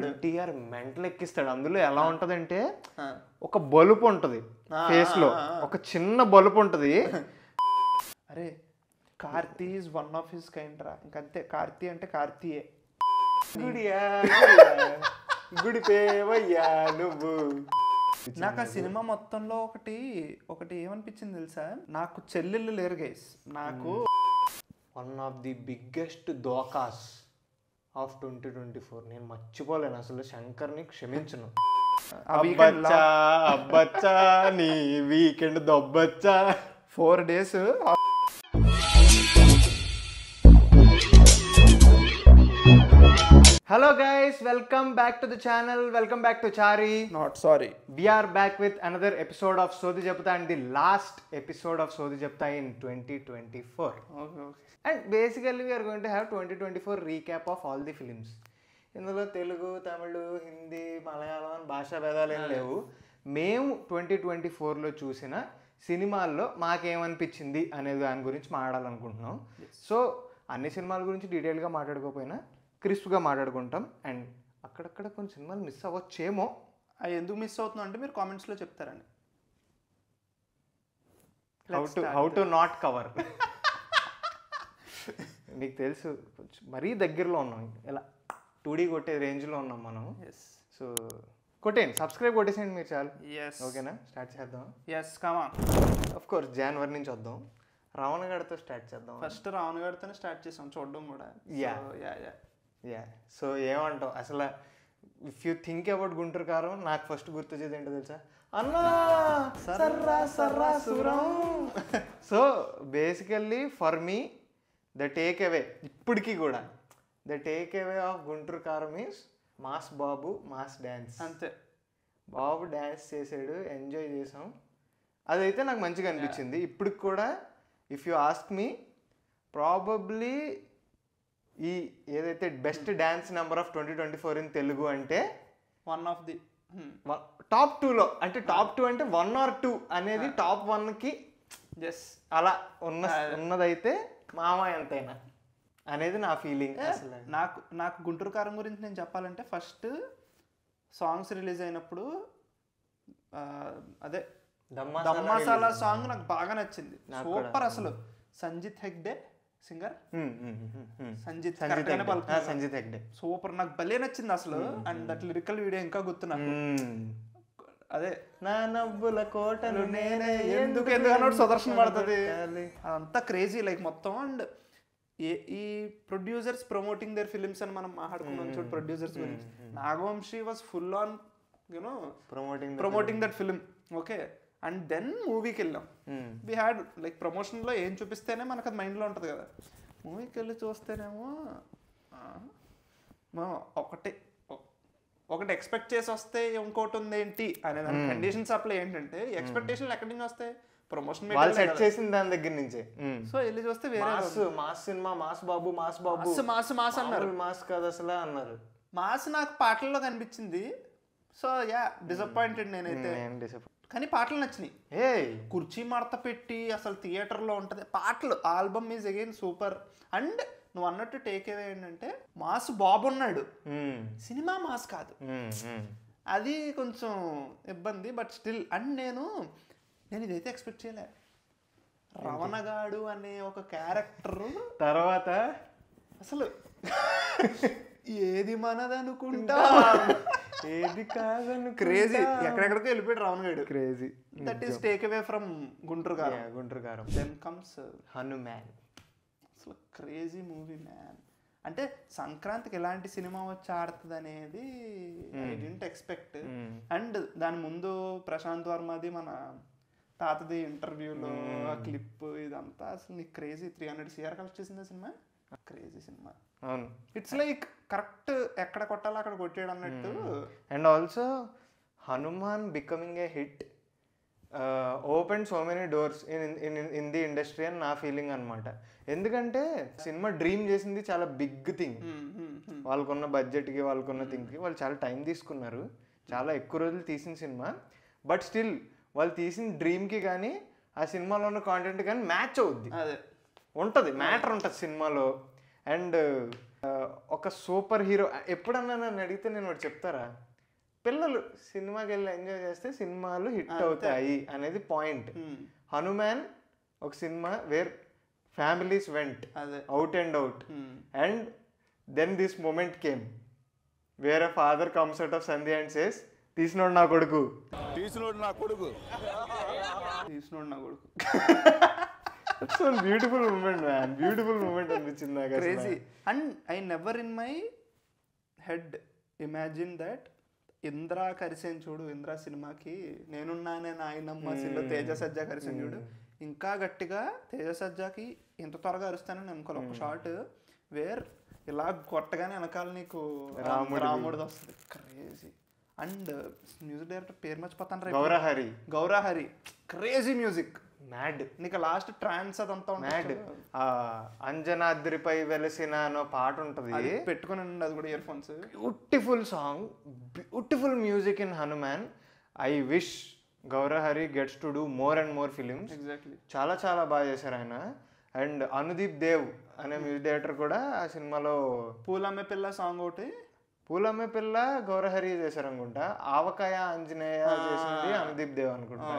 NTR mental ఎక్కిస్తాడు. అందులో ఎలా ఉంటదంటే ఒక బలుపు ఉంటది ఫేస్ లో, ఒక చిన్న బలుపు ఉంటది. అరే Karthi is one of his kind రా, ఇంకంతే. కార్తీ అంటే కార్తీయే. గుడిపేవయ్యా నువ్వు. నాకు ఆ సినిమా మొత్తంలో ఒకటి ఏమనిపించింది తెలుసా, నాకు చెల్లెళ్ళు లేరు గైస్. నాకు వన్ ఆఫ్ ది బిగ్గెస్ట్ దోకాస్ ఆఫ్ 2024. నేను మర్చిపోలేను అసలు. శంకర్ని క్షమించను. అబ్బచ్చా నీ వీకెండ్ దొబ్బచ్చా 4 days. Hello guys, welcome back to the channel. Welcome back to Chari. Not sorry. We are back with another episode of Sodhi Japta and the last episode of Sodhi Japta in 2024. Okay. And basically we are going to have 2024 recap of all the films. ఇందులో తెలుగు, తమిళ్, హిందీ, మలయాళం అని భాషా భేదాలు ఏం లేవు. మేము 2024లో చూసిన సినిమాల్లో మాకేమనిపించింది అనే దాని గురించి మాట్లాడాలనుకుంటున్నాం. సో అన్ని సినిమాల గురించి డీటెయిల్గా మాట్లాడుకోకపోయినా క్రిస్ప్గా మాట్లాడుకుంటాం. అండ్ అక్కడక్కడ కొన్ని సినిమాలు మిస్ అవ్వచ్చేమో. అవి ఎందుకు మిస్ అవుతున్నాం అంటే మీరు కామెంట్స్లో చెప్తారండి. How to not cover. నీకు తెలుసు మరీ దగ్గరలో ఉన్నాం, ఇలా 2D కొట్టే రేంజ్లో ఉన్నాం మనం. సో కొట్టేయండి, సబ్స్క్రైబ్ కొట్టేసేయండి మీరు చాలు. ఓకేనా, స్టార్ట్ చేద్దాం. ఆఫ్ కోర్స్ జనవరి నుంచి వద్దాం. రావణ గడితో స్టార్ట్ చేద్దాం. ఫస్ట్ రావణ గడితోనే స్టార్ట్ చేసాం చూడడం కూడా. సో ఏమంటావు అసలు? If you think about Guntur Kaaram, నాకు ఫస్ట్ గుర్తొచ్చేది ఏంటో తెలుసా? అన్నా సర్రా సురం. So basically for me the take away, ఇప్పటికీ కూడా the take away of Guntur Kaaram is mass Babu, mass dance. అంతే. బాబు డ్యాన్స్ చేసాడు, ఎంజాయ్ చేసాం. అదైతే నాకు మంచిగా అనిపించింది. ఇప్పటికి కూడా if you ask me, probably ఈ ఏదైతే best dance number of 2024 in Telugu అంటే వన్ ఆఫ్ ది టాప్ 2లో, అంటే టాప్ 2 అంటే 1 or 2 అనేది టాప్ 1కి అలా ఉన్నదైతే మామ ఎంతైనా అనేది నా ఫీలింగ్. అసలు నాకు గుంటూరు కారం గురించి నేను చెప్పాలంటే, ఫస్ట్ సాంగ్స్ రిలీజ్ అయినప్పుడు అదే దమ్ మసాలా సాంగ్ నాకు బాగా నచ్చింది. సూపర్ అసలు. Sanjit Hegde singer, Sanjit Hegde super. నాకు భలే నచ్చింది అసలు. అండ్ దట్ లిరికల్ వీడియో ఇంకా గుర్తు నాకు. అదే నా నవ్వుల కోటలు నేనే ఎందుకు అన్నట్టు సుదర్శన్ పడుతుంది. అదంతా క్రేజీ లైక్ మొత్తం. అండ్ ఈ ప్రొడ్యూసర్స్ ప్రమోటింగ్ దేర్ ఫిలిమ్స్ అని మనం మాట్లాడుకున్నాం చూడు, ప్రొడ్యూసర్స్ గురించి. Nagavamsi was full on you know promoting that film. Okay. And then మూవీకి వెళ్ళాం. వీ హ్యాడ్ లైక్ ప్రమోషన్లో ఏం చూపిస్తేనే మనకు అది మైండ్లో ఉంటుంది కదా. మూవీకి వెళ్ళి చూస్తేనేమో ఒకటి ఎక్స్పెక్ట్ చేసి వస్తే ఇంకోటి ఉంది ఏంటి అనే దాని కండిషన్స్ అప్లై. ఏంటంటే ఎక్స్పెక్టేషన్లు ఎక్కడి నుంచి వస్తాయి? ప్రమోషన్ సెట్ చేసిన దాని దగ్గర నుంచే. సో వెళ్ళి చూస్తే వేరే mass cinema, mass Babu mass అన్నారు. మాస్ కాదు అసలు అన్నారు. మాస్ నాకు పాటల్లో కనిపించింది. సో డిసప్పాయింటెడ్ నేనైతే. కానీ పాటలు నచ్చినాయి. కుర్చీ మడత పెట్టి అసలు థియేటర్లో ఉంటుంది పాటలు. Album is again super. And నువ్వు అన్నట్టు టేక్ అవే ఏంటంటే, మాస్ బాబు ఉన్నాడు, సినిమా మాస్ కాదు. అది కొంచెం ఇబ్బంది. But still. అండ్ నేను ఇదైతే ఎక్స్పెక్ట్ చేయలే. రవణగాడు అనే ఒక క్యారెక్టర్ తర్వాత అసలు ఏది మనదనుకుంటా ఏది కాదను క్రేజీ. ఎక్కడెక్కడికో వెళ్ళిపోయాడు రావణగాడు. Crazy. That is take away from Guntur Kaaram. Then comes Hanuman. అసలు క్రేజీ మూవీ మ్యాన్. అంటే సంక్రాంతికి ఎలాంటి సినిమా వచ్చి ఆడుతుంది అనేది ఐ డిడ్ంట్ ఎక్స్పెక్ట్. అండ్ దాని ముందు ప్రశాంత్ వర్మది మన తాతది ఇంటర్వ్యూలో ఆ క్లిప్ ఇదంతా అసలు నీకు క్రేజీ. 300 CR కలెక్ట్ చేసింది సినిమా. Crazy cinema. అవును. ఇట్స్ లైక్ కరెక్ట్ ఎక్కడ కొట్టాలో అక్కడ కొట్టాడు అన్నట్టు. And also Hanuman becoming a hit open so many doors in the industry అని నా ఫీలింగ్ అనమాట. ఎందుకంటే సినిమా డ్రీమ్ చేసింది చాలా బిగ్ థింగ్. వాళ్ళకున్న బడ్జెట్కి, వాళ్ళకున్న థింగ్కి వాళ్ళు చాలా టైం తీసుకున్నారు. చాలా ఎక్కువ రోజులు తీసిన సినిమా. బట్ స్టిల్ వాళ్ళు తీసిన డ్రీమ్కి కానీ ఆ సినిమాలో ఉన్న కాంటెంట్ కానీ మ్యాచ్ అవుద్ది. అదే ఉంటుంది, మ్యాటర్ ఉంటుంది సినిమాలో. అండ్ ఒక సూపర్ హీరో ఎప్పుడన్నా నన్ను అడిగితే నేను ఒకటి చెప్తారా, పిల్లలు సినిమాకి వెళ్ళి ఎంజాయ్ చేస్తే సినిమాలు హిట్ అవుతాయి అనేది పాయింట్. హనుమాన్ ఒక సినిమా where families went out and out, and then this moment came where a father comes out of Sandhya and says తీసినోడు నా కొడుకు, తీసినోడు నా కొడుకు, తీసినోడు నా కొడుకు. So beautiful moment man, beautiful moment అనిపించింది నాకు. Crazy. And I never in my head imagine that Indra కరిసేన్ చూడు, ఇంద్రా సినిమాకి నేనున్నానే నాయనమ్మ సినిమా తేజ సజ్జా కరిసేన్ చూడు, ఇంకా గట్టిగా తేజ సజ్జాకి ఇంత త్వరగా అరుస్తానని అనుకోవాలి. ఒక షార్ట్ వేర్ ఇలా కొట్టగానే వెనకాల నీకు రాముడిది వస్తుంది. క్రేజీ. అండ్ మ్యూజిక్ డైరెక్టర్ పేరు మర్చిపోతాను, గౌరహరి. Crazy music, mad. నీకు లాస్ట్ ట్రాన్స్ అదంతా మ్యాడ్. అంజనాద్రిపై వెలసిన అనో పాట ఉంటుంది, పెట్టుకుని అది కూడా ear phones. Beautiful song, beautiful music in Hanuman. I wish Gaurahari gets to do more and more films. Exactly. చాలా చాలా బాగా చేశారు ఆయన. అండ్ అనుదీప్ దేవ్ అనే మ్యూజిక్ డైరెక్టర్ కూడా ఆ సినిమాలో పూలమ్మే పిల్ల సాంగ్ ఒకటి, పూలమ్మే పిల్ల గౌరహరి చేశారు అనుకుంటా, ఆవకాయ ఆంజనేయ చేసింది అనుదీప్ దేవ్ అనుకుంటా.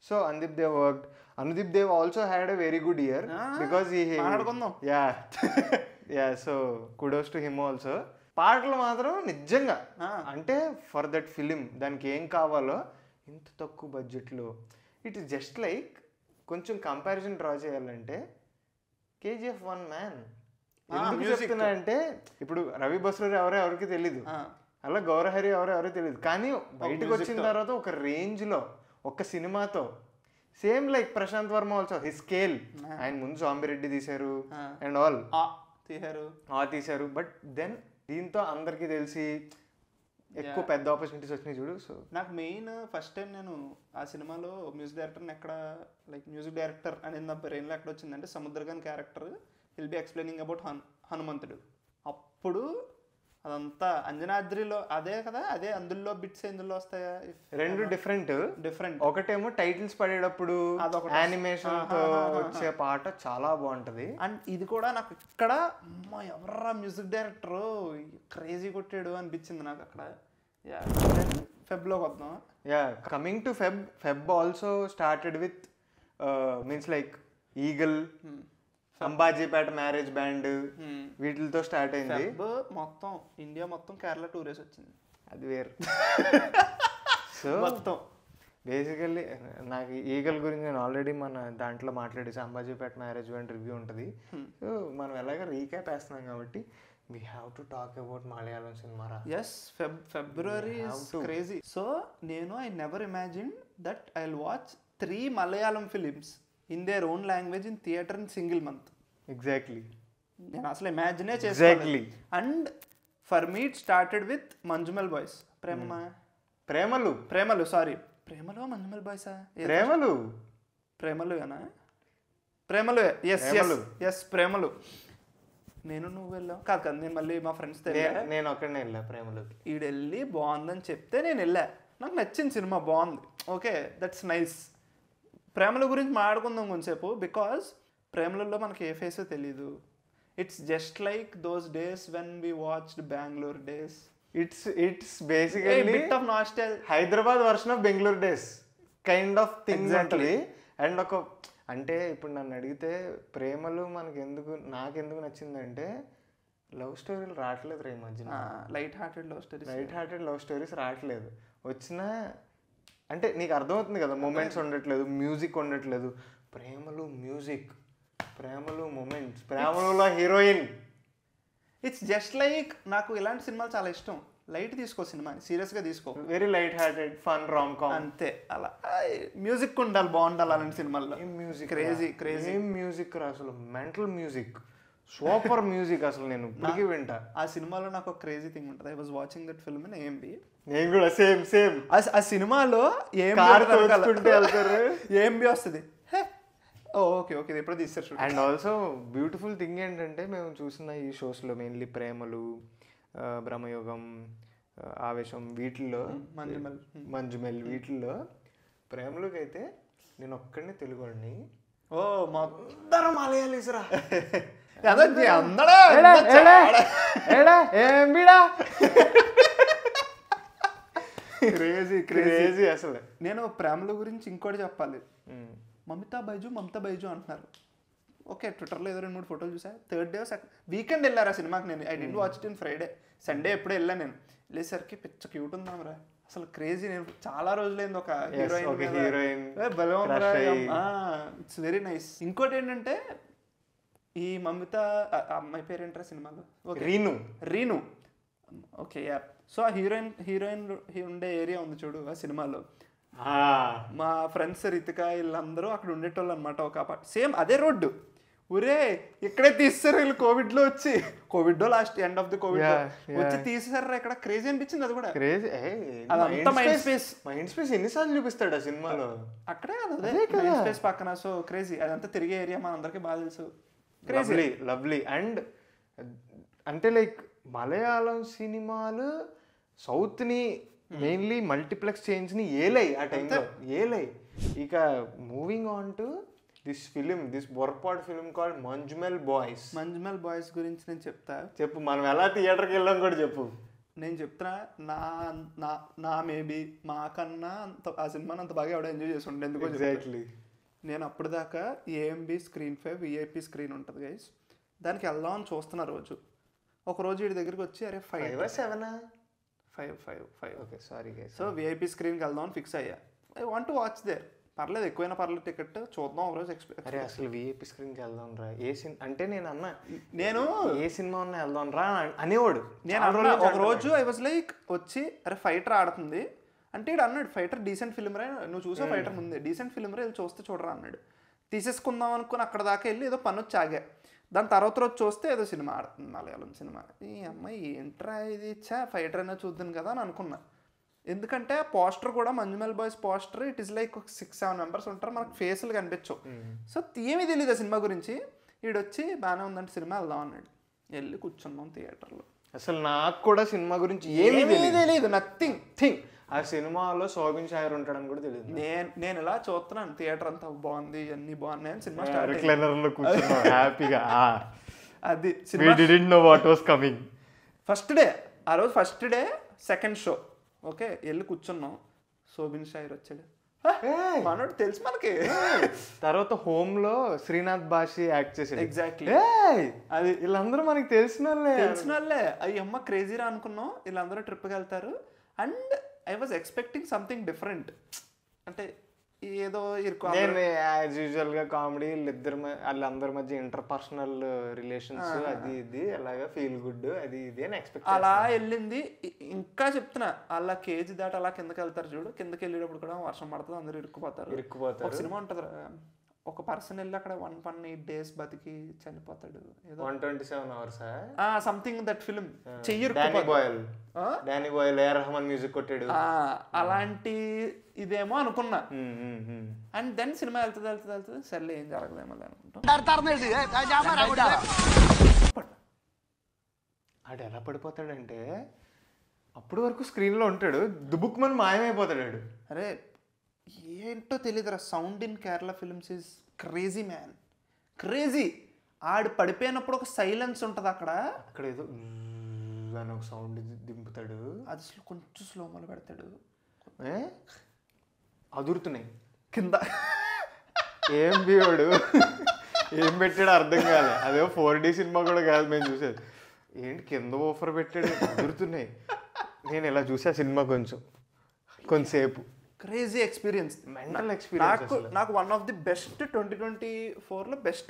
So Anudeep Dev worked. Anudeep Dev also had a very good year because so kudos to him also. పాటలు మాత్రం నిజంగా అంటే ఫర్ దట్ ఫిలిం దానికి ఏం కావాలో ఇంత తక్కువ బడ్జెట్లో, ఇట్ ఈస్ జస్ట్ లైక్ కొంచెం కంపారిజన్ డ్రా చేయాలంటే KGF 1 మ్యాన్. ఎందుకు చెప్తున్నా అంటే ఇప్పుడు రవి బస్రూరి ఎవరికి తెలీదు, అలా గౌరహరి ఎవరో తెలియదు, కానీ బయటకు వచ్చిన తర్వాత ఒక రేంజ్లో ఒక సినిమాతో same like Prashanth Varma also his scale. ఆయన ముందు సాంబిరెడ్డి తీశారు అండ్ ఆల్ తీశారు, బట్ దెన్ దీంతో అందరికీ తెలిసి ఎక్కువ పెద్ద ఆపర్చునిటీస్ వచ్చినాయి చూడు. సో నాకు మెయిన్ ఫస్ట్ టైం నేను ఆ సినిమాలో మ్యూజిక్ డైరెక్టర్ని ఎక్కడ లైక్ మ్యూజిక్ డైరెక్టర్ అనేది నా బ్రెయిన్లో ఎక్కడ వచ్చిందంటే సముద్రగన్ character will be explaining about హనుమంతుడు. అప్పుడు అదంతా అంజనాద్రిలో అదే కదా, అదే అందులో బిట్స్ ఎందులో వస్తాయా? రెండు డిఫరెంట్. ఒకటేమో టైటిల్స్ పడేటప్పుడు యానిమేషన్ తో వచ్చే పాట చాలా బాగుంటది. అండ్ ఇది కూడా నాకు ఇక్కడ ఎవర్రా మ్యూజిక్ డైరెక్టర్ క్రేజీ కొట్టాడు అనిపించింది నాకు అక్కడ. ఫెబ్లోకి వద్దాం. Coming to Feb also started with means like eagle, Ambajipeta marriage band, వీటితో స్టార్ట్ అయింది. మొత్తం ఇండియా మొత్తం కేరళ టూరేసి వచ్చింది, అది వేరు. సో మొత్తం బేసికల్లీ నాకు ఈగల్ గురించి నేను ఆల్రెడీ మన దాంట్లో మాట్లాడేసి అంబాజీపేట మ్యారేజ్ బ్యాండ్ రివ్యూ ఉంటుంది. సో మనం ఎలాగ రీక్యాప్ వేస్తున్నాం కాబట్టి we have to talk about Malayalam cinema. Yes, February is crazy. So I never imagined that I'll watch 3 Malayalam films in their own language in theater in single month. Exactly. నేను అసలు ఇమాజినే చేసుకోలేదు. And for me it started with Manjummel boys. ప్రేమలు sorry ప్రేమలు Manjummel బాయ్సా? ప్రేమలునా? Yes ప్రేమలు. నేను నువ్వు వెళ్ళావు కాదు, నేను మళ్ళీ మా ఫ్రెండ్స్తో నేను ఒక్కడనే వెళ్ళా ప్రేమలోకి. ఈడెళ్ళి బాగుందని చెప్తే నేను వెళ్ళా, నాకు నచ్చింది సినిమా, బాగుంది, ఓకే దట్స్ నైస్. ప్రేమల గురించి మాట్లాడుకుందాం కొంచెంసేపు, బికాజ్ ప్రేమలలో మనకి ఏ ఫేసో తెలీదు. It's just like those days when we watched Bengaluru days. It's basically bit of nostalgia, Hyderabad version of Bengaluru days kind of things ఉంటుంది. అండ్ ఒక అంటే ఇప్పుడు నన్ను అడిగితే ప్రేమలు నాకెందుకు నచ్చిందంటే లవ్ స్టోరీలు రావట్లేదు రే మధ్యన. లైట్ హార్టెడ్ లవ్ స్టోరీస్ రావట్లేదు. వచ్చినా అంటే నీకు అర్థమవుతుంది కదా, మూమెంట్స్ ఉండట్లేదు, మ్యూజిక్ ఉండట్లేదు. ప్రేమలు మ్యూజిక్, ప్రేమలు మూమెంట్స్, ప్రేమలో హీరోయిన్. ఇట్స్ జస్ట్ లైక్ నాకు ఇలాంటి సినిమాలు చాలా ఇష్టం. లైట్ తీసుకో సినిమాని, సీరియస్గా తీసుకో, very light hearted fun rom com అంతే. అలా మ్యూజిక్ ఉండాలి, బాగుండాలి అలాంటి సినిమాల్లో. మ్యూజిక్ క్రేజీ మ్యూజిక్ అసలు మెంటల్ మ్యూజిక్, సూపర్ మ్యూజిక్ అసలు నేను ఇప్పటికీ వింటా. ఆ సినిమాలో నాకు ఒక క్రేజీ థింగ్ ఉంటుంది. I was watching that film in AMB. నేను కూడా సేమ్ ఆ సినిమాలో AMB వస్తుంది. ఓకే ఇది ఎప్పుడో తీస్తారు. అండ్ ఆల్సో బ్యూటిఫుల్ థింగ్ ఏంటంటే మేము చూసిన ఈ షోస్లో మెయిన్లీ ప్రేమలు, బ్రహ్మయోగం, ఆవేశం, వీటిల్లో మంజుమెల్ వీటిల్లో ప్రేమలోకి అయితే నేను ఒక్కడిని తెలుగుని, అందరూ మలయాళీస్ రా. క్రేజీ క్రేజీ అసలు. నేను ప్రేమల గురించి ఇంకోటి చెప్పాలి. మమతా బైజు అంటున్నారు. ఓకే, ట్విట్టర్లో ఏదో 2-3 ఫోటోలు చూసా. థర్డ్ డే వీకెండ్ వెళ్ళారు ఆ సినిమాకి. నేను I didn't watch it in Friday, Sunday ఎప్పుడో వెళ్ళాను. నేను వెళ్ళేసరికి పిచ్చ క్యూట్ ఉందాంరా అసలు, క్రేజీ. నేను చాలా రోజులైంది ఒక హీరోయిన్, ఇట్స్ వెరీ నైస్. ఇంకోటి ఏంటంటే ఈ మమిత అమ్మాయి పేరు ఏంటారా సినిమాలో? రీను. Okay ya. సో ఆ హీరోయిన్ ఉండే ఏరియా ఉంది చూడు ఆ సినిమాలో, మా ఫ్రెండ్స్ రితిక వీళ్ళందరూ అక్కడ ఉండేటోళ్ళు అనమాట. ఒక సేమ్ అదే రోడ్డు. ఊరే ఇక్కడే తీస్తారు వీళ్ళు Covid last end of the Covid వచ్చి తీసేసారు ఇక్కడ. క్రేజీ అనిపించింది అది కూడా. క్రేజీ. అదంతా మైండ్ స్పేస్ ఎన్నిసార్లు చూపిస్తాడు ఆ సినిమాలో. అక్కడే అదే మైండ్ స్పేస్ పక్కన. So crazy. అదంతా తిరిగే ఏరియా మన అందరికీ బాగా తెలుసు. Crazy lovely. అండ్ అంటే లైక్ మలయాళం సినిమాలు సౌత్ని మెయిన్లీ మల్టీప్లెక్స్ చేంజ్ని ఏలై ఆ టైంలో ఏలై. ఇక మూవింగ్ ఆన్ టు దిస్ బొర్పాడ్ ఫిలిం కాల్డ్ మంజుమెల్ బాయ్స్ గురించి నేను చెప్తా. చెప్పు, మనం ఎలా థియేటర్కి వెళ్ళాం కూడా చెప్పు. నేను చెప్తున్నా, నా మేబీ మాకన్నా ఆ సినిమాని అంత బాగా ఎవడో ఎంజాయ్ చేసి ఉండే. ఎందుకు ఎగ్జాక్ట్లీ. నేను అప్పుడు దాకా ఏఎంబి స్క్రీన్ 5 విఐపి స్క్రీన్ ఉంటుంది గైస్, దానికి వెళ్దాం అని చూస్తున్నా రోజు. ఒక రోజు వీడి దగ్గరికి వచ్చి అరే 5 okay sorry guys. So VIP స్క్రీన్కి వెళ్దాం అని ఫిక్స్ అయ్యా. I want to watch there. పర్లేదు, ఎక్కువైనా పర్లేదు, టికెట్ చూద్దాం ఒక రోజు. అరే అసలు విఐపి స్క్రీన్కి వెళ్దాం రా, నేను ఏ సినిమా ఉన్నా వెళ్దాం రా అనేవాడు. నేను ఒక రోజు ఐ వాజ్ లైక్ వచ్చి అరే ఫైటర్ ఆడుతుంది అంటే ఇడు అన్నాడు ఫైటర్ డీసెంట్ ఫిల్మ్ రా, నువ్వు చూసా ఫైటర్ ముందే, డీసెంట్ ఫిల్మ్ రా, వెళ్ళి చూస్తే చూడరా అన్నాడు. తీసేసుకుందాం అనుకుని అక్కడ దాకా వెళ్ళి ఏదో పని వచ్చి ఆగా. దాని తర్వాత రోజు చూస్తే ఏదో సినిమా ఆడుతుంది, మలయాళం సినిమా. ఈ అమ్మాయి ఏంట్రా ఇది, ఫైటర్ అయినా చూద్దాను కదా అని అనుకున్నా. ఎందుకంటే పోస్టర్ కూడా Manjummel boys poster, it is like 6-7 members ఉంటారు, మనకు ఫేసులు కనిపించవు. సో ఏమీ తెలియదు ఆ సినిమా గురించి. వీడొచ్చి బాగానే ఉందంటే సినిమా వెళ్దాం అన్నాడు. వెళ్ళి కూర్చున్నాం థియేటర్లో. అసలు నాకు కూడా సినిమా గురించి ఏమీ తెలియదు, నథింగ్. ఆ సినిమాలో శోభిన్ షాయర్ ఉంటాడని కూడా తెలియదు. నేను ఇలా చూస్తున్నాను, థియేటర్ అంతా బాగుంది, అన్ని బాగున్నాయి, సినిమా హ్యాపీగా. అది ఫస్ట్ డే, ఆ రోజు first day second show. Okay, వెళ్ళి కూర్చున్నాం. శోభిన్ షాయర్ వచ్చాడు, మనోడు తెలుసు మనకి. తర్వాత హోమ్ లో శ్రీనాథ్ బాషి యాక్ట్ చేసాడు. ఎగ్జాక్ట్లీ. అది వీళ్ళందరూ మనకి తెలిసిన వాళ్ళే. అయ్యి అమ్మ క్రేజీరా అనుకున్నాం. వీళ్ళందరూ ట్రిప్కి వెళ్తారు. And I was expecting something different. అంటే ఏదో యాజ్ యూజువల్ గా కామెడీ, వాళ్ళందరి మధ్య ఇంటర్పర్సనల్ రిలేషన్స్, అది ఇది అలాగా ఫీల్ గుడ్, అది ఇది అని ఎక్స్పెక్ట్ అలా వెళ్ళింది. ఇంకా చెప్తున్నా, అలా కేజీ దాటి అలా కిందకి వెళ్తారు చూడు, కిందకి వెళ్ళేటప్పుడు కూడా వర్షం పడుతుంది, అందరూ ఇరుక్కుపోతారు. ఒక సినిమా ఉంటుంది, ఒక పర్సన్ వెళ్ళి అక్కడ 118 days బతికి చనిపోతాడు. 127 hours something that film. Danny Boyle A Rahman music కొట్టాడు. అలాంటి ఇదేమో అనుకున్నా. అండ్ దెన్ సినిమా వెళ్తుంది సర్లే ఏం జరగదేమో అనుకుంటాం. ఆడు ఎలా పడిపోతాడంటే అప్పటి వరకు స్క్రీన్ లో ఉంటాడు, దుబుక్ మని మాయమైపోతాడు. అరే ఏంటో తెలియదురా, sound in Kerala films is crazy man, crazy. ఆడు పడిపోయినప్పుడు ఒక సైలెన్స్ ఉంటుంది అక్కడ ఏదో అని ఒక సౌండ్ దింపుతాడు, అది కొంచెం స్లోమోలో పెడతాడు, అదురుతున్నాయి కింద. ఏం బియోడు ఏం పెట్టాడు అర్థం కాలే. అదే 4D సినిమా కూడా కాదు మేము చూసేది. ఏంటి కింద ఓఫర్ పెట్టాడు, అదురుతున్నాయి. నేను ఇలా చూసా సినిమా కొంచెంసేపు. Crazy experience, mental experience. నాకు వన్ ఆఫ్ ది బెస్ట్ 2024లో బెస్ట్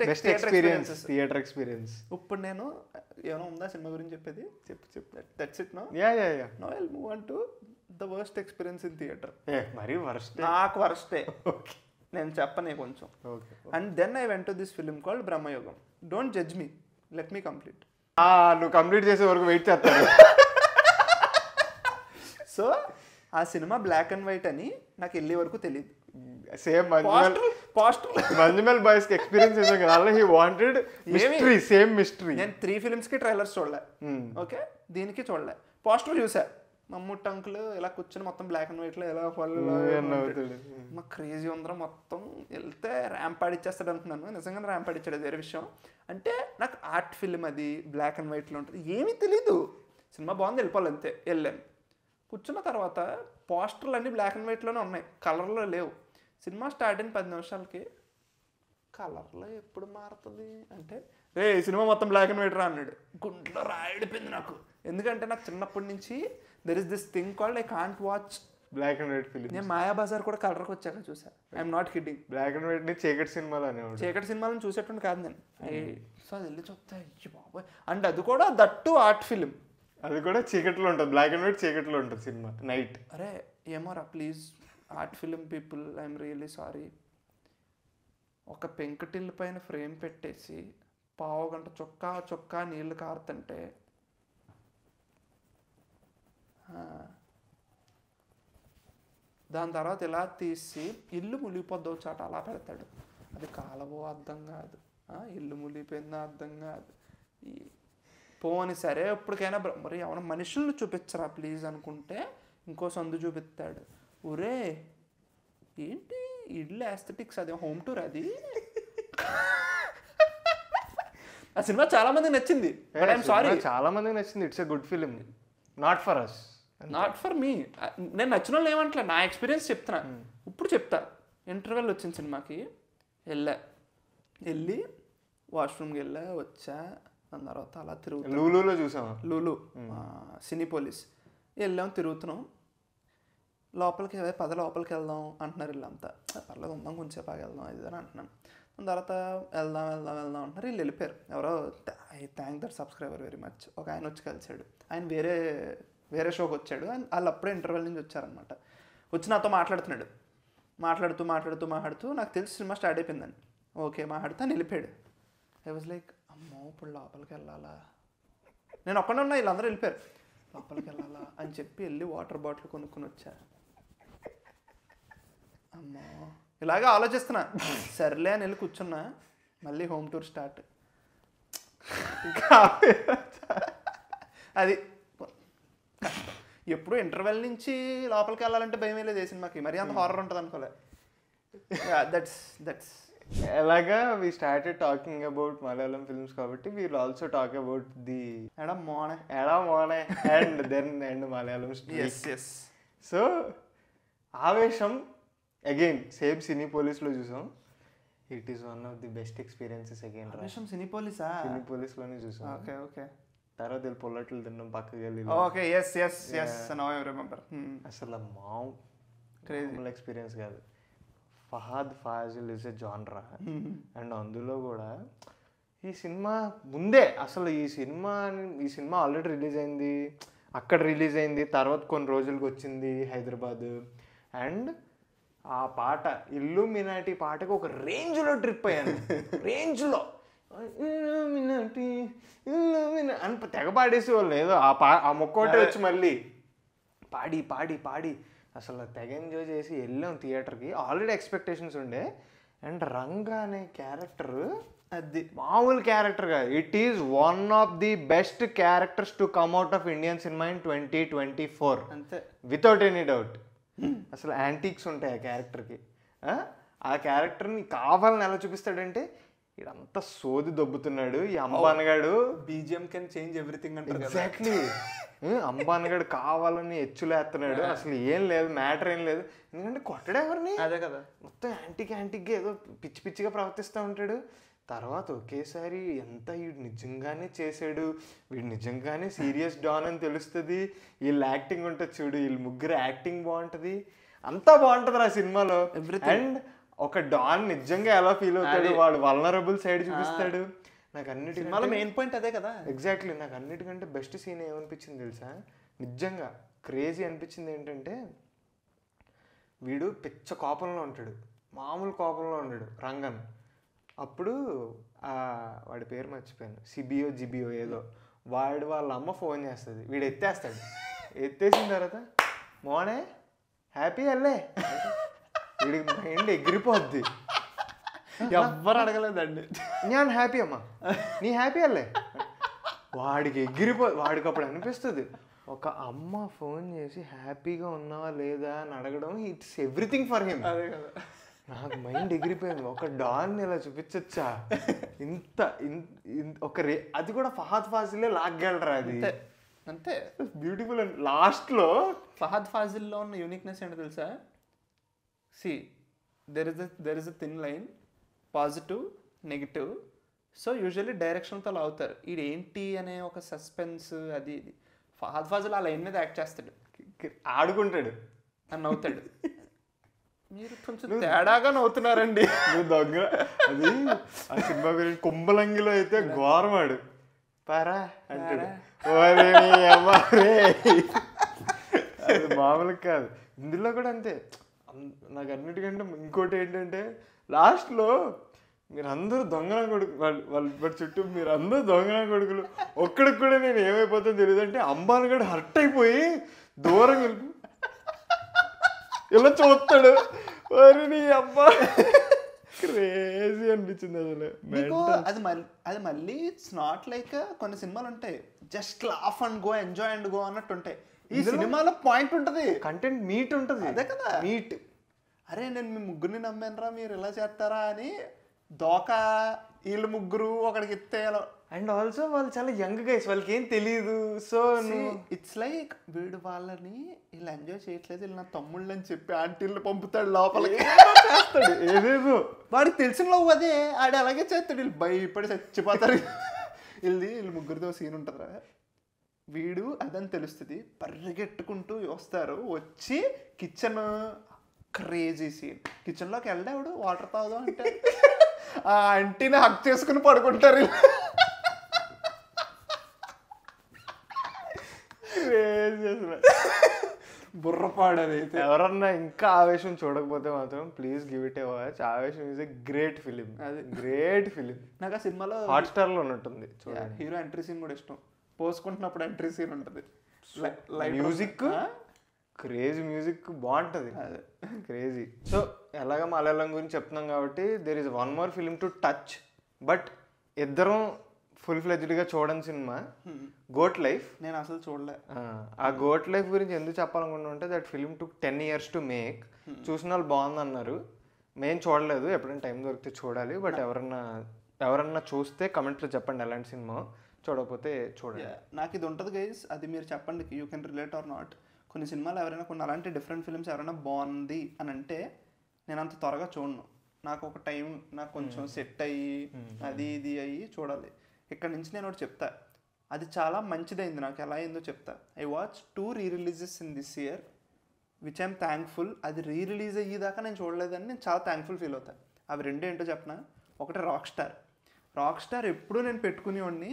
థియేటర్ ఎక్స్పీరియన్స్. ఇప్పుడు నేను ఏమైనా ఉందా సినిమా గురించి చెప్పేది? చెప్పు. That's it. No no I will move on to the worst experience in theatre. మరి వర్స్ట్? నాకు వర్స్టే. నేను చెప్పనే కొంచెం. And then I went to this film called Bramayugam. Don't judge me, let me complete. నువ్వు కంప్లీట్ చేసే వరకు వెయిట్ చేస్తాను. సో ఆ సినిమా బ్లాక్ అండ్ వైట్ అని నాకు వెళ్ళే వరకు తెలియదు. సేమ్ మంజుమెల్ బాయ్స్ కి ఎక్స్పీరియన్స్ చేసాం కదా, హి వాంటెడ్ మిస్టరీ, సేమ్ మిస్టరీ. నేను 3 films కి ట్రైలర్స్ చూడలే. ఓకే, దీనికి చూడలే. పోస్టర్ చూసా, మమ్ముట్టి అంకుల్ ఇలా కూర్చొని మొత్తం బ్లాక్ అండ్ వైట్లో ఇలా మాకు క్రేజీ ఉందరా మొత్తం వెళ్తే ర్యాంప్ ఆడిచ్చేస్తాడు అనుకున్నాను. నిజంగానే ర్యాంప్ ఆడిచ్చాడు, వేరే విషయం. అంటే నాకు ఆర్ట్ ఫిల్మ్ అది బ్లాక్ అండ్ వైట్లో ఉంటుంది, ఏమీ తెలీదు. సినిమా బాగుంది, వెళ్ళిపోవాలి అంతే. వెళ్ళాను, కూర్చున్న తర్వాత పోస్టర్లు అన్నీ బ్లాక్ అండ్ వైట్లోనే ఉన్నాయి, కలర్లో లేవు. సినిమా స్టార్ట్ అయిన 10 నిమిషాలకి కలర్లో ఎప్పుడు మారుతుంది అంటే, రే సినిమా మొత్తం బ్లాక్ అండ్ వైట్ రా అన్నాడు. గుండెలో రాయిడిపోయింది నాకు. ఎందుకంటే నాకు చిన్నప్పటి నుంచి there is this thing called I can't watch black and white film. నేను మాయాబజార్ కూడా కలర్కి వచ్చాక చూసా. I'm not kidding. Black and white చీకటి సినిమాలు అనేవాడు. చీకటి సినిమాలను చూసేటువంటి కాదు నేను. సో అది వెళ్ళి చూస్తా, అయ్యి బాబోయ్. అంటే అది కూడా దట్టు ఆర్ట్ ఫిలిం. అది కూడా చీకట్లో ఉంటుంది, బ్లాక్ అండ్ వైట్ చీకట్లో ఉంటుంది సినిమా నైట్. అరే ఏమోరా please art film people, I'm really sorry. ఒక పెంకుటిల్లు పైన ఫ్రేమ్ పెట్టేసి పావుగంట చొక్కా నీళ్లు కారుతుంటే దాని తర్వాత ఇలా తీసి ఇల్లు మునిగిపోద్దో చాట అలా పెడతాడు. అది కాలవో అర్థం కాదు, ఇల్లు మునిగిపోయిందో అర్థం కాదు. పోని సరే ఇప్పటికైనా మరి ఏమైనా మనుషులను చూపించరా ప్లీజ్ అనుకుంటే ఇంకో సందు చూపిస్తాడు. ఒరే ఏంటి ఇల్లు ఎస్థెటిక్స్, అది హోమ్ టూర్ అది. ఆ సినిమా చాలా మందికి నచ్చింది, బట్ ఐఎమ్ సారీ, చాలా మందికి నచ్చింది. It's a good film, not for us, not for me. నేను నచ్చిన వాళ్ళు ఏమంటలే, నా ఎక్స్పీరియన్స్ చెప్తున్నా. ఇప్పుడు చెప్తా. ఇంటర్వెల్ వచ్చింది సినిమాకి, వెళ్ళి వాష్రూమ్కి వచ్చా. దాని తర్వాత అలా తిరుగుతాం, లూలులో చూసాం, లూలు సినీపోలిస్ వెళ్ళాం, తిరుగుతున్నాం. లోపలికి లోపలికి వెళ్దాం అంటున్నారు వీళ్ళంతా. పర్లేదు ఉందాం కొంచెం బాగా వెళ్దాం అది అని అంటున్నాను. దాని తర్వాత వెళ్దాం అంటున్నారు. వీళ్ళు వెళ్ళిపోయారు. ఎవరో I thank that subscriber very much. ఒక ఆయన వచ్చి కలిసాడు. ఆయన వేరే షోకి వచ్చాడు. వాళ్ళు అప్పుడే ఇంటర్వెల్ నుంచి వచ్చారనమాట. వచ్చి నాతో మాట్లాడుతూ నాకు తెలిసి సినిమా స్టార్ట్ అయిపోయిందని. ఓకే మాట్లాడుతూ వెళ్ళిపోయాడు. ఐ వాజ్ లైక్ అమ్మో ఇప్పుడు లోపలికి వెళ్ళాలా, నేను ఒక్కడే ఉన్నా, వీళ్ళందరూ వెళ్ళిపోయారు. లోపలికి వెళ్ళాలా అని చెప్పి వెళ్ళి వాటర్ బాటిల్ కొనుక్కొని వచ్చా. అమ్మో ఇలాగే ఆలోచిస్తున్నా. సర్లే అని వెళ్ళి కూర్చున్నా. మళ్ళీ హోమ్ టూర్ స్టార్ట్. అది ఎప్పుడు ఇంటర్వెల్ నుంచి లోపలికి వెళ్ళాలంటే భయం లేదు ఏ సినిమాకి. మరీ అంత హారర్ ఉంటుంది అనుకోలే. దట్స్ ఎలాగా we started talking about Malayalam films కాబట్టి we will also talk about the ఎడా మోనే and Malayalam. So Aavesham again same సినీపోలిస్లో చూసాం. It is one of the best experiences again. సినీపోలిస్లోనే చూసాం. ఓకే తర్వాత వెళ్ళి పొల్లట్లు తిన్నాం పక్కకి వెళ్ళి. అసలు మామూలు ఎక్స్పీరియన్స్ కాదు. Fahadh Faasil is a genre. And అందులో కూడా ఈ సినిమా ముందే అసలు ఈ సినిమా ఆల్రెడీ రిలీజ్ అయింది, అక్కడ రిలీజ్ అయింది, తర్వాత కొన్ని రోజులకి వచ్చింది హైదరాబాద్. అండ్ ఆ పాట ఇల్లుమినాటి పాటకు ఒక రేంజ్లో ట్రిప్ అయ్యాను. రేంజ్లో అని తెగ పాడేసి వాళ్ళు ఏదో ఆ మొక్కోటే వచ్చి మళ్ళీ పాడి అసలు తెగ ఎంజాయ్ చేసి వెళ్ళాం థియేటర్కి. ఆల్రెడీ ఎక్స్పెక్టేషన్స్ ఉండే. అండ్ రంగా అనే క్యారెక్టర్ అది మామూలు క్యారెక్టర్ కాదు. It is one of the best characters to come out of Indian cinema in 2024 అంతే, వితౌట్ ఎనీ డౌట్. అసలు యాంటీక్స్ ఉంటాయి ఆ క్యారెక్టర్కి. ఆ క్యారెక్టర్ని కావాలని ఎలా చూపిస్తాడంటే ఇదంతా సోది దొబ్బుతున్నాడు ఈ అంబానగాడు. బీజిఎం కెన్ చేంజ్ ఎవ్రీథింగ్ అంటే ఎగ్జాక్ట్లీ. అంబానగాడు కావాలని ఎచ్చులేస్తున్నాడు. అసలు ఏం లేదు, మ్యాటర్ ఏం లేదు. ఎందుకంటే కొట్టడెవరిని, అదే కదా, మొత్తం యాంటీగా ఏదో పిచ్చిగా ప్రవర్తిస్తూ ఉంటాడు. తర్వాత ఒకేసారి ఎంత వీడు నిజంగానే చేశాడు, వీడు నిజంగానే సీరియస్ డాన్ అని తెలుస్తుంది. వీళ్ళ యాక్టింగ్ ఉంటుంది చూడు, వీళ్ళు ముగ్గురు యాక్టింగ్ బాగుంటుంది, అంతా బాగుంటుంది ఆ సినిమాలో. అండ్ ఒక డాన్ నిజంగా ఎలా ఫీల్ అవుతాడు, వాడు వల్నరబుల్ సైడ్ చూపిస్తాడు. నాకు అన్నిటికంటే మెయిన్ పాయింట్ అదే కదా. ఎగ్జాక్ట్లీ. నాకు అన్నిటికంటే బెస్ట్ సీన్ ఏమనిపించింది తెలుసా, నిజంగా క్రేజీ అనిపించింది ఏంటంటే, వీడు పిచ్చ కోపంలో ఉంటాడు, మామూలు కోపంలో ఉన్నాడు రంగన్. అప్పుడు వాడి పేరు మర్చిపోయాను, జిబియో ఏదో. వాళ్ళ అమ్మ ఫోన్ చేస్తుంది, వీడు ఎత్తేస్తాడు. ఎత్తేసిన తర్వాత మోనే హ్యాపీ అల్లే, వీడికి మైండ్ ఎగిరిపోద్ది. ఎవ్వరు అడగలేదండి, నేను హ్యాపీ అమ్మా, నీ హ్యాపీ అల్లే. వాడికి వాడికి అప్పుడు అనిపిస్తుంది, ఒక అమ్మ ఫోన్ చేసి హ్యాపీగా ఉన్నావా లేదా అని అడగడం ఇట్స్ ఎవ్రీథింగ్ ఫర్ హిమ్. అదే కదా, నాకు మైండ్ ఎగిరిపోయింది. ఒక డాన్ని ఇలా చూపించచ్చా ఇంత ఒక అది కూడా ఫహద్ ఫాజిలే లాగ్గలరా అది. అంతే బ్యూటిఫుల్. అండ్ లాస్ట్లో ఫహద్ ఫాజిల్లో ఉన్న యూనిక్నెస్ ఏంటో తెలుసా? See there is a thin line, positive negative. So usually డైరెక్షన్తో అవుతారు. ఇది ఏంటి అనే ఒక సస్పెన్స్ అది ఇది. ఫహద్ ఫాజిల్ ఆ లైన్ మీద యాక్ట్ చేస్తాడు, ఆడుకుంటాడు అని నవ్వుతాడు. మీరు కొంచెం తేడాగా నవ్వుతున్నారండి. నువ్వు దగ్గర అది ఆ సినిమా గురించి కుంభలంగిలో అయితే ఘోరమాడు పారా అంటాడు. అది మామూలుగా కాదు. ఇందులో కూడా అంతే. నాకు అన్నిటికంటే ఇంకోటి ఏంటంటే లాస్ట్లో మీరందరూ దొంగన కొడుకు వాళ్ళ చుట్టూ మీరందరూ దొంగన కొడుకులు, ఒక్కడికి కూడా నేను ఏమైపోతుందో తెలియదు అంటే అంబాను కూడా హర్ట్ అయిపోయి దూరం వెళ్ళి ఇలా చూస్తాడు. మరి నీ అబ్బా క్రేజీ అనిపించింది అసలు. అది మళ్ళీ ఇట్స్ నాట్ లైక్ కొన్ని సినిమాలు ఉంటాయి just laugh and go, enjoy and go అన్నట్టు ఉంటాయి. ఈ సినిమాలో పాయింట్ ఉంటుంది, కంటెంట్ మీట్ ఉంటుంది. అదే కదా మీట్. అరే నేను మీ ముగ్గురిని నమ్మానరా, మీరు ఇలా చేస్తారా అని దోకా వీళ్ళు ముగ్గురు ఒకడికి ఎత్తే. అండ్ ఆల్సో వాళ్ళు చాలా యంగ్ గైస్, వాళ్ళకి ఏం తెలియదు. సో ఇట్స్ లైక్ వీడు వాళ్ళని ఇలా ఎంజాయ్ చేయట్లేదు, వీళ్ళు నా తమ్ముళ్ళు అని చెప్పి ఆంటీలు పంపుతాడు లోపలికి, చేస్తాడు ఏదేదో. వాడికి తెలిసిన లవ్ అదే, ఆడు అలాగే చేస్తాడు. వీళ్ళు భయపడి చచ్చిపోతారు. వీళ్ళు ముగ్గురితో సీన్ ఉంటుందిరా, వీడు అదని తెలుస్తుంది, పరిగెట్టుకుంటూ వస్తారు, వచ్చి కిచెన్ క్రేజీ సీన్. కిచెన్లోకి వెళ్ళాడు వాటర్ తాగుదాం అంటే ఆ ఆంటీని హక్ చేసుకుని పడుకుంటారు. బుర్రపాడు అదైతే. ఎవరన్నా ఇంకా ఆవేశం చూడకపోతే మాత్రం please give it A watch. ఆవేశం ఇస్ ఎ గ్రేట్ ఫిలిం. అది గ్రేట్ ఫిలిం. నాకు ఆ సినిమాలో హాట్స్టార్ లో ఉన్నట్టుంది. హీరో ఎంట్రీ సీన్ కూడా ఇష్టం. పోసుకుంటున్నప్పుడు ఎంట్రీ సీన్ ఉంటుంది, మ్యూజిక్ క్రేజీ, మ్యూజిక్ బాగుంటుంది, క్రేజీ. సో ఎలాగ మలయాళం గురించి చెప్తున్నాం కాబట్టి there is one more film to touch, but ఇద్దరం ఫుల్ ఫ్లెజ్డ్గా చూడని సినిమా గోట్ లైఫ్. నేను అసలు చూడలే. ఆ గోట్ లైఫ్ గురించి ఎందుకు చెప్పాలనుకుంటుంటే that film took 10 years to make. చూసిన వాళ్ళు బాగుందన్నారు, మేము చూడలేదు, ఎప్పుడైనా టైం దొరికితే చూడాలి. బట్ ఎవరన్నా చూస్తే కమెంట్లో చెప్పండి ఎలాంటి సినిమా, చూడకపోతే చూడండి. నాకు ఇది ఉంటుంది గైస్, అది మీరు చెప్పండి, you can relate or not. కొన్ని సినిమాలు ఎవరైనా కొన్ని అలాంటి డిఫరెంట్ ఫిల్మ్స్ ఎవరైనా బాగుంది అని అంటే నేను అంత త్వరగా చూడను. నాకు ఒక టైం, నాకు కొంచెం సెట్ అయ్యి అది ఇది అయ్యి చూడాలి. ఇక్కడ నుంచి నేను ఒకటి చెప్తా, అది చాలా మంచిదైంది నాకు. ఎలా అయిందో చెప్తా. I watch 2 re-releases in this year which I'm thankful. అది రీరిలీజ్ అయ్యేదాకా నేను చూడలేదని నేను చాలా థ్యాంక్ఫుల్ ఫీల్ అవుతాను. అవి రెండు ఏంటో చెప్పనా? ఒకటి రాక్ స్టార్ ఎప్పుడూ నేను పెట్టుకునేవాడిని,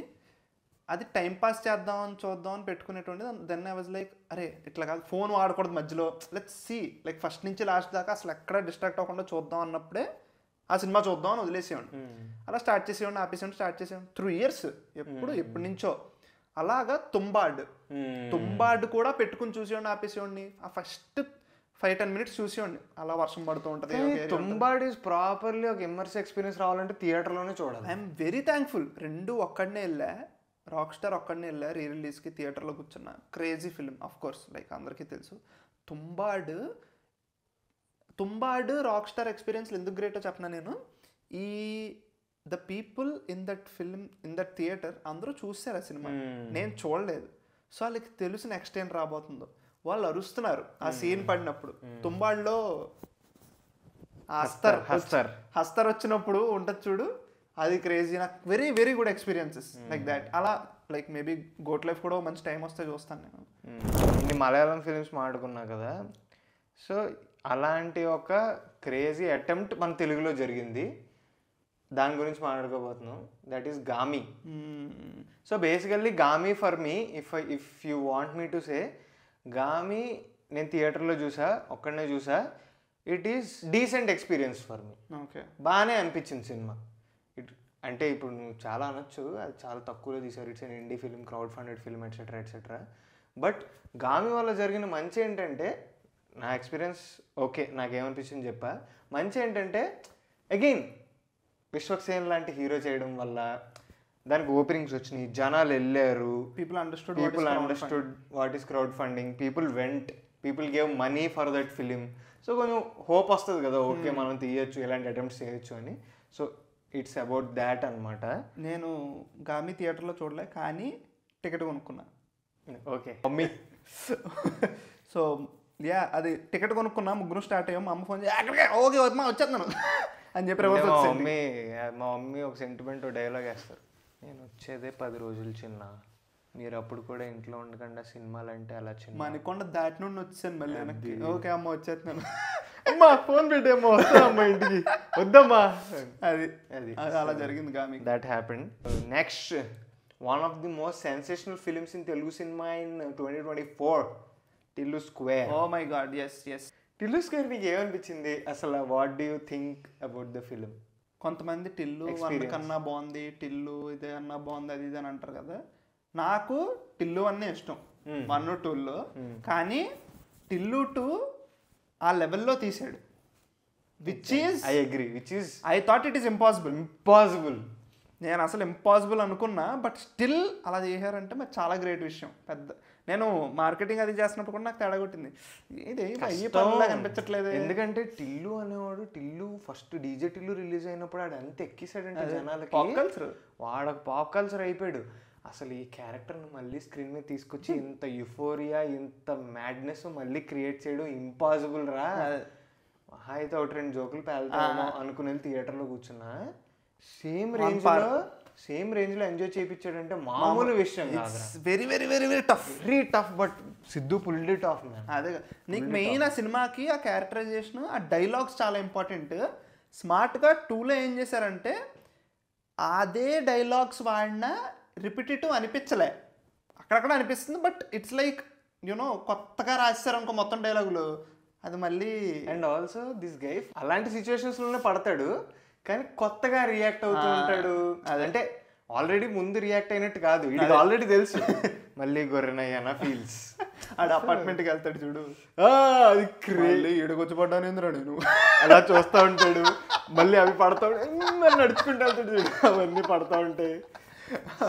అది టైంపాస్ చేద్దామని చూద్దామని పెట్టుకునేటువంటి. దెన్ ఐ వాజ్ లైక్ అరే ఇట్లా కాదు, ఫోన్ వాడకూడదు మధ్యలో, లెట్స్ సీ లైక్ ఫస్ట్ నుంచి లాస్ట్ దాకా అసలు ఎక్కడ డిస్ట్రాక్ట్ అవ్వకుండా చూద్దాం అన్నప్పుడే ఆ సినిమా చూద్దాం అని వదిలేసేవాడిని. అలా స్టార్ట్ చేసేవాడిని, ఆపేసేవాడిని, స్టార్ట్ చేసేవాడిని. 3 years ఎప్పటి నుంచో అలాగా. తుంబాడ్ కూడా పెట్టుకుని చూసేవాడిని, ఆపేసేవాడిని. ఆ ఫస్ట్ 5-10 minutes చూసేవాడిని, అలా వర్షం పడుతూ ఉంటుంది. తుంబాడ్ ఈజ్ ప్రాపర్లీ ఒక ఇమ్మర్స్ ఎక్స్పీరియన్స్ రావాలంటే థియేటర్లోనే చూడాలి. I'm very thankful. 2 ఒక్కడనే వెళ్ళా, రాక్ స్టార్ ఒక్కడనే వెళ్ళా రీ-రిలీజ్కి, థియేటర్లో కూర్చున్నా. Crazy film of course, like అందరికీ తెలుసు. తుంబాడ్ రాక్ స్టార్ ఎక్స్పీరియన్స్లు ఎందుకు గ్రేటో చెప్పనా నేను. The people in that film, in that theatre అందరూ చూస్తారు ఆ సినిమా, నేను చూడలేదు. సో వాళ్ళకి తెలుసు నెక్స్ట్ ఏం రాబోతుందో. వాళ్ళు అరుస్తున్నారు ఆ సీన్ పడినప్పుడు. తుంబాడ్లో హస్తర్ వచ్చినప్పుడు ఉంటుంది చూడు, అది క్రేజీ. నాకు very very good experiences like that. అలా లైక్ మేబీ గోట్ లైఫ్ కూడా మంచి టైం వస్తే చూస్తాను నేను. ఇన్ని మలయాళం ఫిలిమ్స్ మాట్లాడుకున్నా కదా, సో అలాంటి ఒక క్రేజీ అటెంప్ట్ మన తెలుగులో జరిగింది, దాని గురించి మాట్లాడుకోబోతున్నాం. That is Gaami. So basically Gaami for me, if you want me to say, Gaami నేను థియేటర్లో ఒక్కడనే చూసా. It is decent experience for me. Okay, బాగానే అనిపించింది సినిమా. అంటే ఇప్పుడు నువ్వు చాలా అనొచ్చు, అది చాలా తక్కువలో తీశారు, it's an indie film, crowd funded film etcetera etcetera. But Gaami వల్ల జరిగిన మంచి ఏంటంటే, నా ఎక్స్పీరియన్స్ ఓకే, నాకేమనిపించింది చెప్పా. మంచి ఏంటంటే అగైన్ విశ్వక్ సేన్ లాంటి హీరో చేయడం వల్ల దానికి ఓపెనింగ్స్ వచ్చినాయి, జనాలు వెళ్ళారు, people understood what is crowd funding, people vent, people gave money for that film. So కొంచెం హోప్ వస్తుంది కదా, ఓకే మనం తీయచ్చు, ఇలాంటి అటెంప్ట్స్ చేయొచ్చు అని. సో ఇట్స్ అబౌట్ దాట్ అనమాట. నేను గామి థియేటర్లో చూడలే, కానీ టికెట్ కొనుక్కున్నా. Okay mummy. సో యా, అది టికెట్ కొనుక్కున్నా, ముగ్గురు స్టార్ట్ అయ్యాం. మా అమ్మ ఫోన్ చేసి అక్కడికే ఓకే అమ్మా వచ్చేస్తున్నాను అని చెప్పి మా మమ్మీ ఒక సెంటిమెంట్ డైలాగ్ వేస్తారు, నేను వచ్చేదే 10 రోజులు చిన్న, మీరు అప్పుడు కూడా ఇంట్లో ఉండకుండా సినిమాలు అంటే అలా చిన్న. మనకొండ దాటి నుండి వచ్చాను మళ్ళీ వెనక్కి. ఓకే అమ్మ వచ్చేస్తున్నాను. అమ్మా ఫోన్ పెట్టేమ్మా, వస్తామ్మా ఇంటికి, వద్దమ్మా. అది అలా జరిగింది Gaami. That happened. Next, one of the most sensational films in Telugu cinema in 2024, Tillu square. Oh my god, yes. Tillu square నీకు ఏమనిపించింది అసలు? What do you think about the film? కొంతమంది టిల్లు 1 కన్నా బాగుంది, టిల్లు ఇదే అన్నా బాగుంది, అది ఇది అని అంటారు కదా. నాకు టిల్లు 1 ఇష్టం, 1, 2లో. కానీ టిల్లు 2 ఆ లెవెల్లో తీసాడు, I thought it is impossible. నేను అసలు ఇంపాసిబుల్ అనుకున్నా, బట్ స్టిల్ అలా చేశారంటే మరి చాలా గ్రేట్ విషయం. నేను మార్కెటింగ్ అది చేస్తున్నప్పుడు కూడా నాకు తేడా కొట్టింది, ఇది కనిపించట్లేదు. ఎందుకంటే టిల్లు అనేవాడు, Tillu first DJ Tillu release అయినప్పుడు ఆడు ఎంత ఎక్కిసాడంటే జనాలకి, వాడు పాప్ కల్చర్ అయిపోయాడు. అసలు ఈ క్యారెక్టర్ని మళ్ళీ స్క్రీన్ మీద తీసుకొచ్చి ఇంత యుఫోరియా, ఇంత మ్యాడ్నెస్ మళ్ళీ క్రియేట్ చేయడం ఇంపాసిబుల్ రా. అయితే ఒక 2 జోకులు పేలుతామో అనుకునేది థియేటర్లో కూర్చున్నా, సేమ్ రేంజ్ లో ఎంజాయ్ చేయించాడంటే మామూలు విషయం కాదు. Very very very very tough, but Siddhu pulled it of man. అదే నీకు మెయిన్ ఆ సినిమాకి ఆ క్యారెక్టరైజేషన్, ఆ డైలాగ్స్ చాలా ఇంపార్టెంట్. స్మార్ట్గా 2లో ఏం చేశారంటే అదే డైలాగ్స్ వాడిన రిపిటేటివ్ అనిపించలే, అక్కడక్కడ అనిపిస్తుంది, బట్ ఇట్స్ లైక్ యూనో కొత్తగా రాశారు అనుకో మొత్తం డైలాగులు, అది మళ్ళీ. అండ్ ఆల్సో దిస్ గై అలాంటి సిచ్యువేషన్స్ లోనే పడతాడు, కానీ కొత్తగా రియాక్ట్ అవుతూ ఉంటాడు. అదంటే ఆల్రెడీ ముందు రియాక్ట్ అయినట్టు కాదు, ఇది ఆల్రెడీ తెలుసు. మళ్ళీ గొర్రెనయ్యానా ఫీల్స్, ఆడు అపార్ట్మెంట్కి వెళ్తాడు చూడు, అది ఈడకొచ్చి పడ్డాను ఎందురా నేను, అలా చూస్తూ ఉంటాడు. మళ్ళీ అవి పడతా ఉంటాడు, నడుచుకుంటూ వెళ్తాడు చూడు, అవన్నీ పడతా ఉంటాయి.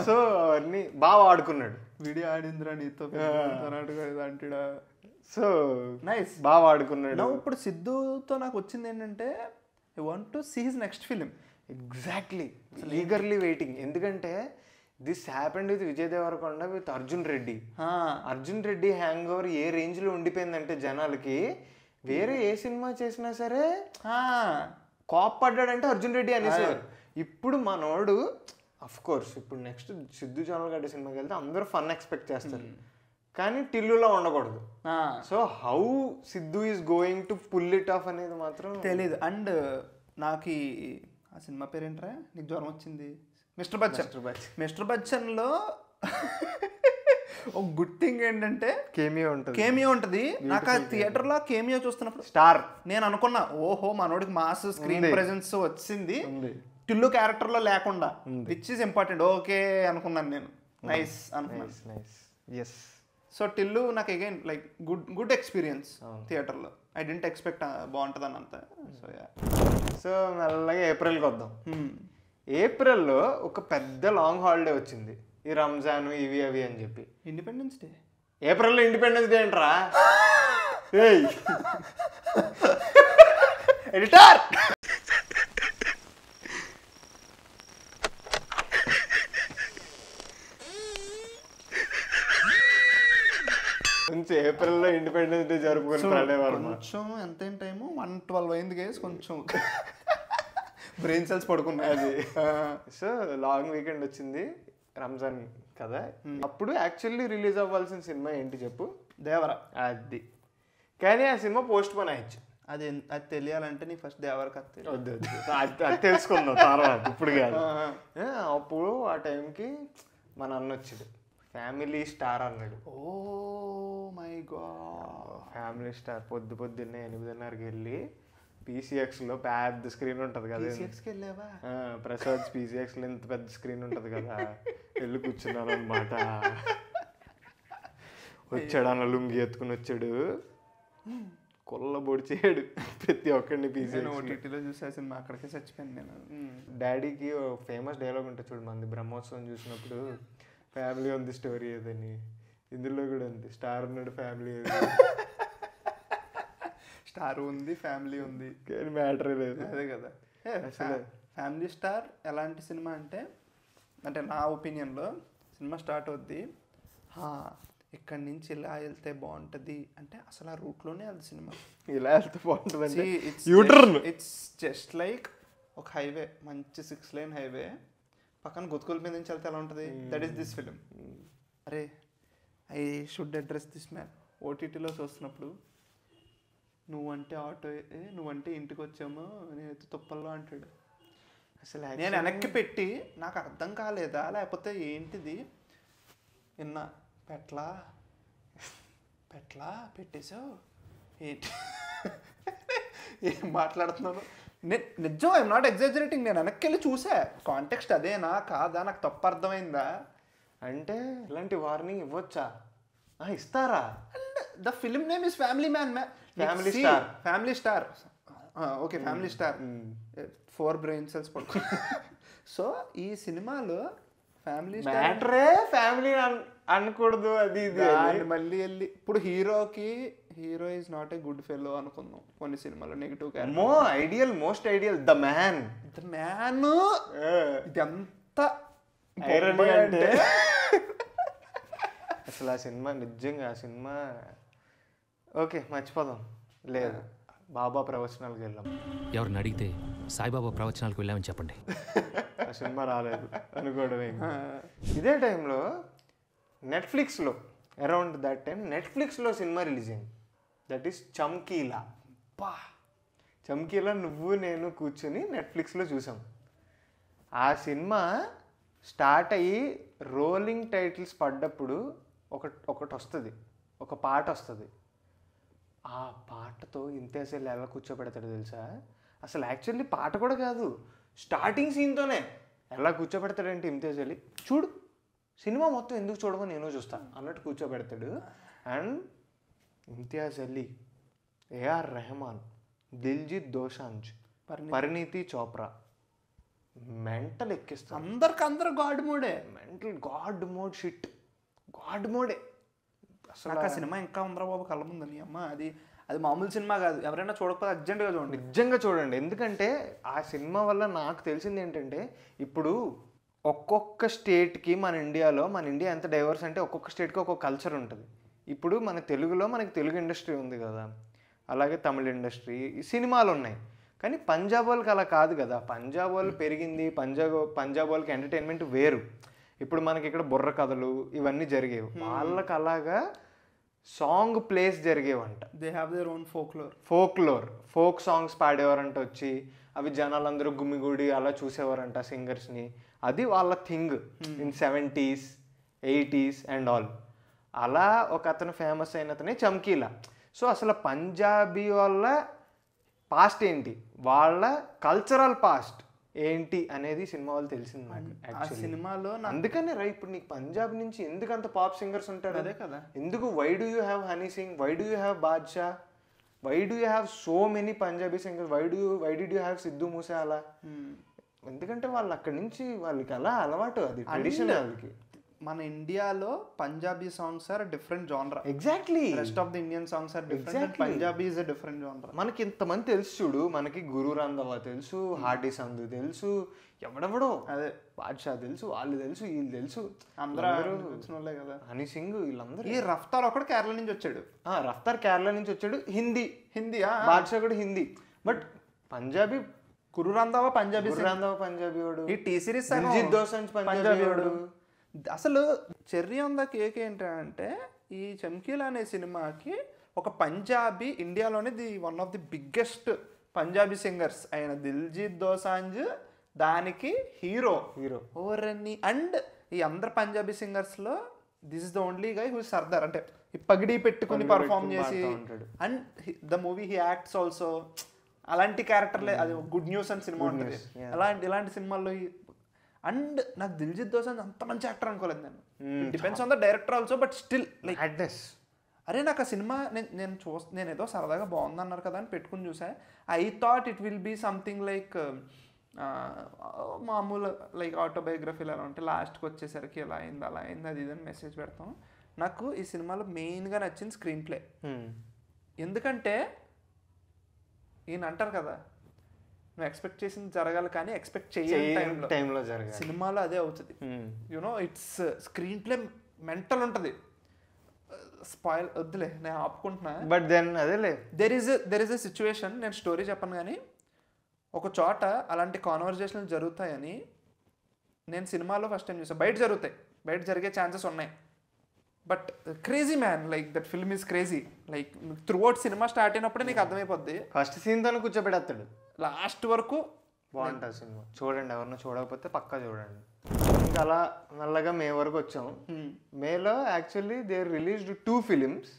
సో అవన్నీ బాగా ఆడుకున్నాడు. వీడియో ఆడిందిరా నీతో అంటాడా. సో నైస్, బాగా ఆడుకున్నాడు. ఇప్పుడు సిద్ధుతో నాకు వచ్చింది ఏంటంటే, I want to see his next film. Exactly, eagerly waiting. ఎందుకంటే this happened with Vijay Deverakonda with Arjun Reddy. Arjun Reddy hang over ఏ రేంజ్ లో ఉండిపోయిందంటే జనాలకి, వేరే ఏ సినిమా చేసినా సరే కాప్ పడ్డాడంటే అర్జున్ రెడ్డి అనేసారు. ఇప్పుడు మనోడు అఫ్ కోర్స్ ఇప్పుడు నెక్స్ట్ సిద్ధు జొన్నలగడ్డ సినిమాకి వెళ్తే అందరూ ఫన్ ఎక్స్పెక్ట్ చేస్తారు, కానీ టిల్లులో ఉండకూడదు. So how Siddhu is going to pull it off అనేది మాత్రం తెలీదు. అండ్ నాకు ఆ సినిమా పేరేంట్రా, నీకు జ్వరం వచ్చింది, మిస్టర్ బచ్చన్లో ఒక గుడ్ థింగ్ ఏంటంటే కేమియో ఉంటుంది. నాకు ఆ థియేటర్లో కేమియో చూస్తున్నప్పుడు స్టార్ నేను అనుకున్నా, ఓహో మనోడికి మాస్ స్క్రీన్ ప్రెజెన్స్ వచ్చింది టిల్లు క్యారెక్టర్లో లేకుండా, విచ్ ఈస్ ఇంపార్టెంట్. ఓకే అనుకున్నాను నేను, నైస్ అనుకున్నాను. సో టిల్లు నాకు అగైన్ లైక్ గుడ్ ఎక్స్పీరియన్స్ థియేటర్లో. ఐ డెంట్ ఎక్స్పెక్ట్ బాగుంటుంది అని అంతా. సో మెల్లగా ఏప్రిల్కి వద్దాం. ఏప్రిల్లో ఒక పెద్ద లాంగ్ హాలిడే వచ్చింది, ఈ రంజాన్ ఇవి అవి అని చెప్పి. Independence day. ఏప్రిల్లో ఇండిపెండెన్స్ డే ఏంట్రా ఎడిటర్. కొంచెం ఏప్రిల్లో ఇండిపెండెన్స్ డే జరుపుకుని కొంచెం ఎంత టైము 1:12 అయింది గైస్, కొంచెం బ్రెయిన్ సెల్స్ పడుకున్నాయి. అది సో లాంగ్ వీకెండ్ వచ్చింది, రంజాన్ కదా. అప్పుడు యాక్చువల్లీ రిలీజ్ అవ్వాల్సిన సినిమా ఏంటి చెప్పు? దేవరా. అది కానీ ఆ సినిమా పోస్ట్ పోన్ అయ్యచ్చు. అది తెలియాలంటే నీ ఫస్ట్ దేవర కథ అది తెలుసుకుందాం తర్వాత, ఇప్పుడు కాదు. అప్పుడు ఆ టైంకి మన అన్న వచ్చాడు, ఫ్యామిలీ స్టార్ అన్నాడు. Oh my god, family star పొద్దున్నే 8:30కి వెళ్ళి PCXలో పెద్ద స్క్రీన్ ఉంటుంది కదా, ప్రసాద్ PCXలో ఇంత పెద్ద స్క్రీన్ ఉంటుంది కదా, వెళ్ళి కూర్చున్నాను అనమాట. వచ్చాడు అన్న లుంగి ఎత్తుకుని వచ్చాడు, కొల్లబొడిచాడు ప్రతి ఒక్కడిని పీసీ. నేను ఓటీటీలో చూసే సినిమా అక్కడికే చచ్చిపోయాను నేను. డాడీకి ఫేమస్ డైలాగ్ ఉంటుంది చూడు, మంది బ్రహ్మోత్సవం చూసినప్పుడు ఫ్యామిలీ ఉంది స్టోరీ ఏదని. ఇందులో కూడా ఉంది, స్టార్ ఉన్నాడు ఫ్యామిలీ స్టార్ ఉంది ఫ్యామిలీ ఉంది కానీ మ్యాటర్ లేదు. అదే కదా అసలు ఫ్యామిలీ స్టార్ ఎలాంటి సినిమా అంటే నా ఒపీనియన్లో సినిమా స్టార్ట్ అవుద్ది, ఇక్కడి నుంచి ఇలా వెళ్తే బాగుంటుంది అంటే అసలు ఆ రూట్లోనే అది సినిమా ఇలా వెళ్తే బాగుంటుంది. ఇట్స్ జస్ట్ లైక్ ఒక హైవే, మంచి 6 lane హైవే, పక్కన గుత్తుకుల మీద నుంచి వెళ్తే ఎలా ఉంటుంది, దట్ ఈస్ దిస్ ఫిలిం. అరే I should address this man. ఓటీటీలో చూస్తున్నప్పుడు నువ్వంటే ఆటో, నువ్వంటే ఇంటికి వచ్చామో నేనైతే తుప్పల్లో అంటాడు. అసలు నేను వెనక్కి పెట్టి నాకు అర్థం కాలేదా లేకపోతే ఏంటిది విన్నా, పెట్లా పెట్టేశావు ఏంటి ఏం మాట్లాడుతున్నాను నిజం, ఐఎమ్ నాట్ ఎగ్జాజరేటింగ్. నేను వెనక్కి వెళ్ళి చూసా కాంటెక్స్ట్ అదేనా కాదా, నాకు తప్పు అర్థమైందా అంటే ఇలాంటి వార్నింగ్ ఇవ్వచ్చా, ఇస్తారా? The film name is family man. Family star okay, family star 4 brain cells పడుకో. సో ఈ సినిమాలో ఫ్యామిలీ మ్యాటరే ఫ్యామిలీ అనకూడదు, అది మళ్ళీ వెళ్ళి ఇప్పుడు hero is not a good fellow అనుకుందాం. కొన్ని సినిమాలో negative most ideal the man ఇది ఎంత అంటే అసలు ఆ సినిమా నిజంగా ఆ సినిమా ఓకే మర్చిపోదాం. లేదు, బాబా ప్రవచనాలకు వెళ్ళాం. ఎవరిని అడిగితే సాయిబాబా ప్రవచనాలకు వెళ్ళామని చెప్పండి. ఆ సినిమా రాలేదు అనుకోవడమే. ఇదే టైంలో నెట్ఫ్లిక్స్లో అరౌండ్ దట్ టైం నెట్ఫ్లిక్స్లో సినిమా రిలీజ్ అయింది, దట్ ఈస్ చమ్కీలా. చమ్కీలా నువ్వు నేను కూర్చొని నెట్ఫ్లిక్స్లో చూసాం. ఆ సినిమా స్టార్ట్ అయ్యి రోలింగ్ టైటిల్స్ పడ్డప్పుడు ఒకటి వస్తుంది, ఒక పాట వస్తుంది. ఆ పాటతో ఇంతియాజ్ అలీ ఎలా కూర్చోబెడతాడు తెలుసా? అసలు యాక్చువల్లీ పాట కూడా కాదు, స్టార్టింగ్ సీన్తోనే ఎలా కూర్చోబెడతాడంటే ఇంతియాజ్ అలీ చూడు సినిమా మొత్తం ఎందుకు చూడమని నేను చూస్తాను అన్నట్టు కూర్చోబెడతాడు. And Imtiaz Ali, AR Rahman, Diljit Dosanjh, Parineeti Chopra mental ఎక్కిస్తారు. అందరు గాడ్ మోడే, mental god mode shit, god మోడే. అసలు ఆ సినిమా ఇంకా ఉందరా బాబు కళ్ళ ముందని. అమ్మ అది మామూలు సినిమా కాదు, ఎవరైనా చూడకపోతే అర్జెంట్గా చూడండి, నిజంగా చూడండి. ఎందుకంటే ఆ సినిమా వల్ల నాకు తెలిసింది ఏంటంటే, ఇప్పుడు ఒక్కొక్క స్టేట్కి మన ఇండియా ఎంత డైవర్స్ అంటే ఒక్కొక్క స్టేట్కి ఒక్కొక్క కల్చర్ ఉంటుంది. ఇప్పుడు మన తెలుగులో మనకి తెలుగు ఇండస్ట్రీ ఉంది కదా, అలాగే తమిళ ఇండస్ట్రీ, సినిమాలు ఉన్నాయి. కానీ పంజాబ్ వాళ్ళకి అలా కాదు కదా. పంజాబ్ వాళ్ళు పెరిగింది, పంజాబ్ వాళ్ళకి ఎంటర్టైన్మెంట్ వేరు. ఇప్పుడు మనకి ఇక్కడ బుర్ర కథలు ఇవన్నీ జరిగేవి, వాళ్ళకి అలాగా సాంగ్ ప్లేస్ జరిగేవంట. They have their own folk songs పాడేవారంట వచ్చి, అవి జనాలందరూ గుమిగూడి అలా చూసేవారంట సింగర్స్ని. అది వాళ్ళ thing in 70s 80s and all. అలా ఒక అతను ఫేమస్ అయిన అతనే చమ్కీలా. సో అసలు పంజాబీ వాళ్ళ పాస్ట్ ఏంటి, వాళ్ళ కల్చరల్ పాస్ట్ ఏంటి అనేది సినిమా వాళ్ళు తెలిసింది నాకు సినిమాలో. అందుకనే ఇప్పుడు నీకు పంజాబ్ నుంచి ఎందుకు అంత పాప్ సింగర్స్ ఉంటారు? అదే కదా, ఎందుకు why do you have Honey Singh, why do you have Badshah, why do you have so many Punjabi singers, why did you have Sidhu Moose అలా? ఎందుకంటే వాళ్ళు అక్కడి నుంచి వాళ్ళకి అలా అలవాటు, అది ట్రెడిషన్ వాళ్ళకి. మన ఇండియాలో పంజాబీ సాంగ్స్ ఆర్ డిఫరెంట్ జానరా. Exactly, rest of the Indian songs are different, Punjabi is a different జానరా. మనకి ఇంతమంది తెలుసు చూడు, మనకి గురు రంధవా తెలుసు, హార్డీ సంధు తెలుసు, ఎవడెవడో అదే బాద్షా తెలుసు, వాళ్ళు తెలుసు, వీళ్ళు తెలుసు, అందరూ తెలిసిన వాళ్ళే కదా. హనీ సింగ్ వీళ్ళందరూ. ఈ రఫ్తార్ ఒకటి కేరళ నుంచి వచ్చాడు. రఫ్తార్ కేరళ నుంచి వచ్చాడు, హిందీ బాద్షా కూడా హిందీ. బట్ పంజాబీ గురు రంధావా పంజాబీ వాడు, ఈ టీ సిరీస్ దిల్జిత్ దోసాంజ్ పంజాబీ వాడు. అసలు చెర్రీ ఆన్ ద కేక్ ఏంటంటే, ఈ చమ్కీలా అనే సినిమాకి ఒక పంజాబీ, ఇండియాలోనే one of the biggest Punjabi singers అయిన దిల్జిత్ దోసాంజ్ దానికి హీరో ఓరన్ని. అండ్ ఈ అందరు పంజాబీ సింగర్స్లో this is the only guy who Sardar, అంటే ఈ పగిడి పెట్టుకుని పర్ఫామ్ చేసి. And the movie he acts also. అలాంటి క్యారెక్టర్లే, అది గుడ్ న్యూస్ అని సినిమా ఉంటుంది. ఇలాంటి సినిమాల్లో. అండ్ నాకు దిల్జిత్ దోసాంజ్ అంత మంచి యాక్టర్ అనుకోలేదు నేను. Depends on the director also, but still like అరే నాకు ఆ సినిమా నేను ఏదో సరదాగా బాగుంది అన్నారు కదా అని పెట్టుకుని చూసా. I thought it will be something like మామూలు లైక్ ఆటోబయోగ్రఫీలు అలా ఉంటే లాస్ట్కి వచ్చేసరికి ఇలా అయింది అలా అయింది అది ఇదని మెసేజ్ పెడతాం. నాకు ఈ సినిమాలో మెయిన్గా నచ్చింది స్క్రీన్ ప్లే. ఎందుకంటే ఈయన అంటారు కదా, నువ్వు ఎక్స్పెక్ట్ చేసింది జరగాలి కానీ ఎక్స్పెక్ట్ చేయని టైంలో జరగాలి. సినిమాలో అదే అవుతుంది. You know it's screen play mental ఉంటుంది. స్పాయిల్ వద్దులే, నేను ఆపుకుంటున్నా. బట్ దెన్ అదేలే, దెర్ ఇస్ ఎ సిచ్యువేషన్, నేను స్టోరీ చెప్పను కానీ ఒక చోట అలాంటి కాన్వర్జేషన్లు జరుగుతాయని నేను సినిమాలో ఫస్ట్ టైం చూసాను. బయట జరిగే ఛాన్సెస్ ఉన్నాయి. But crazy man, like that film is crazy. Like throughout సినిమా స్టార్ట్ అయినప్పుడే నీకు అర్థమైపోద్ది. ఫస్ట్ సీన్ తను కూర్చోబెడతాడు, లాస్ట్ వరకు బాగుంటుంది సినిమా. చూడండి, ఎవరినో చూడకపోతే పక్కా చూడండి. ఇంకా అలా నల్లగా మే వరకు వచ్చాం. మేలో actually they released 2 films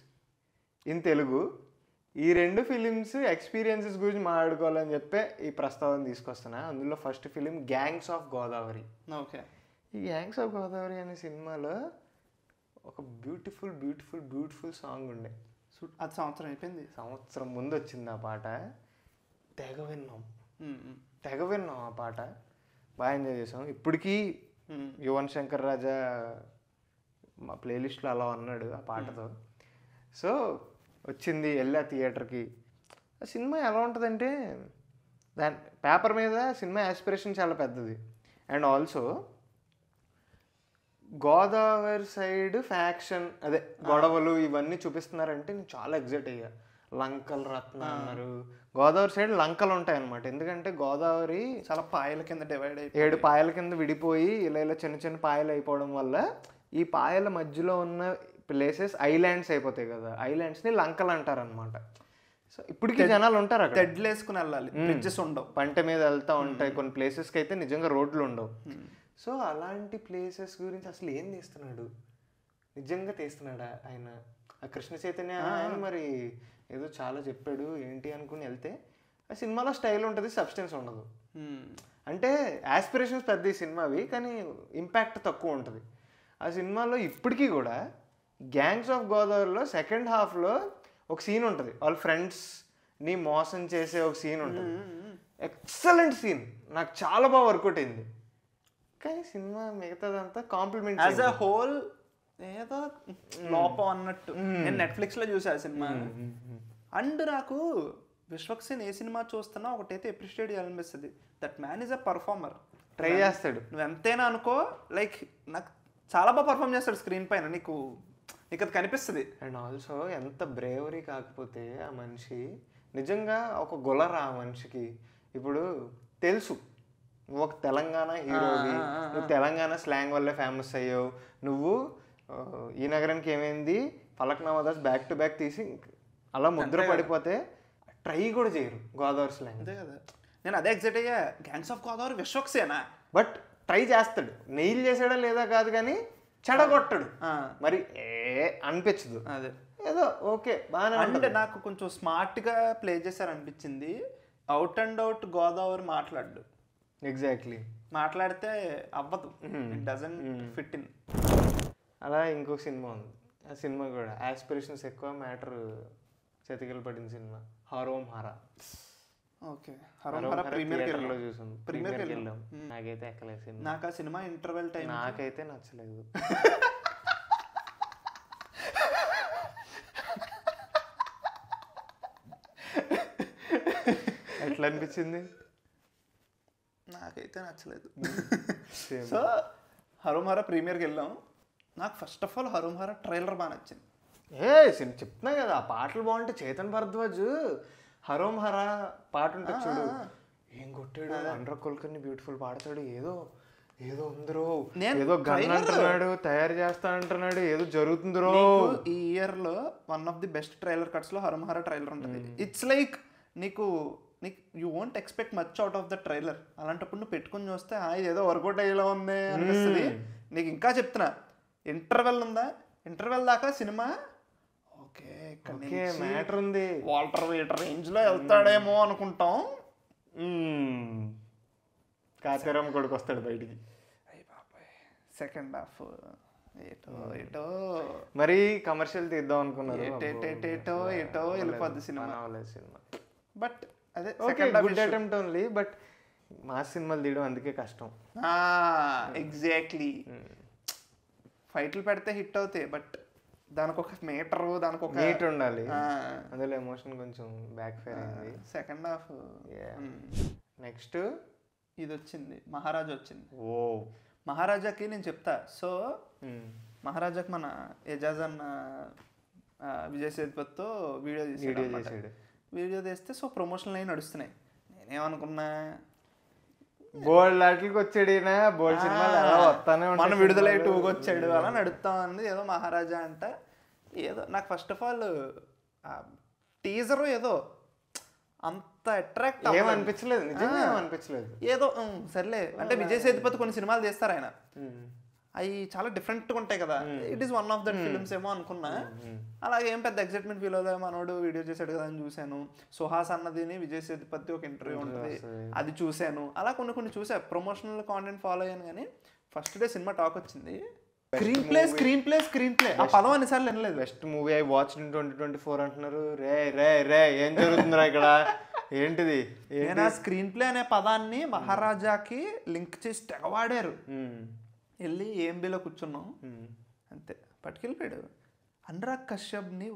in Telugu. ఈ 2 ఫిలిమ్స్ ఎక్స్పీరియన్సెస్ గురించి మాట్లాడుకోవాలని చెప్పే ఈ ప్రస్తావన తీసుకొస్తున్నా. అందులో first film gangs of Godavari. Okay. ఈ గ్యాంగ్స్ ఆఫ్ గోదావరి అనే సినిమాలో ఒక బ్యూటిఫుల్ బ్యూటిఫుల్ బ్యూటిఫుల్ సాంగ్ ఉండే. అది సంవత్సరం అయిపోయింది, సంవత్సరం ముందు వచ్చింది ఆ పాట. తెగ విన్నాం ఆ పాట, బాగా ఎంజాయ్ చేసాం. ఇప్పటికీ యువన్ శంకర్ రాజా మా ప్లేలిస్ట్లో అలా ఉన్నాడు ఆ పాటతో. సో వచ్చింది, వెళ్ళా థియేటర్కి. ఆ సినిమా ఎలా ఉంటుందంటే, దాని పేపర్ మీద సినిమా యాస్పిరేషన్ చాలా పెద్దది. And also Godavari side faction, అదే గొడవలు ఇవన్నీ చూపిస్తున్నారంటే నేను చాలా ఎగ్జైట్ అయ్యా. లంకల రత్న అన్నారు. గోదావరి సైడ్ లంకలు ఉంటాయి అనమాట. ఎందుకంటే గోదావరి చాలా పాయల కింద డివైడ్ అయ్యి 7 పాయల కింద విడిపోయి ఇలా చిన్న చిన్న పాయలు అయిపోవడం వల్ల ఈ పాయల మధ్యలో ఉన్న ప్లేసెస్ ఐలాండ్స్ అయిపోతాయి కదా, ఐలాండ్స్ని లంకలు అంటారు అనమాట. సో ఇప్పటికీ జనాలు ఉంటారు అక్కడ, తెడ్లు వేసుకుని వెళ్ళాలి, బ్రిడ్జెస్ ఉండవు, పంట మీద వెళ్తూ ఉంటాయి. కొన్ని ప్లేసెస్కి అయితే నిజంగా రోడ్లు ఉండవు. సో అలాంటి ప్లేసెస్ గురించి అసలు ఏం తీస్తున్నాడు, నిజంగా తీస్తున్నాడా ఆయన? ఆ కృష్ణ చైతన్య ఆయన మరి ఏదో చాలా చెప్పాడు ఏంటి అనుకుని వెళ్తే ఆ సినిమాలో స్టైల్ ఉంటుంది, సబ్స్టెన్స్ ఉండదు. అంటే యాస్పిరేషన్స్ పెద్ద ఈ సినిమావి, కానీ ఇంపాక్ట్ తక్కువ ఉంటుంది. ఆ సినిమాలో ఇప్పటికీ కూడా గ్యాంగ్స్ ఆఫ్ గోదావరిలో సెకండ్ హాఫ్లో ఒక సీన్ ఉంటుంది, వాళ్ళ ఫ్రెండ్స్ని మోసం చేసే ఒక సీన్ ఉంటుంది. ఎక్సలెంట్ సీన్, నాకు చాలా బాగా వర్కౌట్ అయింది. కానీ సినిమా మిగతాదంతా కాంప్లిమెంట్ యాజ్ అ హోల్ ఏదో లోపం అన్నట్టు. నేను నెట్ఫ్లిక్స్లో చూసా ఆ సినిమా. అండ్ నాకు విశ్వక్సేన్ ఏ సినిమా చూస్తున్నా ఒకటైతే అప్రిషియేట్ చేయాలనిపిస్తుంది, that man is a performer. Try చేస్తాడు, నువ్వు ఎంతైనా అనుకో, లైక్ నాకు చాలా బాగా పర్ఫామ్ చేస్తాడు స్క్రీన్ పైన, నీకు అది కనిపిస్తుంది. అండ్ ఆల్సో ఎంత బ్రేవరీ కాకపోతే ఆ మనిషి నిజంగా ఒక గులరా ఆ మనిషికి. ఇప్పుడు తెలుసు నువ్వు ఒక తెలంగాణ హీరోవి, నువ్వు తెలంగాణ స్లాంగ్ వల్లే ఫేమస్ అయ్యావు, నువ్వు ఈ నగరానికి ఏమైంది Falaknuma Das back to back తీసి అలా ముద్ర పడిపోతే ట్రై కూడా చేయరు గోదావరి స్లాంగ్. అంతే కదా, నేను అదే ఎగ్జైట్ అయ్యా. గ్యాంగ్స్ ఆఫ్ గోదావరి విశ్వక్సేనా, బట్ ట్రై చేస్తాడు, నెయిల్ చేసాడా లేదా కాదు కానీ చెడగొట్టడు, మరి అనిపించదు. అదే ఏదో ఓకే బాగానే. అంటే నాకు కొంచెం స్మార్ట్గా ప్లే చేశారనిపించింది. అవుట్ అండ్ అవుట్ గోదావరి మాట్లాడు, ఎగ్జాక్ట్లీ మాట్లాడితే అవ్వదు, ఇట్ డజంట్ ఫిట్ ఇన్. అలా ఇంకొక సినిమా ఉంది, ఆ సినిమా కూడా యాస్పిరేషన్స్ ఎక్కువ, మ్యాటర్ చతికిల పడిన సినిమా హరోం హరా. ఓకే, హరోం హరా ప్రీమియర్లో చూసాం, ప్రీమియర్కి వెళ్ళాం. నాకైతే ఎక్కలేదు సినిమా, నాకు ఆ సినిమా ఇంటర్వెల్ టైం నాకైతే నచ్చలేదు. ఎట్లా అనిపించింది? నాకైతే నచ్చలేదు. సో హరోం హరా ప్రీమియర్కి వెళ్ళాం. నాకు first of all హరోం Hara trailer బాగా నచ్చింది. చెప్తున్నా కదా, ఆ పాటలు బాగుంటే చేతన్ భరద్వాజ్ హరోం హరా పాట ఉంటుంది చూడు, ఏం కొట్టాడు. అనురాగ్ కుల్కర్ని బ్యూటిఫుల్ పాడతాడు, ఏదో ఏదో ఉందిరో, ఏదో గన్ అంటున్నాడు, తయారు చేస్తా అంటున్నాడు, ఏదో జరుగుతుందిరో. ఈ ఇయర్ లో one of the best trailer cuts లో హరోం హరా ట్రైలర్ ఉంటుంది. ఇట్స్ లైక్ నీకు you won't expect much out of the trailer. అలాంటప్పుడు నువ్వు పెట్టుకుని చూస్తే ఇది ఏదో వర్కౌట్ అయ్యేలా ఉంది అనిపిస్తుంది. నీకు ఇంకా చెప్తున్నా, ఇంటర్వెల్ ఉందా, ఇంటర్వెల్ దాకా సినిమా ఓకే మ్యాటర్ ఉంది, వాల్టర్ వీటర్ రేంజ్ లో వెళ్తాడేమో అనుకుంటాం. కాచారం కొడుకు వస్తాడు బయటికి. సెకండ్ హాఫ్ ఏటో ఏటో. మరి కమర్షియల్ తీద్దాం అనుకున్నారు. ఎటో వెళ్ళిపోద్ది సినిమా. బట్ అదే గుడ్ అటెంప్ట్ ఓన్లీ, బట్ మా సినిమాలు తీయడం అందుకే కష్టం. ఎగ్జాక్ట్లీ. ఫైట్లు పెడితే హిట్ అవుతాయి, బట్ దానికి ఒక మీటర్, దానికి ఒక మీట్ ఉండాలి. అందులో ఎమోషన్ కొంచెం బ్యాక్ ఫైర్ అయింది సెకండ్ హాఫ్. నెక్స్ట్ ఇది వచ్చింది, మహారాజా వచ్చింది. ఓ మహారాజాకి నేను చెప్తా. సో మహారాజాకి మన ఎజాజ్ అన్న విజయ్ సేతుపతితో వీడియో చేసాడు. వీడియో తీస్తే సో ప్రమోషన్లు అవి నడుస్తున్నాయి. నేనేమనుకున్నా బోల్డ్ లాట్లకి వచ్చాడు, బోల్డ్ సినిమాలు అలా వస్తానే మన విడుదల 2కి వచ్చాడు, అలా నడుస్తామంది. ఏదో మహారాజా అంట, ఏదో నాకు ఫస్ట్ ఆఫ్ ఆల్ టీజర్ ఏదో అంత అట్రాక్ట్ ఏమనిపించలేదు, నిజంగా ఏమనిపించలేదు. ఏదో సర్లే అంటే విజయ్ సేతుపతి కొన్ని సినిమాలు తీస్తారు ఆయన, అవి చాలా డిఫరెంట్గా ఉంటాయి కదా, it is one of that films ఏమో అనుకున్నా. అలాగే ఏం పెద్ద ఎక్సైట్మెంట్ ఫీల్ అవుదా, మనోడు వీడియో చేశాడు కదా అని చూశాను. సుహాస్ అన్నదిని విజయ్ సేతుపతి ఒక ఇంటర్వ్యూ ఉంటుంది, అది చూశాను. అలా కొన్ని చూసా, ప్రమోషనల్ కాంటెంట్ ఫాలో అయ్యాను. కానీ ఫస్ట్ డే సినిమా టాక్ వచ్చింది, స్క్రీన్ ప్లే ఆ పదం అన్నిసార్లు వినలేదు. Best movie I watch in 2024 అంటున్నారు. రే ఏం జరుగుతుందిరా ఇక్కడ, ఏంటిది? నేను ఆ స్క్రీన్ ప్లే అనే పదాన్ని మహారాజాకి లింక్ చేసి తెగవాడారు. వెళ్ళి ఏఎంబీలో కూర్చున్నాం, అంతే పట్టుకెళ్ళిపోయాడు. అనురాగ్ కశ్యప్ని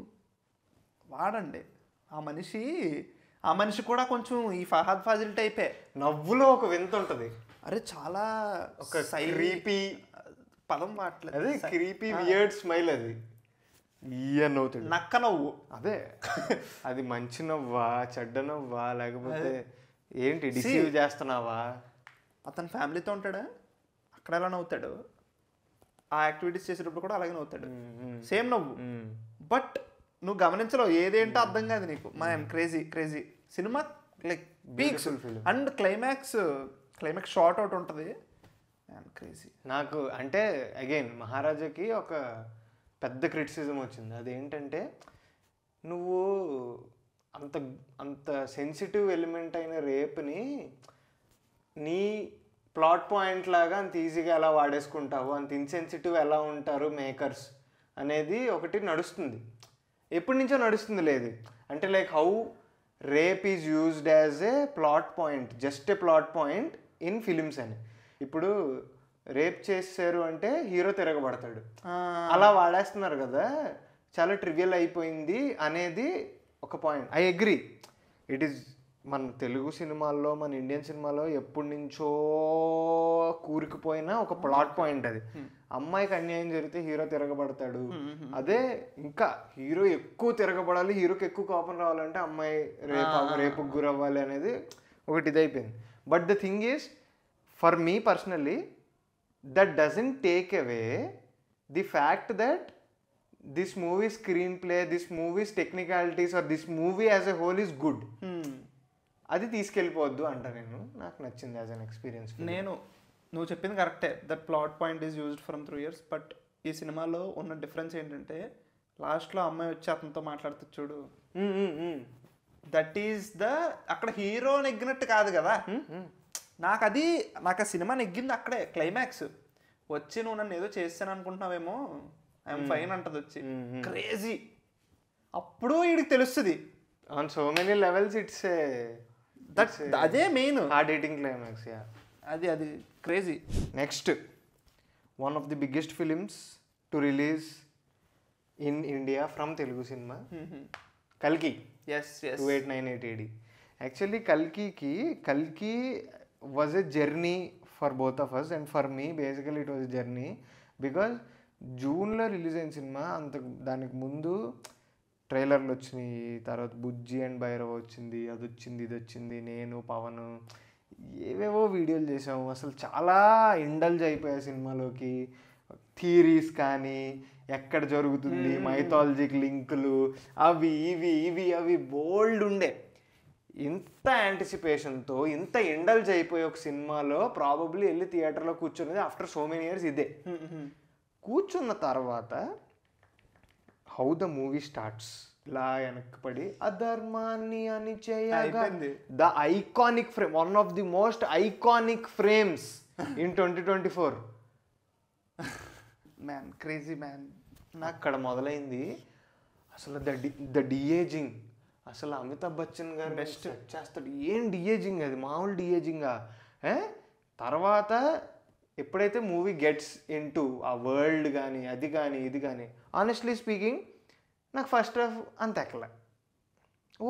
వాడండి, ఆ మనిషి కూడా కొంచెం ఈ ఫహద్ ఫాజిల్ టైపే. నవ్వులో ఒక వింత ఉంటుంది. అరే చాలా ఒక క్రీపీ పదం మాట్లేదు, అదే క్రీపీ వియర్డ్ స్మైల్. అది నవ్వుతాడు, నక్క నవ్వు. అదే అది మంచి నవ్వా, చెడ్డ నవ్వా, లేకపోతే ఏంటి డిసీవ్ చేస్తున్నావా? అతని ఫ్యామిలీతో ఉంటాడా, అక్కడ ఎలా నవ్వుతాడు, ఆ యాక్టివిటీస్ చేసేటప్పుడు కూడా అలాగే నవ్వుతాడు, సేమ్ నవ్వు. బట్ నువ్వు గమనించలేవు, ఏదేంటో అర్థం కాదు నీకు. మనం crazy cinema, like peaks and climax short out ఉంటుంది, క్రేజీ. నాకు అంటే అగైన్ మహారాజాకి ఒక పెద్ద క్రిటిసిజం వచ్చింది. అదేంటంటే నువ్వు అంత సెన్సిటివ్ ఎలిమెంట్ అయిన రేప్ని నీ ప్లాట్ పాయింట్ లాగా అంత ఈజీగా ఎలా వాడేసుకుంటావు, అంత ఇన్సెన్సిటివ్ ఎలా ఉంటారు మేకర్స్ అనేది ఒకటి నడుస్తుంది, ఎప్పటి నుంచో నడుస్తుంది. లేదు అంటే like how rape is used as a plot point, just a plot point in films అని. ఇప్పుడు రేప్ చేశారు అంటే హీరో తిరగబడతాడు, అలా వాడేస్తున్నారు కదా, చాలా ట్రివియల్ అయిపోయింది అనేది ఒక point. I agree, it is మన తెలుగు సినిమాల్లో, మన ఇండియన్ సినిమాలో ఎప్పటి నుంచో కూరుకుపోయిన ఒక ప్లాట్ పాయింట్ అది. అమ్మాయికి అన్యాయం జరిగితే హీరో తిరగబడతాడు, అదే ఇంకా హీరో ఎక్కువ తిరగబడాలి, హీరోకి ఎక్కువ కోపం రావాలంటే అమ్మాయి రేపుకు గురవ్వాలి అనేది ఒకటి ఇదైపోయింది. But the thing is, for me personally, that doesn't take away the fact that this movie's screenplay, this movie's technicalities or this movie as a whole is good. అది తీసుకెళ్ళిపోవద్దు అంట నేను. నాకు నచ్చింది యాజ్ అన్ ఎక్స్పీరియన్స్. నువ్వు చెప్పింది కరెక్టే, that plot point is used from 3 years. But ఈ సినిమాలో ఉన్న డిఫరెన్స్ ఏంటంటే లాస్ట్లో అమ్మాయి వచ్చి అతనితో మాట్లాడుతుంది చూడు, దట్ ఈస్ అక్కడ హీరో నెగ్గినట్టు కాదు కదా. నాకు ఆ సినిమా నెగ్గింది అక్కడే, క్లైమాక్స్ వచ్చి నువ్వు నన్ను ఏదో చేస్తాను అనుకుంటున్నావేమో, ఐఎమ్ ఫైన్ అంటది వచ్చి, క్రేజీ. అప్పుడు వీడికి తెలుస్తుంది on so many levels it's అదే మెయిన్ హార్డ్ హిట్టింగ్ క్లైమాక్స్. అది crazy. Next, one of the biggest films to release in India from Telugu cinema, కల్కి. 2898 AD. యాక్చువల్లీ కల్కి was a journey for both of us, and for me basically it was a journey because జూన్లో release అయిన cinema. దానికి ముందు ట్రైలర్లు వచ్చినాయి, తర్వాత బుజ్జి and Bhairava వచ్చింది, అది వచ్చింది, ఇది వచ్చింది, నేను పవన్ ఏవేవో వీడియోలు చేసాము. అసలు చాలా ఇండల్జ్ అయిపోయా సినిమాలోకి. థియరీస్ కానీ, ఎక్కడ జరుగుతుంది, మైథాలజిక్ లింకులు, అవి బోల్డ్ ఉండే. ఇంత యాంటిసిపేషన్తో ఇంత ఇండల్జ్ అయిపోయి ఒక సినిమాలో ప్రాబబ్లీ వెళ్ళి థియేటర్లో కూర్చున్నది ఆఫ్టర్ సో మెనీ ఇయర్స్ ఇదే. కూర్చున్న తర్వాత హౌ ద మూవీ స్టార్ట్స్, ఇలా వెనక్కిపడి అధర్మాన్ని అని చేయగా, the iconic frame, one of the most iconic frames in 2024. Man, crazy man. అక్కడ మొదలైంది అసలు ద డిఏజింగ్. అసలు అమితాబ్ బచ్చన్ గారు బెస్ట్ చేస్తాడు. ఏం డిఏజింగ్ అది, మామూలు డిఏజింగా. తర్వాత ఎప్పుడైతే మూవీ గెట్స్ ఇంటూ ఆ వరల్డ్ కానీ అది కానీ ఇది కానీ, ఆనెస్ట్లీ స్పీకింగ్ నాకు ఫస్ట్ హాఫ్ అంత ఎక్కల,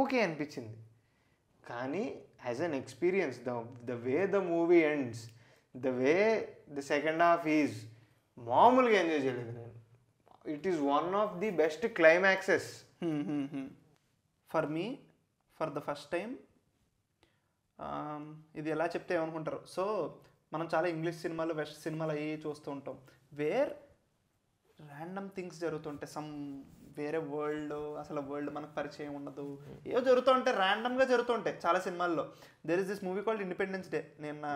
ఓకే అనిపించింది. కానీ as an experience, the way the movie ends, the way the second half is మామూలుగా ఎంజాయ్ చేయలేదు నేను. It is one of the best climaxes for me. For the first time ఇది ఎలా చెప్తే ఏమనుకుంటారు, సో మనం చాలా ఇంగ్లీష్ సినిమాలు వెస్ట్ సినిమాలు అవి చూస్తూ ఉంటాం, వేర్ ర్యాండమ్ థింగ్స్ జరుగుతుంటాయి, సమ్ వేరే వరల్డ్, అసలు వరల్డ్ మనకు పరిచయం ఉండదు, ఏవో జరుగుతూ ఉంటాయి, ర్యాండమ్గా జరుగుతుంటాయి చాలా సినిమాల్లో. There is this movie called Independence Day. నేను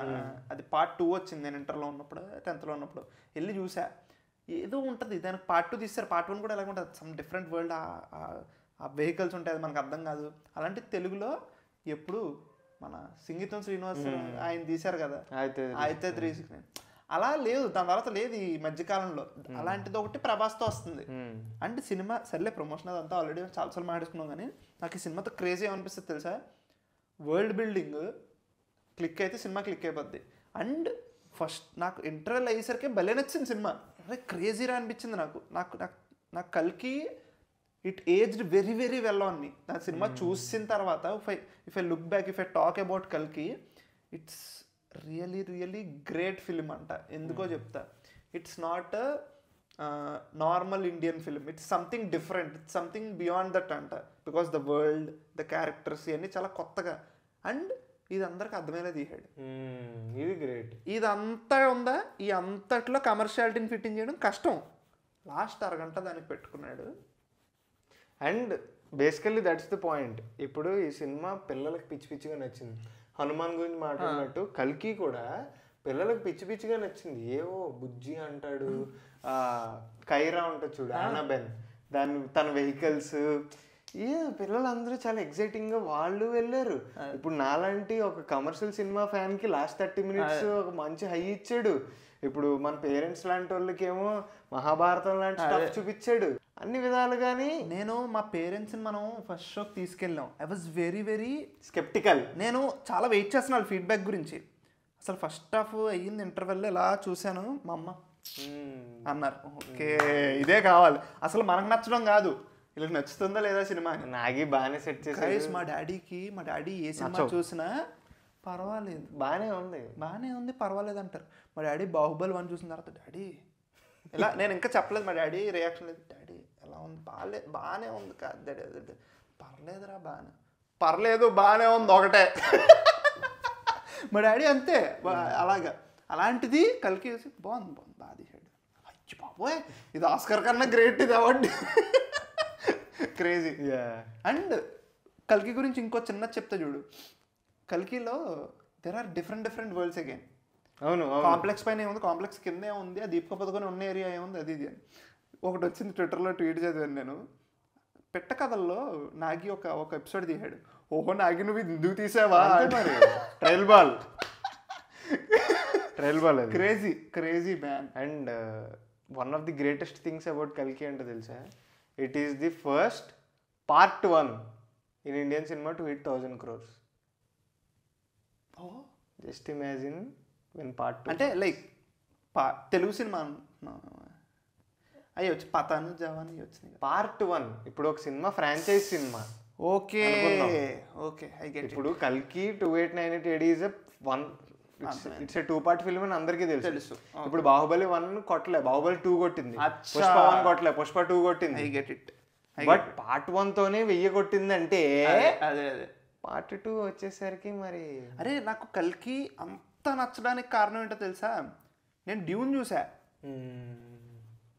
అది పార్ట్ 2 వచ్చింది, నేను ఇంటర్లో ఉన్నప్పుడు 10th ఉన్నప్పుడు వెళ్ళి చూసా. ఏదో ఉంటుంది దానికి పార్ట్ 2 తీస్తారు, పార్ట్ 1 కూడా ఎలాగ ఉంటుంది, సమ్ డిఫరెంట్ వరల్డ్, ఆ వెహికల్స్ ఉంటాయి, అది మనకు అర్థం కాదు. అలాంటి తెలుగులో ఎప్పుడు మన సంగీతం శ్రీనివాస్ ఆయన తీశారు కదా అయితే 369, అలా లేదు దాని తర్వాత లేదు ఈ మధ్యకాలంలో. అలాంటిది ఒకటి ప్రభాస్తో వస్తుంది. అంటే సినిమా సర్లే ప్రమోషన్ అదంతా ఆల్రెడీ చాలాసార్లు మాట్లాడుకున్నాం, కానీ నాకు ఈ సినిమాతో క్రేజీ ఏమనిపిస్తుంది తెలుసా, వరల్డ్ బిల్డింగ్ క్లిక్ అయితే సినిమా క్లిక్ అయిపోద్ది. అండ్ ఫస్ట్ నాకు ఇంటర్వెల్ అయ్యేసరికి భలే నచ్చింది సినిమా, అరే క్రేజీరా అనిపించింది నాకు. నాకు నాకు నాకు కల్కి it aged very very well on me. నా సినిమా చూసిన తర్వాత if I look back, if I talk about కల్కి, it's really really great film అంట. ఎందుకో చెప్తా, it's not normal Indian film, it's something different, it's something beyond that అంట. Because the world, the characters ఇవన్నీ చాలా కొత్తగా, అండ్ ఇది అందరికి అర్థమయ్యేలా తీసాడు. ఇది గ్రేట్. ఇదంతా ఉందా, ఈ అంతట్లో కమర్షియాలిటీని ఫిట్టింగ్ చేయడం కష్టం, లాస్ట్ అరగంట దానికి పెట్టుకున్నాడు. And basically that's the point. ఇప్పుడు ఈ సినిమా పిల్లలకి పిచ్చి పిచ్చిగా నచ్చింది. హనుమాన్ గురించి మాట్లాడినట్టు కల్కి కూడా పిల్లలకు పిచ్చి పిచ్చిగా నచ్చింది. ఏవో బుజ్జి అంటాడు, కైరా ఉంటుంది చూడు, అనాబెన్, తన వెహికల్స్, పిల్లలందరూ చాలా ఎక్సైటింగ్గా వాళ్ళు వెళ్ళారు. ఇప్పుడు నాలాంటి ఒక కమర్షియల్ సినిమా ఫ్యాన్కి లాస్ట్ 30 minutes ఒక మంచి హై ఇచ్చాడు. ఇప్పుడు మన పేరెంట్స్ లాంటి వాళ్ళకేమో మహాభారతం లాంటి స్టఫ్ చూపించాడు అన్ని విధాలుగాని. నేను మా పేరెంట్స్ని మనం ఫస్ట్ షోకి తీసుకెళ్ళాం, I was very very sceptical. నేను చాలా వెయిట్ చేస్తున్నాను ఫీడ్బ్యాక్ గురించి. అసలు ఫస్ట్ హాఫ్ అయ్యింది, ఇంటర్వెల్ ఇలా చూశాను, మా అమ్మ అన్నారు ఓకే ఇదే కావాలి. అసలు మనకు నచ్చడం కాదు, వీళ్ళకి నచ్చుతుందా లేదా సినిమా అని. నాగి బాగానే సెట్ చేసి, మా డాడీ ఏ సినిమా చూసినా పర్వాలేదు, బాగానే ఉంది పర్వాలేదు అంటారు. మా డాడీ బాహుబలి 1 చూసిన తర్వాత డాడీ ఇలా, నేను ఇంకా చెప్పలేదు, మా డాడీ రియాక్షన్ లేదు, డాడీ ఎలా ఉంది, బాగానే ఉంది కాదు డాడీ, పర్లేదురా బాగానే ఉంది ఒకటే. మా డాడీ అంతే అలాగా. అలాంటిది కల్కి చూసి బాగుంది బాగా తీసాడు, అచ్చి బాబోయ్ ఇది ఆస్కర్ కన్నా గ్రేట్ ఇది అవార్డు, క్రేజీ. అండ్ కల్కి గురించి ఇంకో చిన్న చెప్తా చూడు, కల్కిలో there are different worlds again. అవును, కాంప్లెక్స్ పైన ఏముంది, కాంప్లెక్స్ కింద ఏముంది, ఆ దీపిక పదుకొని ఉన్న ఏరియా ఏముంది, అది ఇది అని ఒకటి వచ్చింది ట్విట్టర్లో ట్వీట్ చదివాను నేను. పెట్ట కథల్లో నాగి ఒక ఎపిసోడ్ తీసాడు. ఓహో నాగి నువ్వు ఎందుకు తీసావా, trial ball crazy man. And one of the greatest things about కల్కి అంటే తెలుసా, it is the first part 1 in Indian cinema to hit 1,000 crores. Just imagine when part 2 అంటే లైక్ తెలుగు సినిమా అయ్యి వచ్చి పతాను జవాన్ వచ్చినాయి. part 1 ఇప్పుడు ఒక cinema franchise cinema. Okay I get. ఇప్పుడు కల్కి 2898 AD is it's a 2-part film అని అందరికీ తెలుసు. ఇప్పుడు బాహుబలి 1 కొట్టలే, బాహుబలి 2 కొట్టింది, పుష్ప 1 కొట్టలే, పుష్ప 2 కొట్టింది. I get it. But part 1 తోనే 1000 కొట్టిందంటే అదే part 2 వచ్చేసరికి మరి. అరే నాకు కల్కి అంత నచ్చడానికి కారణం ఏంటో తెలుసా, నేను డ్యూన్ చూసా.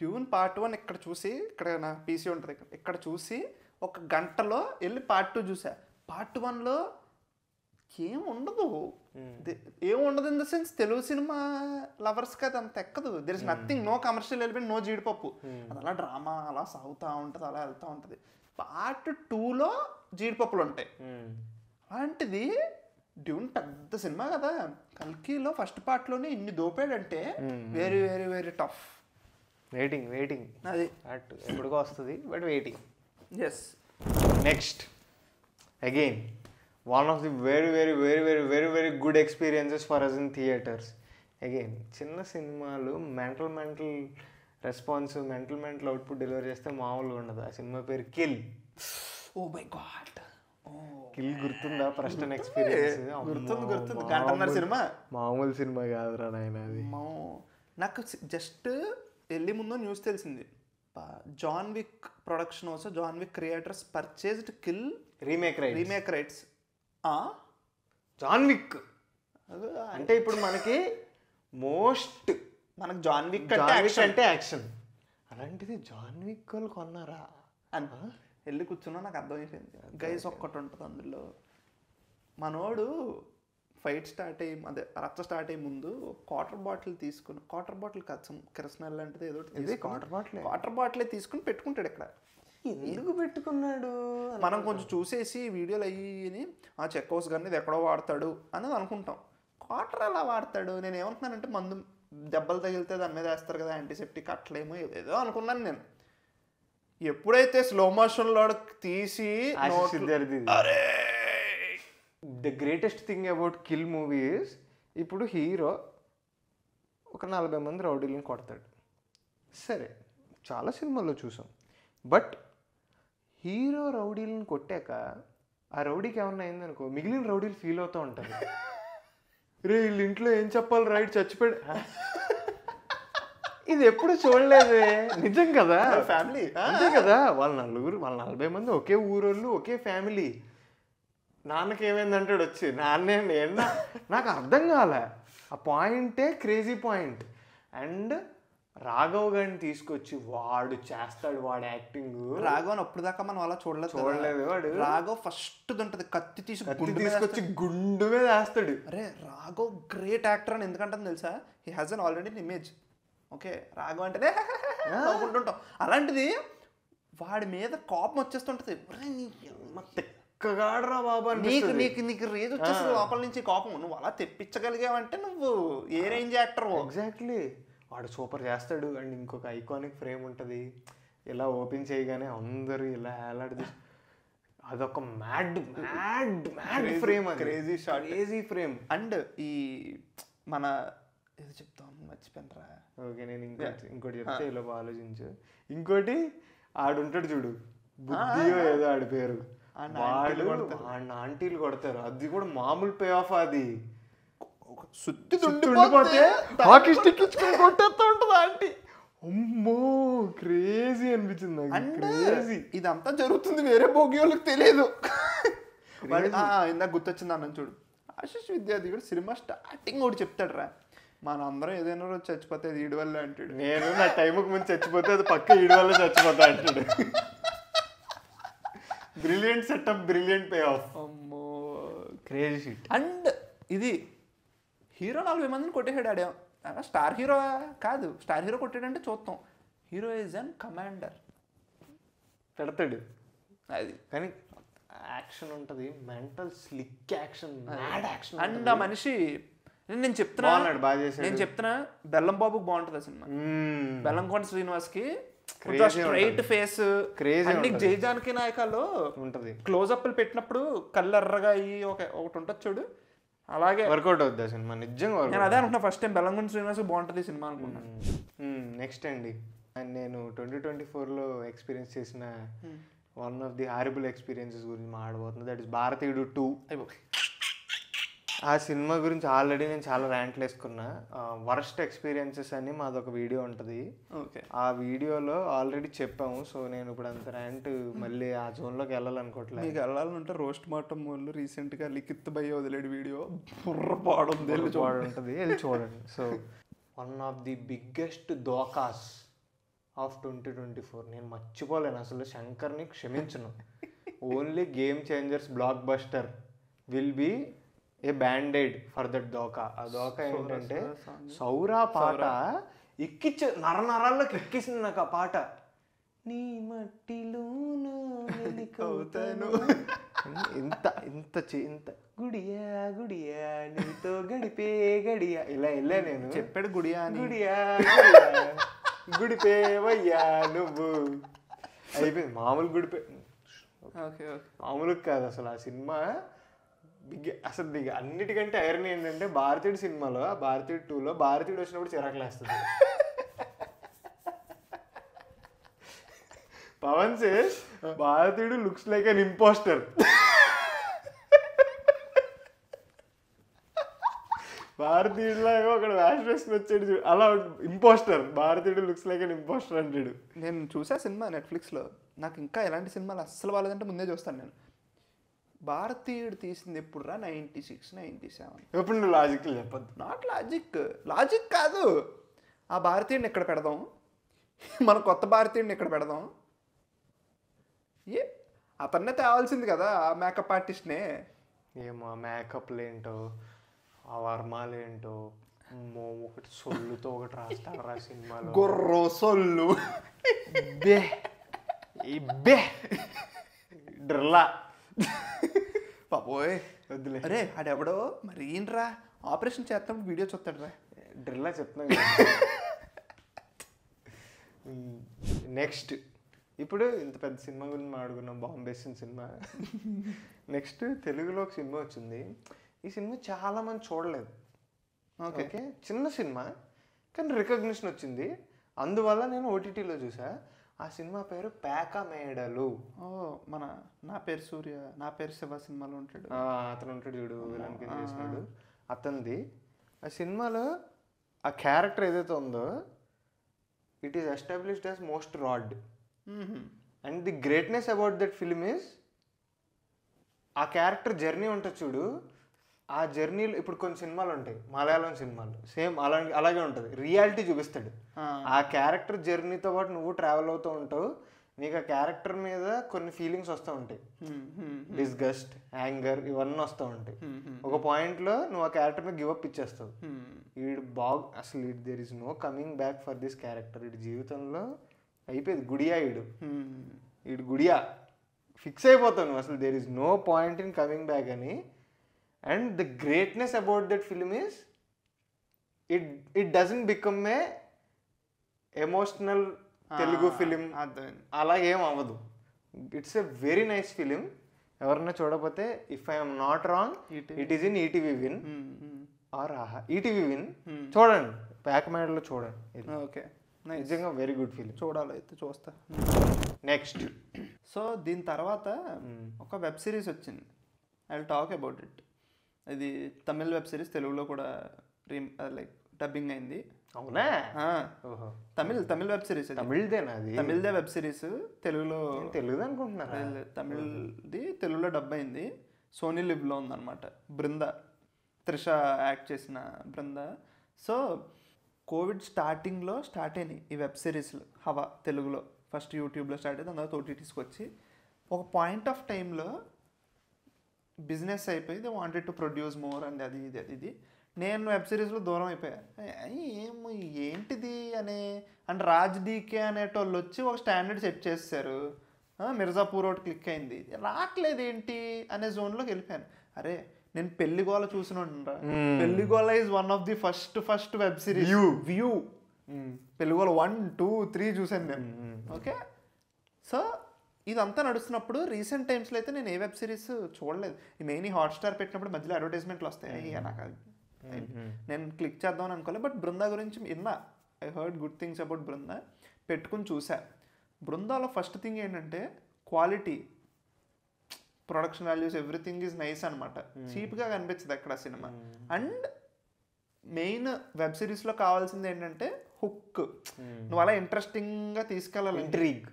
డ్యూన్ part 1 ఇక్కడ చూసి, ఇక్కడ నా పీసీ ఉంటుంది ఇక్కడ చూసి ఒక గంటలో వెళ్ళి part 2 చూసా. part 1లో ఏముండదు in the sense Telugu cinema లవర్స్కి అది అంత ఎక్కదు. There is nothing, no commercial element, no జీడిపప్పు, అది అలా డ్రామా అలా సాగుతూ ఉంటుంది, అలా వెళ్తూ ఉంటుంది. part 2లో జీడిపప్పులు ఉంటాయి. అలాంటిది డ్యూన్ పెద్ద సినిమా కదా, కల్కిలో ఫస్ట్ పార్ట్లోనే ఇన్ని దోపాడంటే very very very tough. Waiting అది అట్ ఎప్పుడుకో వస్తుంది but waiting. Yes. Next again one of the very very very very very very good experiences for us in theatres. Again చిన్న సినిమాలు mental response mental output delivery చేస్తే మామూలుగా ఉండదు. ఆ సినిమా పేరు Kill. Oh my God, Kill గుర్తుందా? First experience గుర్తుంది. గంటన్నర సినిమా, మామూలు సినిమా కాదురా నాయన అది. నాకు జస్ట్ వెళ్ళి ముందు న్యూస్ తెలిసింది, John Wick production house, John Wick creators purchased Kill remake rights. John Wick అంటే ఇప్పుడు మనకి మోస్ట్ మనకు జాన్ విక్ అంటే యాక్షన్, అలాంటిది జాన్ విక్ వాళ్ళు కొన్నారా అని వెళ్ళి కూర్చున్నా. నాకు అర్థమైపోయింది గైస్ ఒక్కటి ఉంటుంది అందులో. మనోడు ఫైట్ స్టార్ట్ అయ్యి అదే రచ్చ స్టార్ట్ అయ్యే ముందు వాటర్ బాటిల్ తీసుకుని, వాటర్ బాటిల్ కాదు కిరసనాయిల్ లాంటిది ఏదో వాటర్ బాటిల్ తీసుకుని పెట్టుకుంటాడు. ఇక్కడ ఎందుకు పెట్టుకున్నాడు మనం కొంచెం చూసేసి వీడియోలు అయ్యి ఆ చెక్ హౌస్ కానీ ఇది ఎక్కడో వాడతాడు అనేది అనుకుంటాం. వాటర్ ఎలా వాడతాడు? నేను ఏమంటున్నానంటే మందు దెబ్బలు తగిలితే దాని మీద వేస్తారు కదా యాంటీసెప్టిక్, అట్లేమో ఏదో అనుకున్నాను నేను. ఎప్పుడైతే స్లో మోషన్లో తీసి అరే the greatest thing about kill movie is ఇప్పుడు హీరో ఒక 40 మంది రౌడీలను కొడతాడు. సరే చాలా సినిమాల్లో చూసాం. బట్ హీరో రౌడీలను కొట్టాక ఆ రౌడీకి ఏమన్నా అయిందనుకో మిగిలిన రౌడీలు ఫీల్ అవుతూ ఉంటారు. రే వీళ్ళ ఇంట్లో ఏం చెప్పాలి రైట్ చచ్చిపోయాడు. ఇది ఎప్పుడు చూడలేదే. నిజం కదా, ఫ్యామిలీ అంతే కదా. వాళ్ళ 40 మంది ఒకే ఊరోళ్ళు ఒకే ఫ్యామిలీ. నాన్నకి ఏమైందంటాడు వచ్చి నాకు అర్థం కాలే. ఆ పాయింటే క్రేజీ పాయింట్. అండ్ రాఘవ్ గారిని తీసుకొచ్చి వాడు చేస్తాడు, వాడు యాక్టింగ్. రాఘవ్ అప్పుడు దాకా మనం అలా చూడలేదు. వాడు రాఘవ్ ఫస్ట్ ఉంటుంది కత్తి తీసుకొచ్చి గుండు మీద వేస్తాడు. అరే రాఘవ్ గ్రేట్ యాక్టర్ అని ఎందుకంటే తెలుసా, he has an already image. Okay Raghav అంటేనే నవ్వుకుంటుంటాం. అలాంటిది వాడి మీద కోపం వచ్చేస్తుంటది. తెక్కగాడరా బాబా, నీకు రేజ్ వచ్చేస్తుంది లోపల నుంచి కోపం. నువ్వు అలా తెప్పించగలిగావంటే నువ్వు ఏ రేంజ్ యాక్టర్. ఎగ్జాక్ట్లీ. వాడు సూపర్ చేస్తాడు. అండ్ ఇంకొక ఐకానిక్ ఫ్రేమ్ ఉంటుంది, ఇలా ఓపెన్ చేయగానే అందరూ ఇలా వేలాడి, అదొక mad frame, crazy frame. And ఈ మన ఏదో చెప్తాం మర్చిపోయినరా. ఓకే నేను ఇంకోటి చెప్తే ఇలా ఆలోచించు. ఇంకోటి ఆడుంటాడు చూడు, బుద్ధియో ఏదో ఆడి పేరు, వాడు ఆంటీలు కొడతారు. అది కూడా మామూలు పే ఆఫ్. అది సుత్తి ఉండిపోతే హాకీ స్టిక్ ఇచ్చుకొని కొట్టేస్తూ ఉంటుంది ఆంటీ. అమ్మో క్రేజీ అనిపించింది నాకు. ఇదంతా జరుగుతుంది వేరే భోగి వాళ్ళకి తెలియదు. ఇందాక గుర్తొచ్చింది అన్న చూడు, ఆశిష్ విద్యార్థి కూడా సినిమా స్టార్టింగ్ ఒకటి చెప్తాడు రా, మన అందరం ఏదైనా రోజు చచ్చిపోతే అది ఈడు వల్ల అంటాడు. నేను నా టైంకి ముందు చచ్చిపోతే అది పక్క ఈడు వల్ల చచ్చిపోతా అంటాడు. Brilliant setup, brilliant pay of. అమ్మో క్రేజీ షిట్. అండ్ ఇది హీరో 40 మందిని కొట్టేసాడు. ఆడే స్టార్ హీరో కాదు, స్టార్ హీరో కొట్టాడంటే చూస్తాం. హీరో ఈజ్ అన్ కమాండర్ పెడతాడు అది. కానీ యాక్షన్ ఉంటుంది, mental slick action, mad action. And ఆ మనిషి నేను చెప్తున్నా బెల్లం బాబుకి బాగుంటుంది ఆ cinema. Bellamkonda శ్రీనివాస్కి straight face, Jayajanaki నాయకాలో ఉంటుంది. క్లోజ్అప్లు పెట్టినప్పుడు కళ్ళు ఎర్రగా అయ్యి ఒకటి ఉంటుంది చూడు, అలాగే వర్కౌట్ అవుతుంది ఆ సినిమా నిజంగా. నేను అదే అనుకున్నా ఫస్ట్ టైం బెల్లంకొండ శ్రీనివాస్ బాగుంటుంది సినిమా అనుకున్నాను. నెక్స్ట్ అండి, నేను 2024లో ఎక్స్పీరియన్స్ చేసిన one of the horrible experiences గురించి మాట్లాడబోతుంది. దట్ ఇస్ భారతీయుడు 2. ఆ సినిమా గురించి ఆల్రెడీ నేను చాలా ర్యాంట్లు వేసుకున్నా. వర్స్ట్ ఎక్స్పీరియన్సెస్ అని మాదొక వీడియో ఉంటుంది. ఆ వీడియోలో ఆల్రెడీ చెప్పాము. సో నేను ఇప్పుడు అంత ర్యాంట్ మళ్ళీ ఆ జోన్లోకి వెళ్ళాలనుకోవట్లేదు. మీకు వెళ్ళాలంటే రోస్ట్ మాటం వాళ్ళు రీసెంట్గా లిఖిత్ భయ్య వదిలేడు వీడియో ఉంటుంది, వెళ్ళి చూడండి. So one of the biggest దోకాస్ ఆఫ్ 2024 నేను మర్చిపోలేను అసలు. శంకర్ని క్షమించను. Only game changers blockbuster will be a bandaid for that దోకా. ఆ దోకా ఏంటంటే సౌరా పాట ఎక్కిచ్చే నరాల్లోకి ఎక్కిసింది నాకు ఆ పాట. నీ మట్టిలోను ఇంత ఇంత ఇంత గుడియా గుడియా నీతో గడిపే గడియా ఇలా వెళ్ళా నేను. చెప్పాడు గుడియా గుడియా గుడిపేవయ్యా నువ్వు అయిపోయింది. మామూలు ఓకే మామూలుగా కాదు అసలు ఆ సినిమా అసలు అన్నిటికంటే ఐరన్ ఏంటంటే భారతీయుడు సినిమాలో భారతీయుడు 2లో భారతీయుడు వచ్చినప్పుడు చిరాకులేస్తుంది. పవన్ సేస్ భారతీయుడు లుక్స్ లైక్ అన్ ఇంపోస్టర్. భారతీయుడులాగా ఒక వేషం వేసుకుని వచ్చాడు అలా ఇంపోస్టర్. భారతీయుడు లుక్స్ లైక్ అన్ ఇంపోస్టర్ అంటాడు. నేను చూసా సినిమా నెట్ఫ్లిక్స్లో. నాకు ఇంకా ఎలాంటి సినిమాలు అస్సలు బాగాలేదంటే ముందే చూస్తాను నేను. భారతీయుడు తీసింది ఎప్పుడు రా? 96, 97. ఎప్పుడు నువ్వు లాజిక్ చెప్పద్దు. నాట్ లాజిక్ కాదు. ఆ భారతీయుడిని ఎక్కడ పెడదాం, మన కొత్త భారతీయుడిని ఎక్కడ పెడదాం? అతన్నే తేవాల్సింది కదా ఆ మేకప్ ఆర్టిస్ట్నే. ఏమో మేకప్లు ఏంటో ఆ వర్మాలు ఏంటో ఒకటి సొల్లుతో ఒకటి రాస్తాడు రా సినిమాలో. గొర్రో సొల్లు డ్రల్లా పాపోయ్ వద్దులే. అరే ఆడెవడో మరి ఏంట్రా ఆపరేషన్ చేస్తాడు వీడియో చూస్తాడు రా. డ్రిల్లా చెప్తున్నా. నెక్స్ట్ ఇప్పుడు ఇంత పెద్ద సినిమా గురించి మాట్లాడుకున్నాం, బాంబేసిన సినిమా. నెక్స్ట్ తెలుగులో ఒక సినిమా వచ్చింది. ఈ సినిమా చాలా మంది చూడలేదు. ఓకే చిన్న సినిమా కానీ రికగ్నిషన్ వచ్చింది. అందువల్ల నేను ఓటీటీలో చూసా. ఆ సినిమా పేరు పేక మేడలు. మన నా పేరు సూర్య నా పేరు శివ సినిమాలో ఉంటాడు అతను ఉంటాడు చూడు, విలన్ కింద చేసినాడు అతనిది. ఆ సినిమాలో ఆ క్యారెక్టర్ ఏదైతే ఉందో it is established as most rod. And the greatness about that film is ఆ క్యారెక్టర్ జర్నీ ఉంటుంది చూడు. ఆ జర్నీలో ఇప్పుడు కొన్ని సినిమాలు ఉంటాయి, మలయాళం సినిమాలు సేమ్ అలాగే ఉంటుంది. రియాలిటీ చూపిస్తాడు. ఆ క్యారెక్టర్ జర్నీతో పాటు నువ్వు ట్రావెల్ అవుతూ ఉంటావు. నీకు ఆ క్యారెక్టర్ మీద కొన్ని ఫీలింగ్స్ వస్తూ ఉంటాయి. డిస్గస్ట్, యాంగర్ ఇవన్నీ వస్తూ ఉంటాయి. ఒక పాయింట్లో నువ్వు ఆ క్యారెక్టర్ మీద గివప్ ఇచ్చేస్తావు. వీడు అసలు there is no coming back for this character. వీడి జీవితంలో అయిపోయింది. గుడియా వీడు గుడియా ఫిక్స్ అయిపోతావు నువ్వు. అసలు there is no point in coming back అని. And the greatness about that film is it doesn't become a emotional Telugu film. అలాగేం అవ్వదు. It's a very nice film. ఎవరన్నా చూడకపోతే if I'm not wrong it is in ETV Win or Aha ETV Win. చూడండి, ప్యాక్ మేడలో చూడండి. Okay నిజంగా very good film. చూడాలి అయితే చూస్తా. నెక్స్ట్ సో దీని తర్వాత ఒక వెబ్ సిరీస్ వచ్చింది. I will talk about it. ఇది తమిళ్ వెబ్ సిరీస్, తెలుగులో కూడా లైక్ డబ్బింగ్ అయింది. అవునా? Tamil web series. తమిళ్దే వెబ్ సిరీస్. తెలుగులో తెలుగు అనుకుంటున్నా. తమిళ్ది తెలుగులో డబ్ అయింది. సోనీ లివ్లో ఉందన్నమాట. బృంద, త్రిష యాక్ట్ చేసిన బృంద. సో కోవిడ్ స్టార్టింగ్లో స్టార్ట్ అయినాయి ఈ వెబ్ సిరీస్లు హవా తెలుగులో. ఫస్ట్ యూట్యూబ్లో స్టార్ట్ అయింది, అందులో ఓటీటీస్కి వచ్చి ఒక పాయింట్ ఆఫ్ టైంలో బిజినెస్ అయిపోయి they wanted to produce more and అది ఇది. నేను వెబ్ సిరీస్లో దూరం అయిపోయా. ఏమో ఏంటిది అనే అండ్ రాజ్ డీకే అనేటోళ్ళు వచ్చి ఒక స్టాండర్డ్ సెట్ చేస్తారు. మిర్జాపూర్ ఒకటి క్లిక్ అయింది, రావట్లేదు ఏంటి అనే జోన్లోకి వెళ్ళిపోయాను. అరే నేను పెళ్లిగోల చూసిన Pelligola is one of the first web series. View Pelligola 1, 2, 3 చూసాను నేను. ఓకే సో ఇదంతా నడుస్తున్నప్పుడు రీసెంట్ టైమ్స్లో అయితే నేను ఏ వెబ్ సిరీస్ చూడలేదు. ఈ మెయిన్ హాట్స్టార్ పెట్టినప్పుడు మధ్యలో అడ్వర్టైజ్మెంట్లు వస్తాయి. నాకు నేను క్లిక్ చేద్దామని అనుకోలేదు. బట్ బృందా గురించి విన్నా. I heard good things about Brinda. పెట్టుకుని చూసా. బృందాలో ఫస్ట్ థింగ్ ఏంటంటే quality, production values, everything is nice అనమాట. చీప్గా కనిపించదు అక్కడ సినిమా. అండ్ మెయిన్ వెబ్ సిరీస్లో కావాల్సింది ఏంటంటే హుక్. నువ్వు అలా ఇంట్రెస్టింగ్గా తీసుకెళ్ళాలి, ఇంట్రీగ్.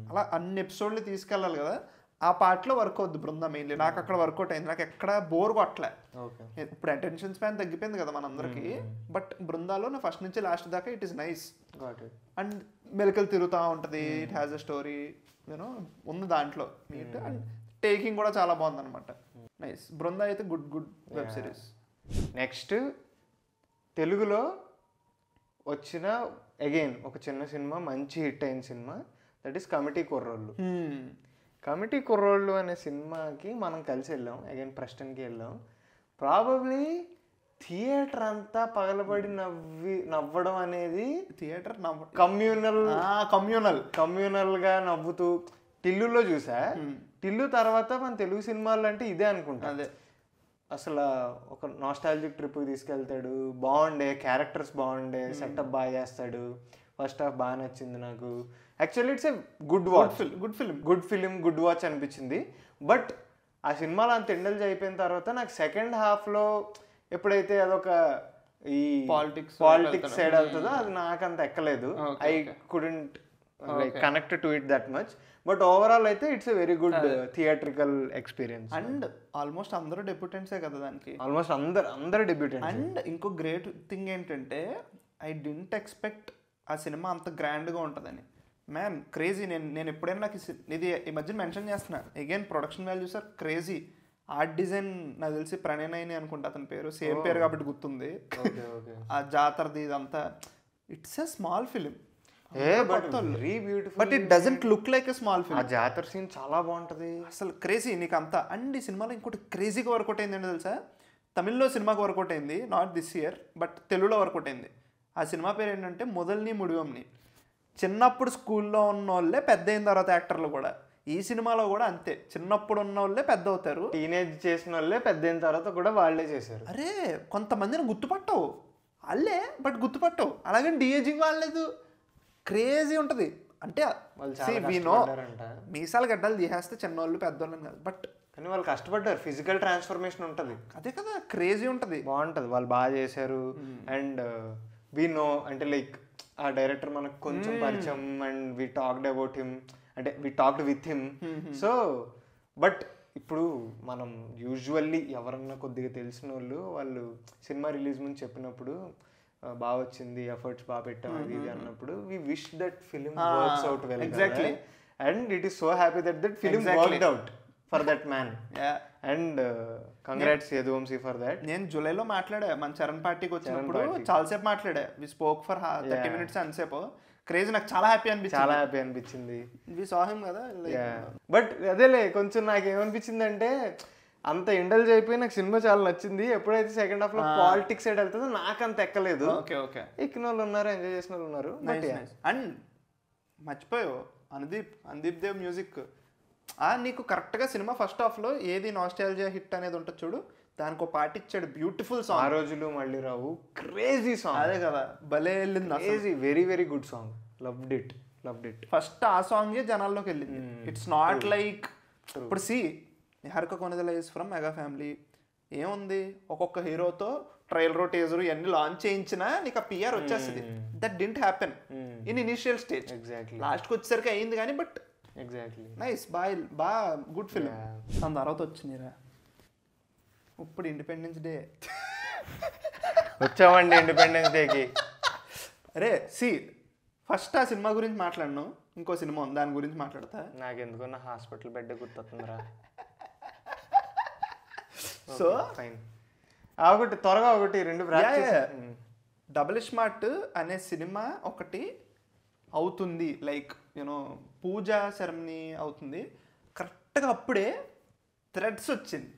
అలా అన్ని ఎపిసోడ్లు తీసుకెళ్ళాలి కదా. ఆ పార్ట్లో వర్క్ అవుద్ది బృందా మెయిన్లీ. నాకు అక్కడ వర్కౌట్ అయింది. నాకు ఎక్కడ బోర్ కొట్టలే. ఇప్పుడు అటెన్షన్ స్పాన్ తగ్గిపోయింది కదా మనందరికి. బట్ బృందాలో నా ఫస్ట్ నుంచి లాస్ట్ దాకా ఇట్ ఈస్ నైస్. అండ్ మెలికలు తిరుగుతూ ఉంటుంది. It has a story you know ఉంది దాంట్లో నీట్. అండ్ టేకింగ్ కూడా చాలా బాగుంది అనమాట. నైస్. బృందా అయితే గుడ్ వెబ్ సిరీస్. నెక్స్ట్ తెలుగులో వచ్చిన అగైన్ ఒక చిన్న సినిమా, మంచి హిట్ అయిన సినిమా, దట్ ఈస్ కమిటీ కుర్రోళ్ళు. కమిటీ కుర్రోళ్ళు అనే సినిమాకి మనం కలిసి వెళ్ళాం. అగైన్ ప్రెస్టన్కి వెళ్ళాం. ప్రాబబ్లీ థియేటర్ అంతా పగలబడి నవ్వడం అనేది థియేటర్ కమ్యూనల్ గా నవ్వుతూ టిల్లులో చూసా. టిల్లు తర్వాత మన తెలుగు సినిమాలు అంటే ఇదే అనుకుంటా. అదే అసలు ఒక నాస్టాలజిక్ ట్రిప్ తీసుకెళ్తాడు, బాగుండే క్యారెక్టర్స్, బాగుండే సెటప్ బాగా చేస్తాడు. ఫస్ట్ హాఫ్ బాగా నచ్చింది నాకు. Actually it's a good film good watch అనిపించింది. బట్ ఆ సినిమాలో అంత ఇండల్జ్ అయిపోయిన తర్వాత నాకు సెకండ్ హాఫ్లో ఎప్పుడైతే అదొక ఈ పాలిటిక్స్ సైడ్ వెళ్తుందో అది నాకు అంత ఎక్కలేదు. I couldn't connect to it that much. But overall అయితే it's a very good theatrical experience. And almost అందరూ డెబ్యూటెంట్సే కదా దానికి. ఆల్మోస్ట్ అందరు డెబ్యూటెంట్స్. అండ్ ఇంకో గ్రేట్ థింగ్ ఏంటంటే ఐ డింట్ ఎక్స్పెక్ట్ ఆ సినిమా అంత గ్రాండ్గా ఉంటుందని. Man crazy. నేను ఎప్పుడైనా నాకు ఇది ఈ మధ్య మెన్షన్ చేస్తున్నా again, production values are crazy. Art design నాకు తెలిసి ప్రణయ్ అనుకుంటా అతని పేరు, సేమ్ పేరు కాబట్టి గుర్తుంది. ఆ జాతరది ఇదంతా it's a small film but it doesn't look like a small film. ఆ జాతర సీన్ చాలా బాగుంటుంది అసలు, క్రేజీ నీకు అంతా. అండ్ ఈ సినిమాలో ఇంకోటి క్రేజీగా వర్కౌట్ అయింది ఏంటో తెలుసా? తమిళ్లో సినిమాకి వర్కౌట్ అయింది, నాట్ దిస్ ఇయర్, బట్ తెలుగులో వర్కౌట్ అయింది. ఆ సినిమా పేరు ఏంటంటే మొదల్ని ముడివంని. చిన్నప్పుడు స్కూల్లో ఉన్న వాళ్ళే పెద్ద అయిన తర్వాత యాక్టర్లు కూడా. ఈ సినిమాలో కూడా అంతే, చిన్నప్పుడు ఉన్న వాళ్ళే పెద్ద అవుతారు, టీనేజ్ చేసిన వాళ్ళే పెద్ద అయిన తర్వాత కూడా వాళ్ళే చేశారు. అరే కొంతమందిని గుర్తుపట్టవు వాళ్ళే, బట్ గుర్తుపట్టవు. అలాగని డిఏజింగ్ వాళ్ళలేదు, క్రేజీ ఉంటుంది. అంటే మీసాలు గడ్డలు తీసేస్తే చిన్నవాళ్ళు పెద్దవాళ్ళని కాదు, బట్ కానీ వాళ్ళు కష్టపడ్డారు. ఫిజికల్ ట్రాన్స్ఫర్మేషన్ ఉంటుంది, అదే కదా క్రేజీ ఉంటుంది, బాగుంటుంది. వాళ్ళు బాగా చేశారు. అండ్ వి నో అంటే లైక్ ఆ డైరెక్టర్ మనకు కొంచెం పరిచయం and we talked about him, అంటే we talked with him. So but ఇప్పుడు మనం యూజువల్లీ ఎవరన్నా కొద్దిగా తెలిసిన వాళ్ళు సినిమా రిలీజ్ ముందు చెప్పినప్పుడు బాగా వచ్చింది, ఎఫర్ట్స్ బాగా పెట్టాం అది ఇది అన్నప్పుడు we wish that film works out well. Exactly. And it is so happy that film worked out for that man. And congrats Yaduvamsi for that. నేను జూలైలో మాట్లాడా మన చరణ్ పార్టీకి వచ్చినప్పుడు, చాలాసేపు మాట్లాడా. వి స్పోక్ ఫర్ 30 minutes అంతసేపు. క్రేజీ, నాకు చాలా హ్యాపీ అనిపించింది. వి సా హిమ్ కదా. బట్ అదేలే కొంచెం నాకు ఏమనిపించింది అంటే అంత ఇండల్జ్ అయిపోయి నాకు సినిమా చాలా నచ్చింది. ఎప్పుడైతే సెకండ్ హాఫ్ లో పాలిటిక్స్ సైడ్ వెళ్తుందో నాకు అంత ఎక్కలేదు. ఎక్కిన వాళ్ళు ఉన్నారు, ఎంజాయ్ చేసిన వాళ్ళు ఉన్నారు. అండ్ మర్చిపోయావు అనుదీప్ దేవ్ మ్యూజిక్. నీకు కరెక్ట్గా సినిమా ఫస్ట్ హాఫ్లో ఏది నాస్టాల్జియా హిట్ అనేది ఉంటుంది చూడు, దానికి ఒక పాట ఇచ్చాడు, బ్యూటిఫుల్ సాంగ్. ఆ రోజులు మళ్ళీ రావు, క్రేజీ సాంగ్. అదే కదా, భలే వెళ్ళింది, crazy, very very good song. Loved it. First ఆ సాంగే జనాల్లోకి వెళ్ళింది. ఇట్స్ నాట్ లైక్ ఇప్పుడు Niharika Konidela is from mega family. ఏముంది, ఒక్కొక్క హీరోతో ట్రైలర్ టీజర్ ఇవన్నీ లాంచ్ చేయించినా నీకు ఆ పిఆర్ వచ్చేస్తుంది. That didn't happen in initial stage. లాస్ట్కి వచ్చేసరికి అయింది కానీ, బట్ ఎగ్జాక్ట్లీ నైస్, బాగా గుడ్ ఫిల్మ్. దాని తర్వాత వచ్చిందిరా ఇప్పుడు ఇండిపెండెన్స్ డే. వచ్చామండి ఇండిపెండెన్స్ డేకి. అరే ఫస్ట్ ఆ సినిమా గురించి మాట్లాడను, ఇంకో సినిమా ఉంది దాని గురించి మాట్లాడతా. నాకెందుకో నా హాస్పిటల్ బెడ్ గుర్తొస్తుందిరా. సో ఫైన్, ఒకటి త్వరగా ఒకటి రెండు డబుల్ స్మార్ట్ అనే సినిమా ఒకటి అవుతుంది, లైక్ యూనో పూజా సెరమనీ అవుతుంది. కరెక్ట్గా అప్పుడే థ్రెడ్స్ వచ్చింది.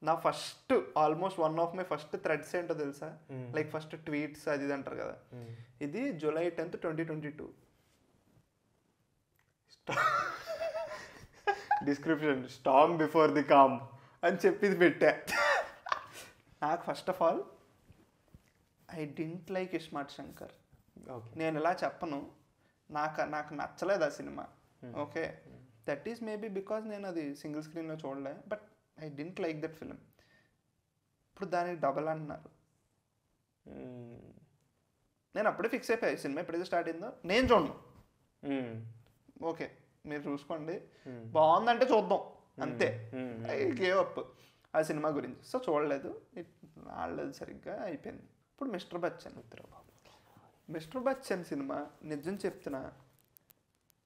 నా first almost one of my first threads ఏంటో తెలుసా? లైక్ ఫస్ట్ ట్వీట్స్ అది ఇది అంటారు కదా. ఇది July 10th, 2022. Description Storm before the com అని చెప్పి పెట్టా. నాకు first of all I didn't like iSmart Shankar. నేను ఇలా చెప్పను, నాకు నచ్చలేదు ఆ cinema. Okay, that is maybe because నేను అది సింగిల్ స్క్రీన్లో చూడలే, but I didn't like that film. ఇప్పుడు దానికి డబల్ అంటున్నారు. నేను అప్పుడే ఫిక్స్ అయిపోయాయి, సినిమా ఎప్పుడైతే స్టార్ట్ అయిందో నేను చూడను. ఓకే, మీరు చూసుకోండి, బాగుందంటే చూద్దాం అంతే. ఐ గేవ్ అప్ ఆ సినిమా గురించి. సో చూడలేదు, ఆడలేదు సరిగ్గా, అయిపోయింది. ఇప్పుడు మిస్టర్ బచ్చన్ సినిమా నిజం చెప్తున్నా,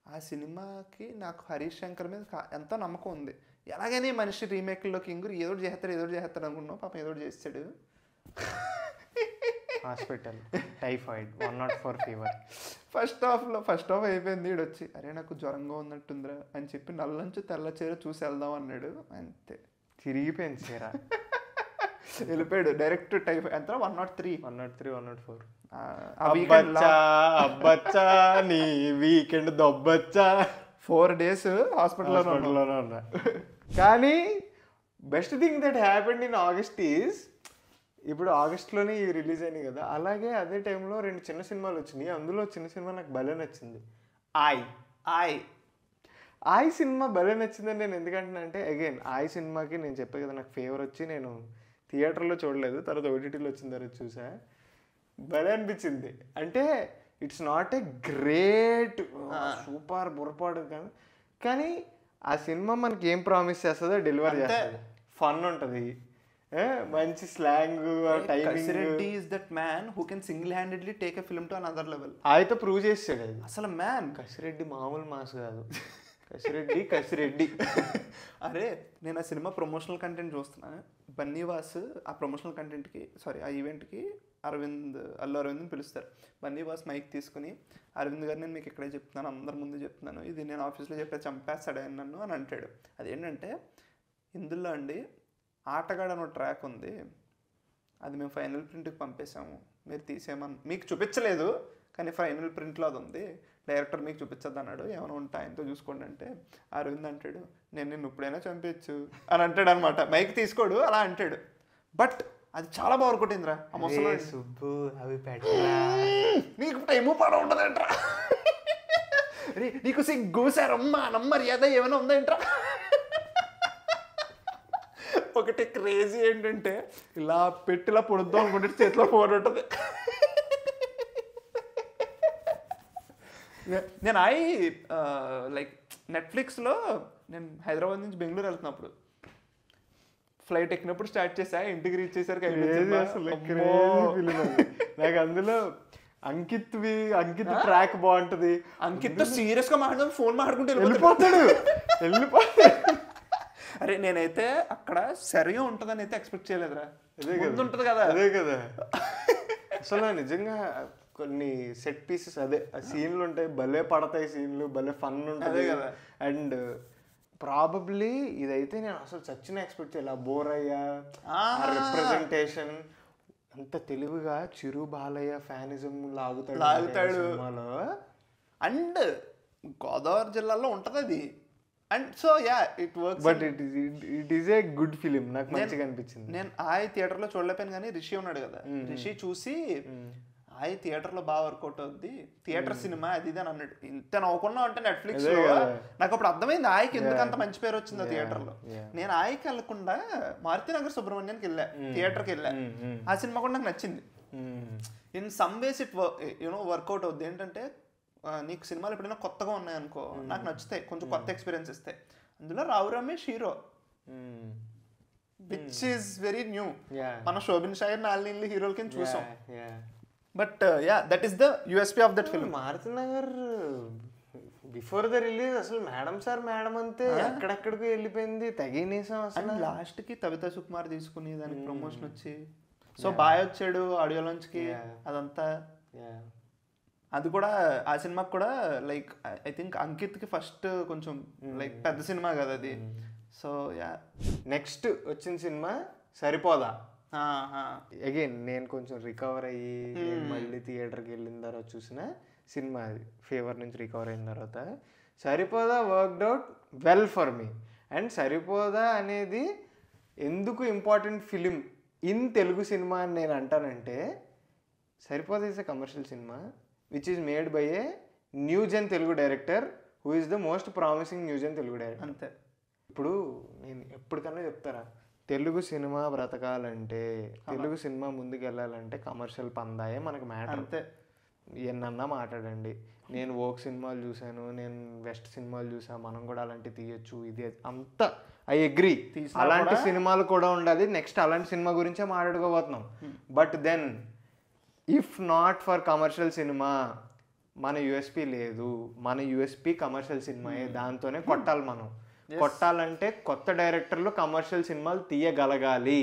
ఆ సినిమాకి నాకు హరీష్ శంకర్ మీద ఎంతో నమ్మకం ఉంది. ఎలాగైనా మనిషి రీమేక్లో కింగురు ఏదో చేస్తాడు అనుకున్నావు, పాపం ఏదో చేస్తాడు. Hospital typhoid 104 fever. First half అయిపోయింది, వీడు వచ్చి అరే నాకు జ్వరంగా ఉన్నట్టుందిరా అని చెప్పి నల్లంచు తెల్ల చీర చూసి వెళ్దాం అన్నాడు. అంతే, చిరిగిపోయింది చీర. వెళ్ళిపోయాడు డైరెక్ట్ టైప్ ఎంత 103 104. అబ్బచ్చా అబ్బచ్చా నీ వీకెండ్ దొబ్బచ్చా 4 days హాస్పిటల్లోనే ఉన్నా. కానీ best thing that happened in August is, ఇప్పుడు ఆగస్ట్లోనే ఇవి రిలీజ్ అయినాయి కదా, అలాగే అదే టైంలో 2 చిన్న సినిమాలు వచ్చినాయి. అందులో చిన్న సినిమా నాకు భలే నచ్చింది, ఆయ్ సినిమా భలే నచ్చిందని నేను ఎందుకంటున్నా అంటే, అగైన్ ఆయ్ సినిమాకి నేను చెప్పే కదా నాకు ఫేవర్ వచ్చి నేను థియేటర్లో చూడలేదు, తర్వాత ఓటీటీలో వచ్చిన తర్వాత చూసా, భలే అనిపించింది. అంటే it's not a great super బుర్రపాడు కానీ ఆ సినిమా మనకి ఏం ప్రామిస్ చేస్తుందో డెలివర్ చేస్తుంది. ఫన్ ఉంటుంది, మంచి slang, Kasireddy is that man who can single handedly take a film to another level. అయితే ప్రూవ్ చేసాడు అది అసలు మ్యాన్. కసిరెడ్డి మామూలు మాస్ కాదు, కసిరెడ్డి. అరే నేను ఆ సినిమా ప్రమోషనల్ కంటెంట్ చూస్తున్నా, బన్నీవాస్ ఆ ప్రమోషనల్ కంటెంట్కి ఆ ఈవెంట్కి అల్లు అరవింద్ని పిలుస్తారు. బన్నీవాస్ మైక్ తీసుకుని, అరవింద్ గారు నేను మీకు ఇక్కడే చెప్తున్నాను, అందరి ముందు చెప్తున్నాను, ఇది నేను ఆఫీస్లో చెప్పే చంపేస్తాడే నన్ను అని అంటాడు. అదేంటంటే ఇందులో అండి ఆటగాడు అనే ట్రాక్ ఉంది, అది మేము ఫైనల్ ప్రింట్కి పంపేశాము, మీరు తీసేయమని మీకు చూపించలేదు కానీ ఫైనల్ ప్రింట్లో అది ఉంది, డైరెక్టర్ మీకు చూపించద్దు అన్నాడు, ఏమైనా ఉంటా ఆయనతో చూసుకోండి అంటే అరవింద్ అంటాడు నేను నిన్ను ఇప్పుడైనా చంపేయచ్చు అని అంటాడు అనమాట. మైక్ తీసుకోడు, అలా అంటాడు. బట్ అది చాలా బాగా కొట్టిందిరా ఆ ముసలి సుబ్బు, అవి పెట్టరా నీకు టైము పడ ఉండదేంట్రా, నీకు సిగ్గు సరమ్మ నమ్మర్యాద ఏమైనా ఉందేంట్రా. ఒకటి క్రేజీ ఏంటంటే ఇలా పెట్టిలా పొడుద్దాం అనుకుంటే చేతిలో ఫోన్ ఉంటుంది. నేను లైక్ నెట్ఫ్లిక్స్లో నేను హైదరాబాద్ నుంచి బెంగళూరు వెళ్తున్నప్పుడు ఫ్లైట్ ఎక్కినప్పుడు స్టార్ట్ చేసా, ఇంటికి రీచ్ చేసరికి నాకు అందులో అంకిత్ ట్రాక్ బాగుంటది. అంకిత్ సీరియస్ గా మాట్లాడుతూ ఫోన్ మాట్లాడుకుంటూ వెళ్ళిపోతాడు. అరే నేనైతే అక్కడ సరిగా ఉంటుందని అయితే ఎక్స్పెక్ట్ చేయలేదురా. ఉంటుంది కదా, అదే కదా. అసలు నిజంగా కొన్ని సెట్ పీసెస్ అదే సీన్లు ఉంటాయి, భలే పడతాయి సీన్లు, భలే ఫన్ ఉంటుంది కదా. అండ్ ప్రాబబ్లీ ఇదైతే నేను అసలు చచ్చిన ఎక్స్పెక్ట్ చేయాలి. బోర్ అయ్యా రిప్రజెంటేషన్ అంత తెలివిగా చిరు బాలయ్య ఫ్యానిజం లాగుతాడు సినిమాలో. అండ్ గోదావరి జిల్లాలో ఉంటుంది అది. And so yeah it works, but it is a good film. నాకు మంచిగా అనిపించింది. నేను థియేటర్లో చూడలేకపోయాను కానీ రిషి ఉన్నాడు కదా, రిషి చూసి థియేటర్లో బాగా వర్కౌట్ అవుద్ది, థియేటర్ సినిమా అది ఇది అని అన్నాడు. ఇంత నవ్వుకున్నా అంటే నెట్ఫ్లిక్స్ లో నాకు అప్పుడు అర్థమైంది ఆయకి ఎందుకు అంత మంచి పేరు వచ్చింది థియేటర్లో. నేను ఆయకి వెళ్ళకుండా మారుతినగర్ సుబ్రహ్మణ్యానికి వెళ్ళా, థియేటర్కి వెళ్ళా. ఆ సినిమా కూడా నాకు నచ్చింది. In some ways it work out అవుద్ది. ఏంటంటే నీకు సినిమాలు ఎప్పుడైనా కొత్తగా ఉన్నాయనుకో, నాకు నచ్చుతాయి, కొంచెం కొత్త ఎక్స్పీరియన్స్ ఇస్తాయి. అందులో Rao Ramesh hero, which is very new. మన శోభిన్ షాయర్ నాలుగు హీరోల కింద చూసాం. But yeah that is the USP of that film. Maruthinagar before the release అసలు మేడం సార్ మేడం అంతే ఎక్కడెక్కడికి వెళ్ళిపోయింది, తగినేసాం అసలు. లాస్ట్ కి తబితా సుకుమార్ తీసుకుని దానికి ప్రమోషన్ వచ్చి సో బాగా వచ్చాడు ఆడియో లాంచ్ కి, అదంతా. అది కూడా ఆ సినిమాకి కూడా లైక్ ఐ థింక్ అంకిత్ కి ఫస్ట్ కొంచెం లైక్ పెద్ద సినిమా కదా అది. సో యా నెక్స్ట్ వచ్చిన సినిమా సరిపోదా. అగైన్ నేను కొంచెం రికవర్ అయ్యి మళ్ళీ థియేటర్కి వెళ్ళిన తర్వాత చూసిన సినిమా అది. ఫీవర్ నుంచి రికవర్ అయిన తర్వాత Saripodhaa worked out well for me. And Saripodhaa అనేది ఎందుకు important film in Telugu cinema అని నేను అంటానంటే, Saripodhaa is a commercial cinema which is made by a new gen Telugu director who is the most promising new gen Telugu director. అంతే. ఇప్పుడు నేను ఎప్పటికన్నా చెప్తారా, తెలుగు సినిమా బ్రతకాలంటే, తెలుగు సినిమా ముందుకు వెళ్ళాలంటే కమర్షియల్ పందాయే మనకు మ్యాటర్. అంతే. ఎన్నన్నా మాట్లాడండి, నేను ఓక్ సినిమాలు చూశాను, నేను వెస్ట్ సినిమాలు చూసాను, మనం కూడా అలాంటివి తీయచ్చు, ఇది అంతా ఐ అగ్రీ. అలాంటి సినిమాలు కూడా ఉండాలి. నెక్స్ట్ అలాంటి సినిమా గురించే మాట్లాడుకోబోతున్నాం. But then if not for commercial cinema మన యూఎస్పీ లేదు. మన యూఎస్పీ కమర్షియల్ సినిమాయే, దాంతోనే కొట్టాలి మనం. కొట్టాలంటే కొత్త డైరెక్టర్లు కమర్షియల్ సినిమాలు తీయగలగాలి.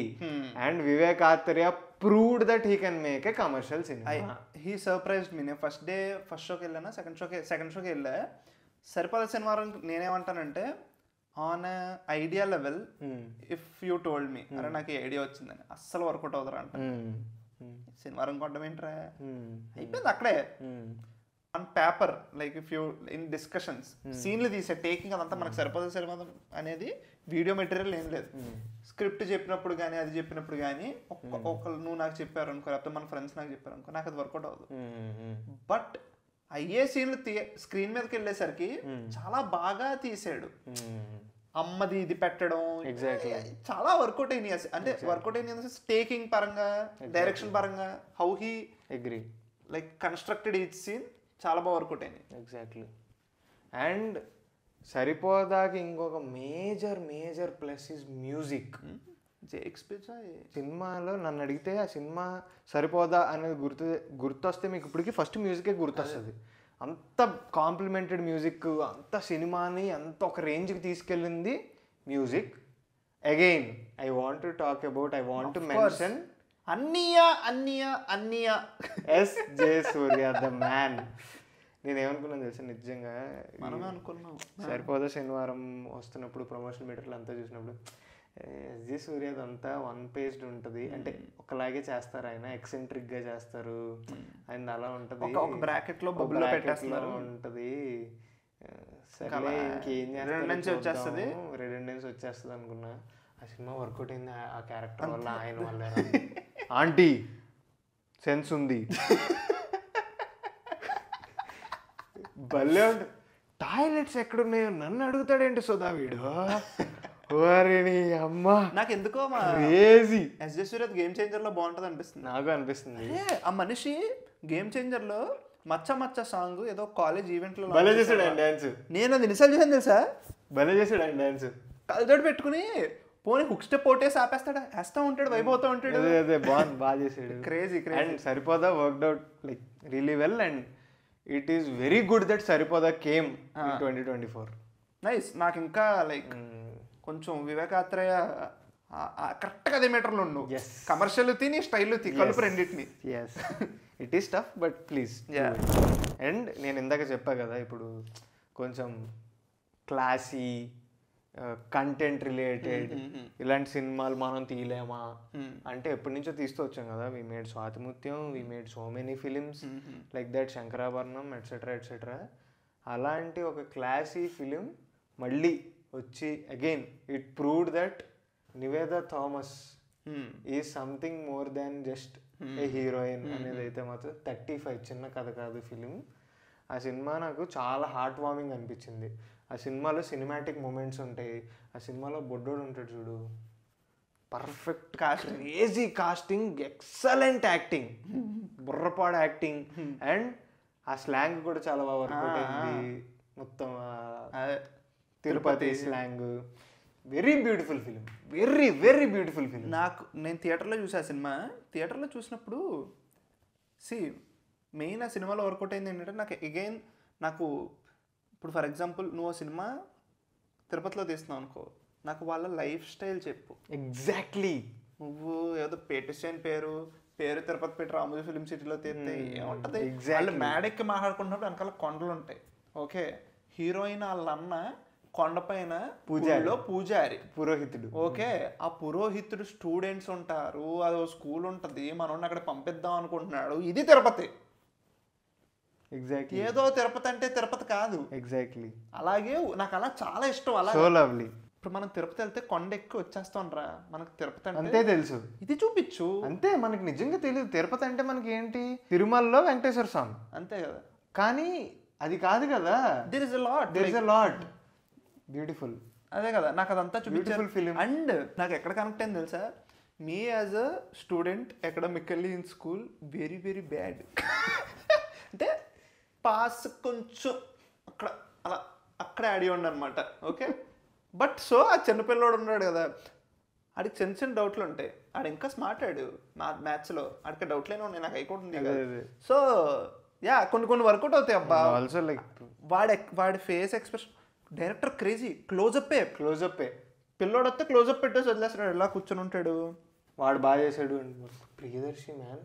And Vivek Athreya proved that he can make a commercial cinema. He surprised me. నేను ఫస్ట్ షోకి వెళ్ళానా, సెకండ్ షోకి వెళ్ళా. సరిపోదా శనివారం నేనేమంటానంటే on idea level if you told me అరే నాకు ఈ ఐడియా వచ్చిందని అస్సలు వర్కౌట్ అవుతారా అంట. శనివారం కొట్టడం ఏంట్రా అయిపోయింది అక్కడే. On paper like if you in discussions సీన్లు తీసే టేకింగ్ అదంతా మనకు సరిపోదు అనేది వీడియో మెటీరియల్ ఏం లేదు. స్క్రిప్ట్ చెప్పినప్పుడు కానీ అది చెప్పినప్పుడు కానీ ఒకళ్ళు నువ్వు నాకు చెప్పారు అనుకో, లేకపోతే మన ఫ్రెండ్స్ నాకు చెప్పారు అనుకో, నాకు అది వర్కౌట్ అవ్వదు. బట్ అయ్యే సీన్లు స్క్రీన్ మీదకి వెళ్ళేసరికి చాలా బాగా తీసాడు. అమ్మది ఇది పెట్టడం చాలా వర్కౌట్ అయినాయి. అంటే వర్కౌట్ అయినాయి టేకింగ్ పరంగా, డైరెక్షన్ పరంగా, how he agree like constructed each scene చాలా బాగా వర్కౌట్ అయినాయి. ఎగ్జాక్ట్లీ. అండ్ సరిపోదాకి ఇంకొక మేజర్ ప్లస్ ఇస్ మ్యూజిక్. సినిమాలో నన్ను అడిగితే ఆ సినిమా సరిపోదా అనేది గుర్తొస్తే మీకు ఇప్పటికీ ఫస్ట్ మ్యూజికే గుర్తొస్తుంది. అంత కాంప్లిమెంటెడ్ మ్యూజిక్, అంత సినిమాని అంత ఒక రేంజ్కి తీసుకెళ్ళింది music. Again I want to talk about, I want to mention అన్నయ్య ఎస్.జే. సూర్య ద మ్యాన్. నేనేమనుకున్నాను తెలుసా, నిజంగా మనమే అనుకున్నాం సరిపోదా శనివారం వస్తున్నప్పుడు ప్రమోషన్ మీటర్లు అంతా చూసినప్పుడు ఎస్.జే. సూర్యది అంతా వన్ పేజ్డ్ ఉంటుంది. అంటే ఒకలాగే చేస్తారు, ఆయన ఎక్సెంట్రిక్గా చేస్తారు, ఆయన అలా ఉంటుంది, ఒక బ్రాకెట్లో బబుల్ పెట్టేస్తున్నారు ఉంటుంది. సరే ఇంకేం చేస్తారు, రిడెండెన్సీ వచ్చేస్తుంది అనుకున్నా. ఆ సినిమా వర్కౌట్ అయింది ఆ క్యారెక్టర్ వల్ల, ఆయన వల్ల. ఆంటీ సెన్స్ ఉంది, భలే ఉంటుంది. టాయిలెట్స్ ఎక్కడున్నాయో నన్ను అడుగుతాడేంటి సుధా వీడు. వారిని అమ్మా, నాకు ఎందుకో క్రేజీ ఎస్.జే. సూర్య గేమ్ చేంజర్ లో బాగుంటది అనిపిస్తుంది. నాకు అనిపిస్తుంది. ఆ మనిషి గేమ్ చేంజర్ లో మచ్చ సాంగ్ ఏదో కాలేజ్ ఈవెంట్ లో భలే చేసాడు ఆయన డాన్స్. నేను అది ఇన్స్టాల్ చేశాను తెలుసా, భలే చేసాడు ఆయన డాన్స్. కళ్ళజోడు పెట్టుకుని పోనీ హుక్ స్టెప్ పోటేసి ఆపేస్తాడు, వేస్తా ఉంటాడు, వైపోతూ ఉంటాడు. అదే బాగా చేసాడు. Crazy. And Saripodhaa worked out like really well. And it is very good that Saripodhaa came in 2024. Nice. నాకు ఇంకా లైక్ కొంచెం వివేకాత్రేయ కరెక్ట్గా అదే మీటర్లో ఉండు, కమర్షియల్ తిని స్టైల్ కలుపు రెండింటిని. Yes it is tough but please. And నేను ఇందాక చెప్పా కదా, ఇప్పుడు కొంచెం క్లాసీ కంటెంట్ రిలేటెడ్ ఇలాంటి సినిమాలు మనం తీయలేమా అంటే ఎప్పటి నుంచో తీస్తూ వచ్చాం కదా. We made Swathimuthyam, we made so many films like that, Sankarabharanam etcetera. అలాంటి ఒక క్లాసీ ఫిలిం మళ్ళీ వచ్చి again it proved that Nivetha Thomas is something more than just a heroine అనేది అయితే మాత్రం 35 చిన్న కథ కాదు ఫిలిం. ఆ సినిమా నాకు చాలా హార్ట్ వార్మింగ్ అనిపించింది. ఆ సినిమాలో సినిమాటిక్ మూమెంట్స్ ఉంటాయి. ఆ సినిమాలో బొడ్డోడు ఉంటాడు చూడు, perfect crazy casting, excellent acting, బుర్రపాడు యాక్టింగ్. అండ్ ఆ స్లాంగ్ కూడా చాలా బాగా వర్కౌట్ అయింది. మొత్తం Tirupati slang, very beautiful film, very beautiful film. నేను థియేటర్లో చూసా సినిమా. థియేటర్లో చూసినప్పుడు మెయిన్ ఆ సినిమాలో వర్కౌట్ అయింది ఏంటంటే, నాకు ఇప్పుడు ఫర్ ఎగ్జాంపుల్ నువ్వు సినిమా తిరుపతిలో తీస్తున్నావు అనుకో, నాకు వాళ్ళ లైఫ్ స్టైల్ చెప్పు. ఎగ్జాక్ట్లీ. నువ్వు ఏదో పేటిస్టైన్ పేరు తిరుపతి పెట్టి రామోజీ ఫిలిం సిటీలో తీస్తే ఏముంటుంది, వాళ్ళు మేడెక్కి మాట్లాడుకుంటున్నప్పుడు వెనకాల కొండలు ఉంటాయి. ఓకే, హీరోయిన్ వాళ్ళ అన్న కొండపైన పూజారి పురోహితుడు. ఓకే, ఆ పురోహితుడు స్టూడెంట్స్ ఉంటారు, అదో స్కూల్ ఉంటుంది, మనోడిని అక్కడ పంపిద్దాం అనుకుంటున్నాడు. ఇది తిరుపతి. ఎగ్జాక్ట్లీ. ఏదో తిరుపతి అంటే తిరుపతి కాదు. ఎగ్జాక్ట్లీ. అలాగే నాకు అలా చాలా ఇష్టం. అలా సో లవ్లీ. ఇప్పుడు మనం తిరుపతి వెళ్తే కొండ ఎక్కి వచ్చేస్తాం రా, మనకు తిరుపతి అంటే అంతే తెలుసు, ఇది చూపించు అంతే. మనకి నిజంగా తెలియదు తిరుపతి అంటే మనకి ఏంటి, తిరుమలలో వెంకటేశ్వర స్వామి అంతే కదా. కానీ అది కాదు కదా, there is a lot beautiful. అదే కదా, నాకు అదంతా చూపించారు ఫిలిం. అండ్ నాకు ఎక్కడ కనెక్ట్ అయింది తెలుసా, me as a student academically in school very bad. అంటే పాస్ కొంచెం అక్కడ యాడ్ అయ్యండి అనమాట. ఓకే, బట్ సో ఆ చిన్నపిల్లవాడు ఉన్నాడు కదా, ఆడికి చిన్న డౌట్లు ఉంటాయి. ఆడు ఇంకా స్మార్ట్, ఆడు మ్యాథ్స్లో ఆడికి డౌట్లేనే ఉన్నాయి, నాకు అయిపోతుంది కదా. సో యా కొన్ని వర్కౌట్ అవుతాయి అబ్బా. ఆల్సో లైక్ వాడి ఫేస్ ఎక్స్ప్రెషన్, డైరెక్టర్ క్రేజీ, క్లోజప్పే పిల్లోడు వస్తే క్లోజప్ పెట్టేసి వదిలేస్తాడు, ఎలా కూర్చొని ఉంటాడు. వాడు బాగా చేశాడు. ప్రియదర్శి మ్యాన్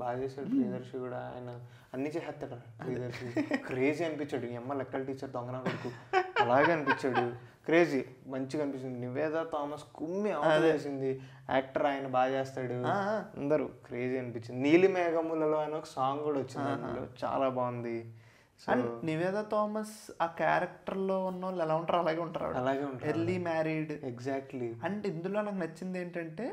బాగా చేశాడు. ప్రియదర్శి కూడా ఆయన అన్ని చేస్తాడు. ప్రియదర్శి క్రేజీ అనిపించాడు. ఈ అమ్మ లెక్కల టీచర్ దొంగన కొడుకు అలాగే అనిపించాడు. క్రేజీ, మంచిగా అనిపించింది. నివేదా థామస్ కుమ్మి వేసింది. యాక్టర్ ఆయన బాగా చేస్తాడు. అందరూ క్రేజీ అనిపించింది. నీలి మేఘములలో అని ఒక సాంగ్ కూడా వచ్చింది అందులో, చాలా బాగుంది. అండ్ నివేదా థామస్ ఆ క్యారెక్టర్ లో ఉన్న వాళ్ళు ఎలా ఉంటారు అలాగే ఉంటారు, అలాగే ఉంటారు. Early married. ఎగ్జాక్ట్లీ. అండ్ ఇందులో నాకు నచ్చింది ఏంటంటే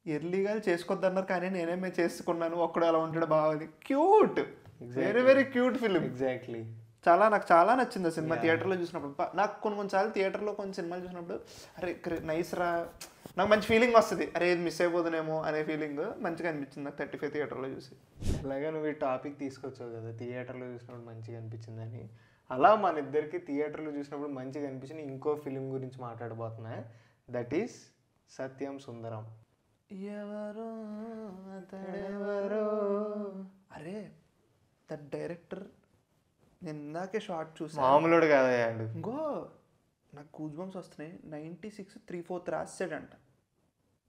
ఎర్లీగా చేసుకోవద్దన్నారు కానీ నేనేమే చేసుకున్నాను, ఒక్కడు అలా ఉంటాడు బాగుంది. Cute, very very cute film. Exactly. నాకు చాలా నచ్చింది ఆ సినిమా థియేటర్లో చూసినప్పుడు. నాకు కొన్నిసార్లు థియేటర్లో కొన్ని సినిమాలు చూసినప్పుడు అరే నైస్ రా, నాకు మంచి ఫీలింగ్ వస్తుంది, అరే ఇది మిస్ అయిపోతున్నామో అనే ఫీలింగ్ మంచిగా అనిపించింది నాకు 35 థియేటర్లో చూసి. అలాగే నువ్వు ఈ టాపిక్ తీసుకొచ్చావు కదా, థియేటర్లో చూసినప్పుడు మంచిగా అనిపించిందని. అలా మన ఇద్దరికి థియేటర్లో చూసినప్పుడు మంచిగా అనిపించిన ఇంకో ఫిలిం గురించి మాట్లాడబోతున్నా. దట్ ఈస్ సత్యం సుందరం. ఎవరో అతడెవరో. అరే దట్ డైరెక్టర్ నేను ఇందాకే షార్ట్ చూసాను, మామూలుడు కాదయ్యా. ఇంకో నాకు గూజ్ బంప్స్ వస్తున్నాయి. 96 3/4 రాసాడంట,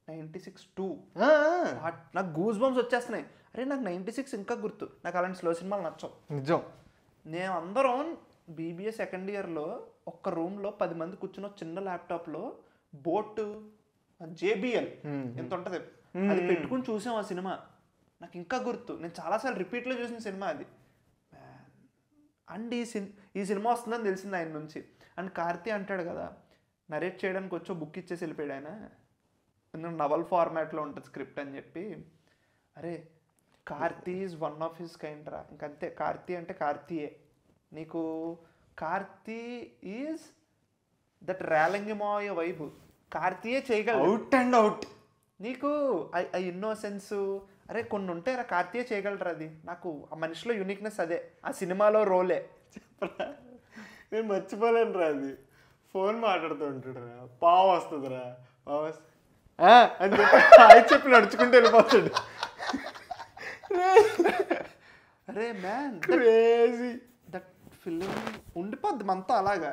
96 నాకు గూజ్ బంప్స్ వచ్చేస్తున్నాయి. అరే నాకు 96 ఇంకా గుర్తు. నాకు అలాంటి స్లో సినిమాలు నచ్చవు నిజం. నేను అందరం బీబీఏ సెకండ్ ఇయర్లో ఒక్క రూమ్లో 10 మంది కూర్చున్న చిన్న ల్యాప్టాప్లో బోట్ JBL ఎంత ఉంటుంది అది పెట్టుకుని చూసాం ఆ సినిమా. నాకు ఇంకా గుర్తు, నేను చాలాసార్లు రిపీట్లో చూసిన సినిమా అది. అండ్ ఈ సినిమా వస్తుందని తెలిసింది ఆయన నుంచి. అండ్ కార్తీ అంటాడు కదా, నరేట్ చేయడానికి వచ్చో బుక్ ఇచ్చేసి వెళ్ళిపోయాడు ఆయన, నవల్ ఫార్మాట్లో ఉంటుంది స్క్రిప్ట్ అని చెప్పి. అరే Karthi is one of his kind రా, ఇంకంతే. కార్తీ అంటే కార్తీయే నీకు. కార్తీ ఈజ్ దట్ రేలంగిమాయ వైబ్ కార్తీయే చేయగలడు, అవుట్ అండ్ అవుట్. నీకు ఆ ఇన్నోసెన్స్. అరే కొన్ని ఉంటాయి రా కార్తీయే చేయగలరా, అది నాకు ఆ మనిషిలో యూనిక్నెస్ అదే, ఆ సినిమాలో రోలే. చెప్పరా, నేను మర్చిపోలేను రా అది. ఫోన్ మాట్లాడుతూ ఉంటాడు రా, పావు వస్తుంది రా, పావు అని చెప్పి చెప్పి నడుచుకుంటూ వెళ్ళిపోతాడు. అరే మ్యాన్ క్రేజీ. దట్ ఫిలిం ఉండిపోద్ది మనతో అలాగా.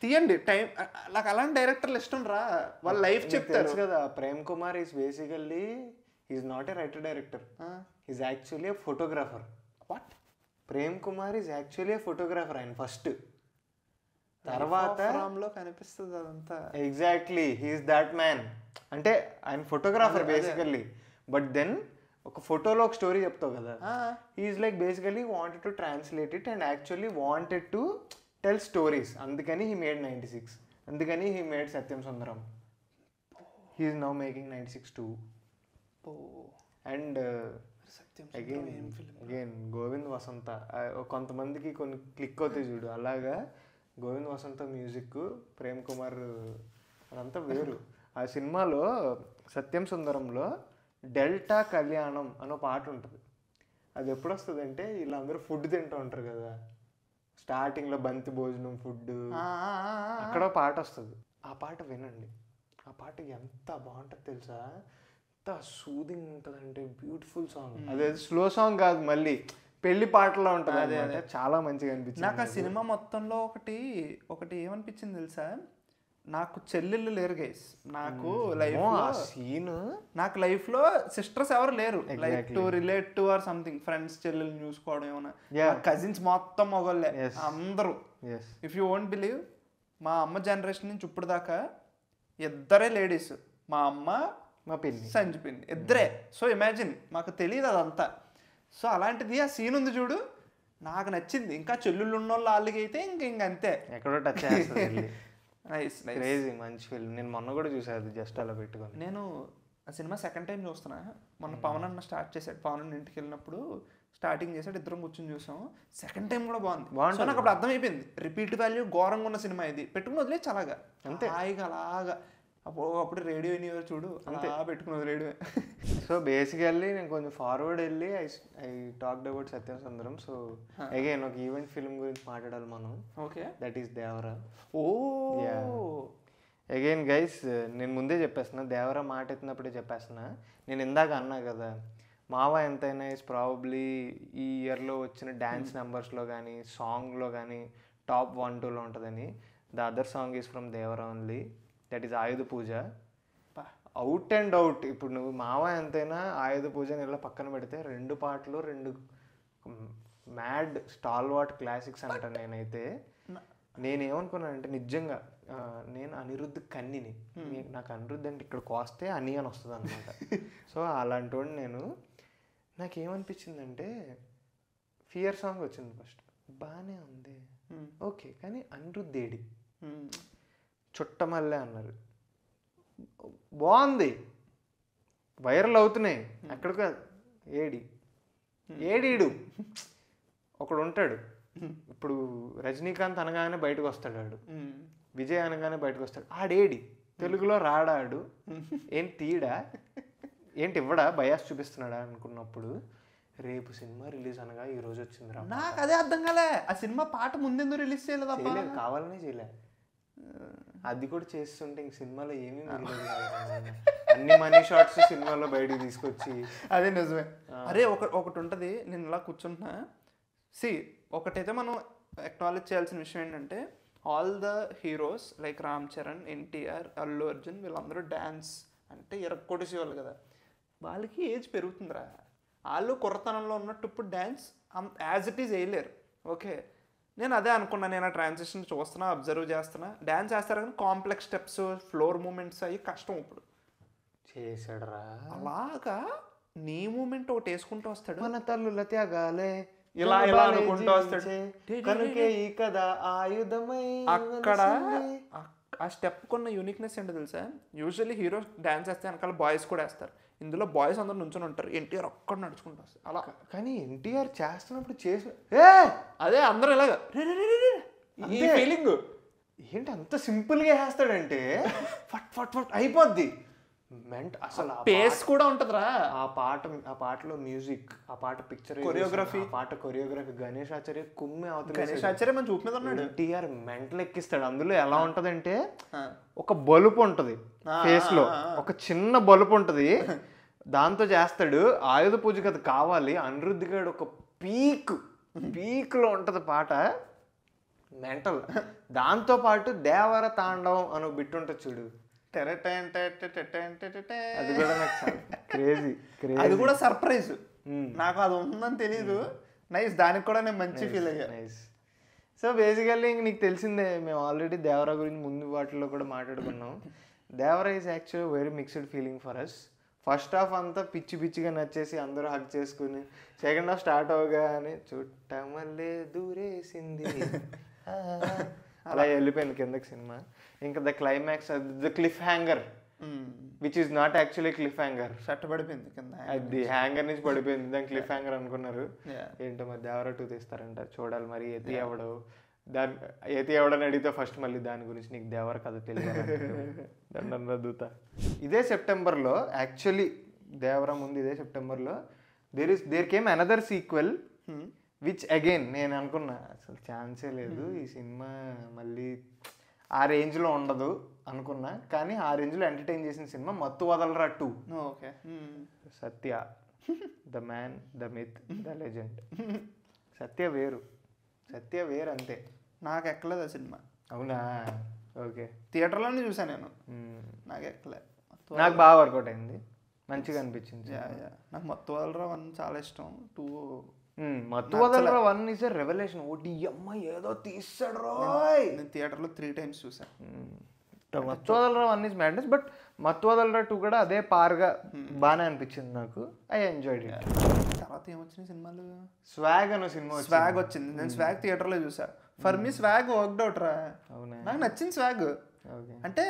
తీయండి టైం. నాకు అలాంటి డైరెక్టర్లు ఇష్టం రా, వాళ్ళ లైఫ్ చెప్తారు కదా. Prem Kumar is basically is not a writer director, is actually a photographer. What? Prem Kumar is actually a photographer. ఆయన ఫస్ట్, తర్వాత లో కనిపిస్తుంది అదంతా. Exactly, he is that man. అంటే ఆయన ఫోటోగ్రాఫర్ బేసికల్లీ, బట్ దెన్ ఒక ఫోటోలో ఒక స్టోరీ చెప్తావు కదా, he's like basically wanted to translate it and actually wanted to tell stories. అందుకని హీ మేడ్ 96, అందుకని he made Satyam Sundaram. He's now making 96 2. And again Govind Vasantha. కొంతమందికి కొన్ని క్లిక్ అవుతాయి చూడు, అలాగా గోవింద్ వసంత మ్యూజిక్, ప్రేమ్ కుమార్ అదంతా వేరు. ఆ సినిమాలో సత్యం సుందరంలో డెల్టా కళ్యాణం అనే పాట ఉంటుంది. అది ఎప్పుడు వస్తుంది అంటే వీళ్ళందరూ ఫుడ్ తింటూ ఉంటారు కదా, స్టార్టింగ్లో బంతి భోజనం ఫుడ్, అక్కడ పాట వస్తుంది. ఆ పాట వినండి, ఆ పాట ఎంత బాగుంటుంది తెలుసా, ఎంత సూదింగ్ ఉంటుంది అంటే, బ్యూటిఫుల్ సాంగ్. అదే స్లో సాంగ్ కాదు, మళ్ళీ పెళ్లి పాటలో ఉంటుంది. అదే చాలా మంచిగా అనిపించింది నాకు. ఆ సినిమా మొత్తంలో ఒకటి ఏమనిపించింది తెలుసా, నాకు చెల్లెళ్ళు లేరు గైస్. నాకు లైఫ్ లో సిస్టర్స్ ఎవరు లేరు, like to relate to or something. Friends చెల్లెల్ని చూసుకోవడం ఏమన్నా, కజిన్స్ మొత్తం మొగోళ్ళే అందరూ. ఇఫ్ యూ వోంట్ బిలీవ్, మా అమ్మ జనరేషన్ నుంచి ఇప్పుడు దాకా ఇద్దరే లేడీస్, మా అమ్మ మా పిన్ని సంచిపోయింది, ఇద్దరే. సో ఇమాజిన్, మాకు తెలియదు అదంతా. సో అలాంటిది ఆ సీన్ ఉంది చూడు, నాకు నచ్చింది. ఇంకా చెల్లుళ్ళు ఉన్న వాళ్ళు వాళ్ళకి అయితే ఇంకంతే, ఎక్కడో టచ్ చేస్తుంది. నైస్ క్రేజీ, మంచి ఫిల్మ్. నేను మొన్న కూడా చూసాను జస్ట్ అలా పెట్టుకొని. నేను ఆ సినిమా సెకండ్ టైం చూస్తున్నా. మొన్న పవన్ అన్న స్టార్ట్ చేశాడు, పవన్ అన్న ఇంటికి వెళ్ళినప్పుడు స్టార్టింగ్ చేశాడు, ఇద్దరం కూర్చొని చూసాం. సెకండ్ టైం కూడా బాగుంది. సో నాకు అప్పుడు అర్థమైపోయింది, రిపీట్ వాల్యూ ఘోరంగా ఉన్న సినిమా ఇది. పెట్టుకుని వదిలేచ్చు అలాగా, అంతే హాయిగా అలాగా. అప్పుడు రేడియో వినియోగం చూడు, అంతే పెట్టుకుని వదిలేయడమే. సో బేసికల్లీ నేను కొంచెం ఫార్వర్డ్ వెళ్ళి I talked about Sathyam Sundaram. So again ఒక ఈవెంట్ ఫిల్మ్ గురించి మాట్లాడాలి మనం. Okay, that is Devara. Oh again guys, నేను ముందే చెప్పేస్తున్నా, దేవరా మాట ఎత్తినప్పుడే చెప్పేస్తున్నా. నేను ఇందాక అన్నా కదా, మావా ఎంతైనా ఇస్ ప్రాబబ్లీ ఈ ఇయర్లో వచ్చిన డ్యాన్స్ నెంబర్స్లో కానీ సాంగ్లో కానీ టాప్ 1 2లో ఉంటుందని. The other song is from Devara only, that is Ayudha Pooja. Out and out. ఇప్పుడు నువ్వు మావా ఎంతైనా ఆయుధ పూజని ఇలా పక్కన పెడితే 2 పాటలు 2 మ్యాడ్ స్టాల్వాట్ క్లాసిక్స్ అంటాను నేనైతే. నేనేమనుకున్నానంటే నిజంగా నేను అనిరుద్ధ్ కన్నిని. నాకు అనిరుద్ధ్ అంటే ఇక్కడికి వస్తే అని అని వస్తుంది అనమాట. సో అలాంటి వాడిని నేను. నాకేమనిపించిందంటే ఫియర్ సాంగ్ వచ్చింది ఫస్ట్, బాగానే ఉంది ఓకే, కానీ అనిరుద్ధ్ ఏడి, చుట్టమల్లే అన్నారు, బాగుంది, వైరల్ అవుతున్నాయి, అక్కడికి ఏడీడు ఒకడు ఉంటాడు. ఇప్పుడు రజనీకాంత్ అనగానే బయటకు వస్తాడు ఆడు, విజయ్ అనగానే బయటకు వస్తాడు, ఆడేడి తెలుగులో రాడాడు, ఏంటి తీయడా, ఏంటి ఇవ్వడా, బయాస్ చూపిస్తున్నాడా అనుకున్నప్పుడు రేపు సినిమా రిలీజ్ అనగా ఈ రోజు వచ్చిందిరా. నాకు అదే అర్థం కాలే, ఆ సినిమా పాట ముందెందుకు రిలీజ్ చేయలేదు? కావాలనే చేయలే, అది కూడా చేస్తుంటే ఇంక సినిమాలో ఏమీ మిగిలేదు. అన్ని మనీ షాట్స్ సినిమాలో బయటకు తీసుకొచ్చి. అదే నిజమే. అరే ఒకటి ఉంటుంది, నేను ఇలా కూర్చుంటున్నా, ఒకటైతే మనం అక్నాలెడ్జ్ చేయాల్సిన విషయం ఏంటంటే all the heroes like Ram Charan, NTR, Allu Arjun వీళ్ళందరూ డ్యాన్స్ అంటే కొట్టేసేవాళ్ళు కదా, వాళ్ళకి ఏజ్ పెరుగుతుందిరా, వాళ్ళు కుర్రతనంలో ఉన్నట్టు ఇప్పుడు డ్యాన్స్ యాజ్ ఇట్ ఈజ్ వేయలేరు. ఓకే, నేను అదే అనుకున్నా, నేను ఆ ట్రాన్సిషన్ చూస్తున్నా, అబ్జర్వ్ చేస్తున్నా, డ్యాన్స్ చేస్తారు కానీ కాంప్లెక్స్ స్టెప్స్, ఫ్లోర్ మూమెంట్స్ అవి కష్టం ఇప్పుడు చేసాడరా. అలాగా నీ మూమెంట్ ఒకటి వేసుకుంటూ వస్తాడు, మన తల్లుల త్యాగాలే ఇలా ఇలా అనుకుంటూ వస్తాడు, కనుకే ఈ కథ ఆయుధమై. అక్కడ ఆ స్టెప్ కొన్న యూనిక్నెస్ ఏంటో తెలుసా, యూజువల్లీ హీరో డాన్స్ వేస్తే వెనకాల బాయ్స్ కూడా వేస్తారు, ఇందులో బాయ్స్ అందరూ నుంచొని ఉంటారు, ఎన్టీఆర్ ఒక్కడ నడుచుకుంటూ వస్తారు అలా. కానీ ఎన్టీఆర్ చేస్తున్నప్పుడు చేసిన అదే అందరూ ఇలాగా ఈ ఫీలింగ్ ఏంటి అంత సింపుల్గా వేస్తాడంటే ఫట్ ఫట్ ఫట్ అయిపోద్ది. అసలు పేస్ కూడా ఉంటుందిరా ఆ పాటలో మ్యూజిక్, ఆ పాట పిక్చర్ కొరియోగ్రఫీ, గణేష్ ఆచార్య కుమ్మే అవుతుంది. గణేష్ ఆచార్య మన చూపు మీద ఉన్నాడు. ఎన్టీఆర్ మెంటల్ ఎక్కిస్తాడు. అందులో ఎలా ఉంటదంటే ఒక బలుపు ఉంటది ఫేస్ లో, ఒక చిన్న బలుపు ఉంటది, దాంతో చేస్తాడు. ఆయుధ పూజకి అది కావాలి. అనిరుద్ధ్ గారు ఒక పీక్ లో ఉంటది పాట, మెంటల్. దాంతో పాటు దేవర తాండవం అని బిట్ ఉంటుంది చూడు, అది కూడా నాకు క్రేజీ, అది కూడా సర్ప్రైజ్. నాకు అది ఉందని తెలీదు. నైస్, దానికి కూడా నేను మంచి ఫీల్ అయ్యా. నైస్. సో బేసికల్లీ ఇంక నీకు తెలిసిందే, మేము ఆల్రెడీ దేవరా గురించి ముందు వాటిలో కూడా మాట్లాడుకున్నాం. Devara is actually very mixed feeling for us. First half అంతా పిచ్చిగా నచ్చేసి అందరూ హక్ చేసుకుని, సెకండ్ హాఫ్ స్టార్ట్ అవగానే చుట్టమల్లే దూరేసింది అలా వెళ్ళిపోయింది కిందకి సినిమా. ఇంకా the climax, the cliff hanger, which is not actually cliff hanger, shirt పడిపోయింది కింద, అది హ్యాంగర్ నుంచి పడిపోయింది, దాని క్లిఫ్ హ్యాంగర్ అనుకున్నారు. ఏంటో మరి దేవరా 2 తీస్తారంట, చూడాలి మరి. యతి ఎవడని అడిగితే ఫస్ట్ మళ్ళీ దాని గురించి నీకు దేవర కథ తెలియదు దూత. ఇదే సెప్టెంబర్లో యాక్చువల్లీ దేవరా ముందు, ఇదే సెప్టెంబర్లో there came another sequel which again నేను అనుకున్నా అసలు ఛాన్సే లేదు, ఈ సినిమా మళ్ళీ ఆ రేంజ్లో ఉండదు అనుకున్నా. కానీ ఆ రేంజ్లో ఎంటర్టైన్ చేసిన cinema Mathu Vadalara 2. Okay, Satya, the man, the myth, the legend. Satya వేరు అంతే. నాకు ఎక్కలేదు ఆ సినిమా. అవునా? ఓకే, థియేటర్లోనే చూసాను నేను, నాకు ఎక్కలే. నాకు బాగా వర్కౌట్ అయింది, మంచిగా అనిపించింది. నాకు మత్తు వదలరా 1 చాలా ఇష్టం. 2 మత్తు వదలరా 1 ఈజ్ ఎ రెవల్యూషన్. ఓటి అమ్మ ఏదో తీసాడు రోయ్. నేను థియేటర్లో 3 times చూసాను. మత్తు వదలరా 1 ఈజ్ మ్యాడ్నెస్, బట్ మత్తు వదలరా 2 కూడా అదే పార్గా బాగానే అనిపించింది నాకు. I enjoyed it. తర్వాత ఏమొచ్చినాయి సినిమాలు? స్వాగ్ అనే సినిమా వచ్చింది. నేను స్వాగ్ థియేటర్లో చూసా. For me swag worked out రా. అవునా? నాకు నచ్చింది స్వాగ్. అంటే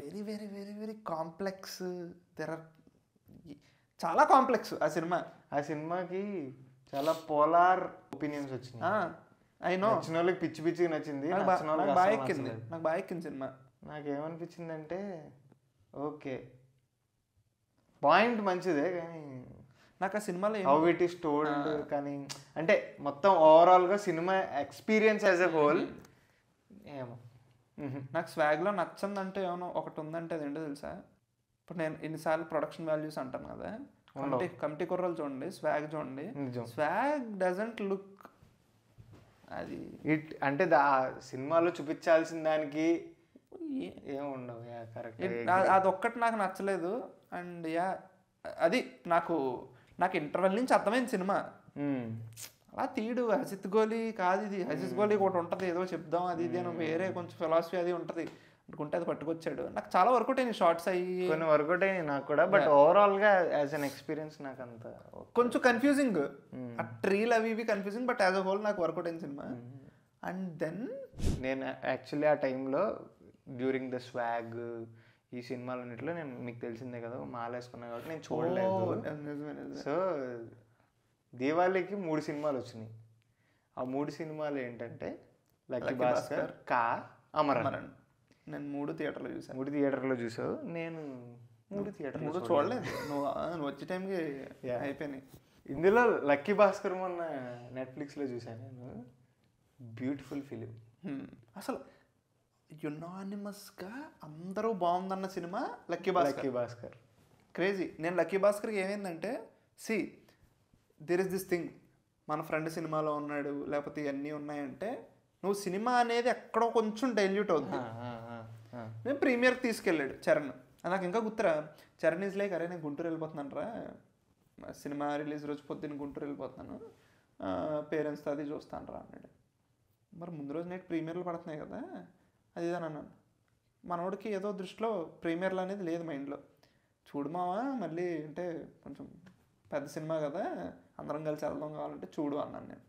very very very very complex, చాలా కాంప్లెక్స్ ఆ సినిమా. ఆ సినిమాకి చాలా పోలార్ ఒపీనియన్స్ వచ్చినాయి. అయినో నచ్చిన వాళ్ళకి పిచ్చిగా నచ్చింది, నాకు బాగా ఎక్కింది సినిమా. నాకేమనిపించిందంటే ఓకే పాయింట్ మంచిదే, కానీ నాకు ఆ సినిమాలో హౌ ఇట్ ఈస్ టోల్డ్, కానీ అంటే మొత్తం ఓవరాల్గా cinema experience as a whole ఏమో. నాకు స్వాగ్లో నచ్చందంటే ఏమో ఒకటి ఉందంటే అదేంటో తెలుసా? ఇప్పుడు నేను ఇన్నిసార్లు ప్రొడక్షన్ వాల్యూస్ అంటాను కదా, కమిటీ కుర్రలు చూడండి, స్వాగ్ చూడండి, స్వాగ్ డజంట్ లుక్ అది అంటే సినిమాలో చూపించాల్సిన దానికి ఏముండవు. కరెక్ట్, అదొక్కటి నాకు నచ్చలేదు. అండ్ అది నాకు ఇంటర్వెల్ నుంచి అర్థమైంది సినిమా. అలా తీయడు. హసిత్ గోలీ కాదు ఇది, హసిత్ గోలీ ఒకటి ఉంటుంది ఏదో చెప్దాం అది ఇది అని వేరే కొంచెం ఫిలాసఫీ అది ఉంటుంది అనుకుంటే అది పట్టుకొచ్చాడు. నాకు చాలా వర్కౌట్ అయినాయి షార్ట్స్ అయ్యి, కొన్ని వర్కౌట్ అయినాయి నాకు కూడా. బట్ ఓవరాల్ గా యాజ్ అన్ ఎక్స్పీరియన్స్ నాకు అంత కొంచెం కన్ఫ్యూజింగ్, ఆ ట్రీలు అవి ఇవి confusing, but as a whole నాకు వర్కౌట్ అయిన సినిమా. అండ్ దెన్ నేను యాక్చువల్లీ ఆ టైంలో డ్యూరింగ్ ద స్వాగ్ ఈ సినిమాలన్నింటిలో నేను మీకు తెలిసిందే కదా మాలేసుకున్నా కాబట్టి నేను చూడలేదు. సో దీవాళీకి 3 సినిమాలు వచ్చినాయి. ఆ 3 సినిమాలు ఏంటంటే లక్కీ భాస్కర్, కా, అమరన్. నేను 3 థియేటర్లో చూసాను. 3 థియేటర్లో చూసావు, నేను 3 థియేటర్లో చూడలేదు. నువ్వు వచ్చే టైంకి అయిపోయినాయి. ఇందులో లక్కీ భాస్కర్ మొన్న నెట్ఫ్లిక్స్లో చూసాను నేను. Beautiful film. అసలు యునానిమస్గా అందరూ బాగుందన్న సినిమా లక్కీ భాస్కర్. క్రేజీ. నేను లక్కీ భాస్కర్కి ఏమైందంటే, see there is this thing, మన ఫ్రెండ్ సినిమాలో ఉన్నాడు లేకపోతే ఇవన్నీ ఉన్నాయంటే నువ్వు సినిమా అనేది ఎక్కడో కొంచెం డైల్యూట్ అవుతుంది. నేను ప్రీమియర్కి తీసుకెళ్ళాడు చరణ్, నాకు ఇంకా గుర్తురా. చరణ్ ఈజ్ లైక్, అరే నేను గుంటూరు వెళ్ళిపోతున్నాను రా, సినిమా రిలీజ్ రోజు పొద్దున్న గుంటూరు వెళ్ళిపోతున్నాను, పేరెంట్స్తో అది చూస్తాను రా అన్నాడు. మరి ముందు రోజు నైట్ ప్రీమియర్లు పడుతున్నాయి కదా అది ఇదని అన్నాను. మనోడికి ఏదో దృష్టిలో ప్రీమియర్లు అనేది లేదు మైండ్లో. చూడమావా మళ్ళీ అంటే కొంచెం పెద్ద సినిమా కదా అందరం కలిసి వెళ్దాం కావాలంటే చూడు అన్నాను నేను.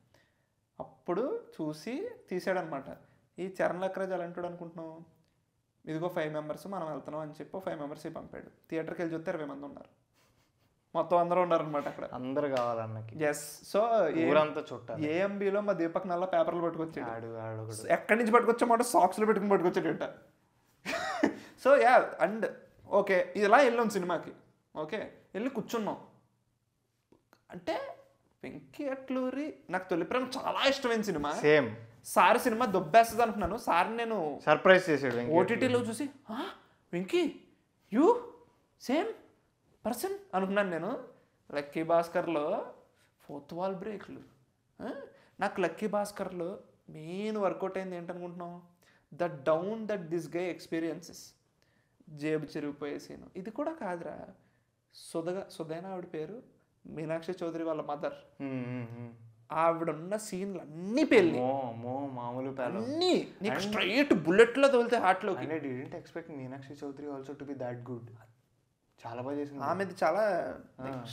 అప్పుడు చూసి తీసాడనమాట. ఈ చరణ్ లక్రాజ్ ఎలా అంటాడు అనుకుంటున్నావు, ఇదిగో 5 మెంబర్స్ మనం వెళ్తున్నాం అని చెప్పి 5 మెంబర్స్ పంపాడు. థియేటర్కి వెళ్ళి చూస్తే 20 మంది ఉన్నారు, మొత్తం అందరూ ఉన్నారనమాట అక్కడ. అందరు కావాలన్నకి. ఎస్. సో ఊరంతా చుట్టాలు. ఏఎంబీలో మా దీపక్ నల్ల పేపర్లు పట్టుకొచ్చాడు. ఆడు ఎక్కడి నుంచి పట్టుకొచ్చామంటే సాక్స్లో పెట్టుకుని పట్టుకొచ్చాడట. సో యా, అండ్ ఓకే ఇలా వెళ్ళాం సినిమాకి. ఓకే వెళ్ళి కూర్చున్నాం. అంటే వెంకీ అట్లూరి నాకు తొలి ప్రేమ చాలా ఇష్టమైన సినిమా. సేమ్. సార్ సినిమా దొబ్బేస్తుంది అనుకున్నాను. సార్ నేను సర్ప్రైజ్ చేసాడు ఓటీటీలో చూసి, వెంకీ యూ సేమ్ పర్సన్ అనుకున్నాను నేను. లక్కీ భాస్కర్లో 4th వాల్ బ్రేక్లు. నాకు లక్కీ భాస్కర్లో మెయిన్ వర్కౌట్ అయింది ఏంటనుకుంటున్నాం, the down that this guy experiences. జేబు చెరిగిపోయే సీను. ఇది కూడా కాదురా, సుధైన ఆవిడ పేరు, మీనాక్షి చౌదరి వాళ్ళ మదర్. ఆవిడున్న సీన్లు అన్ని పెళ్ళి మామూలు అన్ని నీకు స్ట్రైట్ బుల్లెట్లో తోలితే హార్ట్లోకి. I didn't expect Meenakshi Chaudhary also to be that good. చాలా బాగా చేసింది. ఆమెది చాలా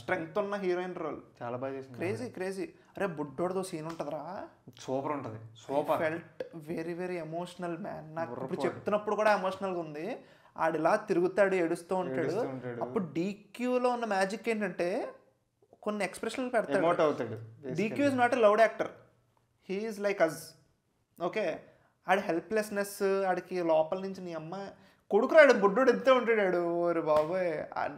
స్ట్రెంగ్త్ ఉన్న హీరోయిన్ రోల్. చాలా బాగా చేసింది. క్రేజీ. అరే బుడ్డోడితో సీన్ ఉంటుందిరా, సూపర్ ఉంటుంది. Super. Felt very very emotional man. నాకు ఇప్పుడు చెప్తున్నప్పుడు కూడా ఎమోషనల్గా ఉంది. ఆడిలా తిరుగుతాడు, ఏడుస్తూ ఉంటాడు. అప్పుడు డీక్యూలో ఉన్న మ్యాజిక్ ఏంటంటే కొన్ని ఎక్స్ప్రెషన్లు పెడతాడు. DQ is not a loud actor, he is like us. Okay, ఆడి హెల్ప్లెస్నెస్, ఆడికి లోపల నుంచి నీ అమ్మ కొడుకురాడు బుడ్డోడు ఎంతో ఉంటాడు. ఓరి బాబోయ్,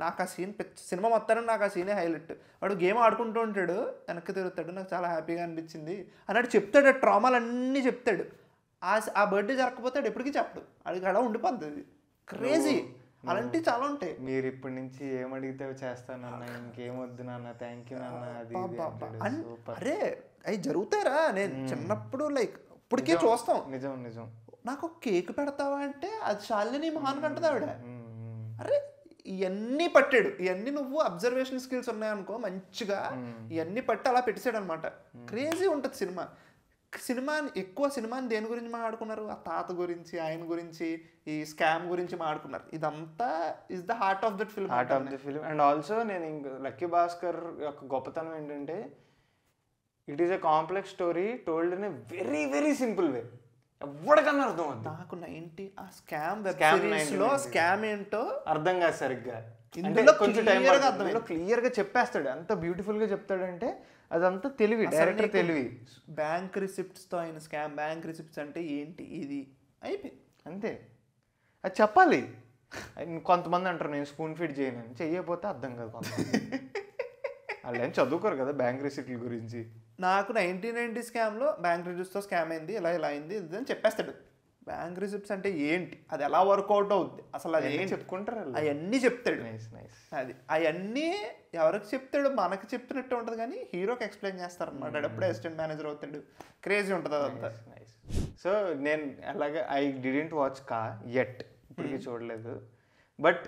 నాకు ఆ సీన్ సినిమా మొత్తాన్ని నాకు ఆ సీనే హైలైట్. వాడు గేమ్ ఆడుకుంటూ ఉంటాడు, వెనక్కి తిరుగుతాడు, నాకు చాలా హ్యాపీగా అనిపించింది అన్నట్టు చెప్తాడు. ట్రామాలు అన్నీ చెప్తాడు. ఆ బర్త్డే జరగకపోతే ఎప్పటికీ చెప్పడు, అడిగి అలా ఉండిపోద్ది. అది క్రేజీ. అలాంటివి చాలా ఉంటాయి. మీరు ఇప్పటి నుంచి ఏమడిగితే చేస్తానన్నా, ఇంకేమొద్దు నాన్న, థ్యాంక్ యూ నాన్న, అది అరే అవి జరుగుతాయిరా. నేను చిన్నప్పుడు లైక్ ఇప్పటికే చూస్తాం. నిజం. నాకు కేక్ పెడతావా అంటే అది శాలిని మహాన్ కంటది ఆవిడ. అరే ఇవన్నీ పట్టాడు. ఇవన్నీ నువ్వు అబ్జర్వేషన్ స్కిల్స్ ఉన్నాయనుకో మంచిగా, ఇవన్నీ పట్టి అలా పెట్టేశాడు అనమాట. క్రేజీ ఉంటుంది సినిమా. ఎక్కువ సినిమాని దేని గురించి మాట్లాడుకున్నారు, ఆ తాత గురించి, ఆయన గురించి, ఈ స్కామ్ గురించి మాట్లాడుకున్నారు. ఇదంతా is the heart of that film. And also నేను లక్కీ భాస్కర్ యొక్క గొప్పతనం ఏంటంటే, it is a complex story told in a very very simple way. ఎవరికన్నా అర్థం అవుతుంది. నాకు 90 ఆ స్కామ్ ఏంటో అర్థం కాదు సరిగ్గా. ఇందులో కొంచెం టైం క్లియర్గా చెప్పేస్తాడు. అంత బ్యూటిఫుల్గా చెప్తాడంటే అదంతా తెలివి, డైరెక్టర్ తెలివి. బ్యాంక్ రిసిప్ట్స్తో అయిన స్కామ్. బ్యాంక్ రిసిప్ట్స్ అంటే ఏంటి, ఇది అయిపోయి అంతే. అది చెప్పాలి. కొంతమంది అంటారు నేను స్పూన్ ఫీడ్ చేయను, చెయ్యకపోతే అర్థం కాదు. కొంతమంది వాళ్ళు ఏం చదువుకోరు కదా బ్యాంక్ రిసిప్ట్ల గురించి. నాకు 1990 స్కామ్లో బ్యాంక్ రిసిప్ట్స్తో స్కామ్ అయింది, ఇలా అయింది ఇది అని చెప్పేస్తాడు. బ్యాంక్ రిసిప్ట్స్ అంటే ఏంటి, అది ఎలా వర్కౌట్ అవుద్ది, అసలు అది ఏం చెప్పుకుంటారు, అవన్నీ చెప్తాడు. అది అవన్నీ ఎవరికి చెప్తాడు, మనకి చెప్తున్నట్టు ఉంటుంది కానీ హీరోకి ఎక్స్ప్లెయిన్ చేస్తారనమాట. అప్పుడే అసిస్టెంట్ మేనేజర్ అవుతాడు. క్రేజీ ఉంటుంది అదంతా. సో నేను అలాగే ఐ డిడెంట్ వాచ్ కా యెట్, ఇప్పటికీ చూడలేదు. బట్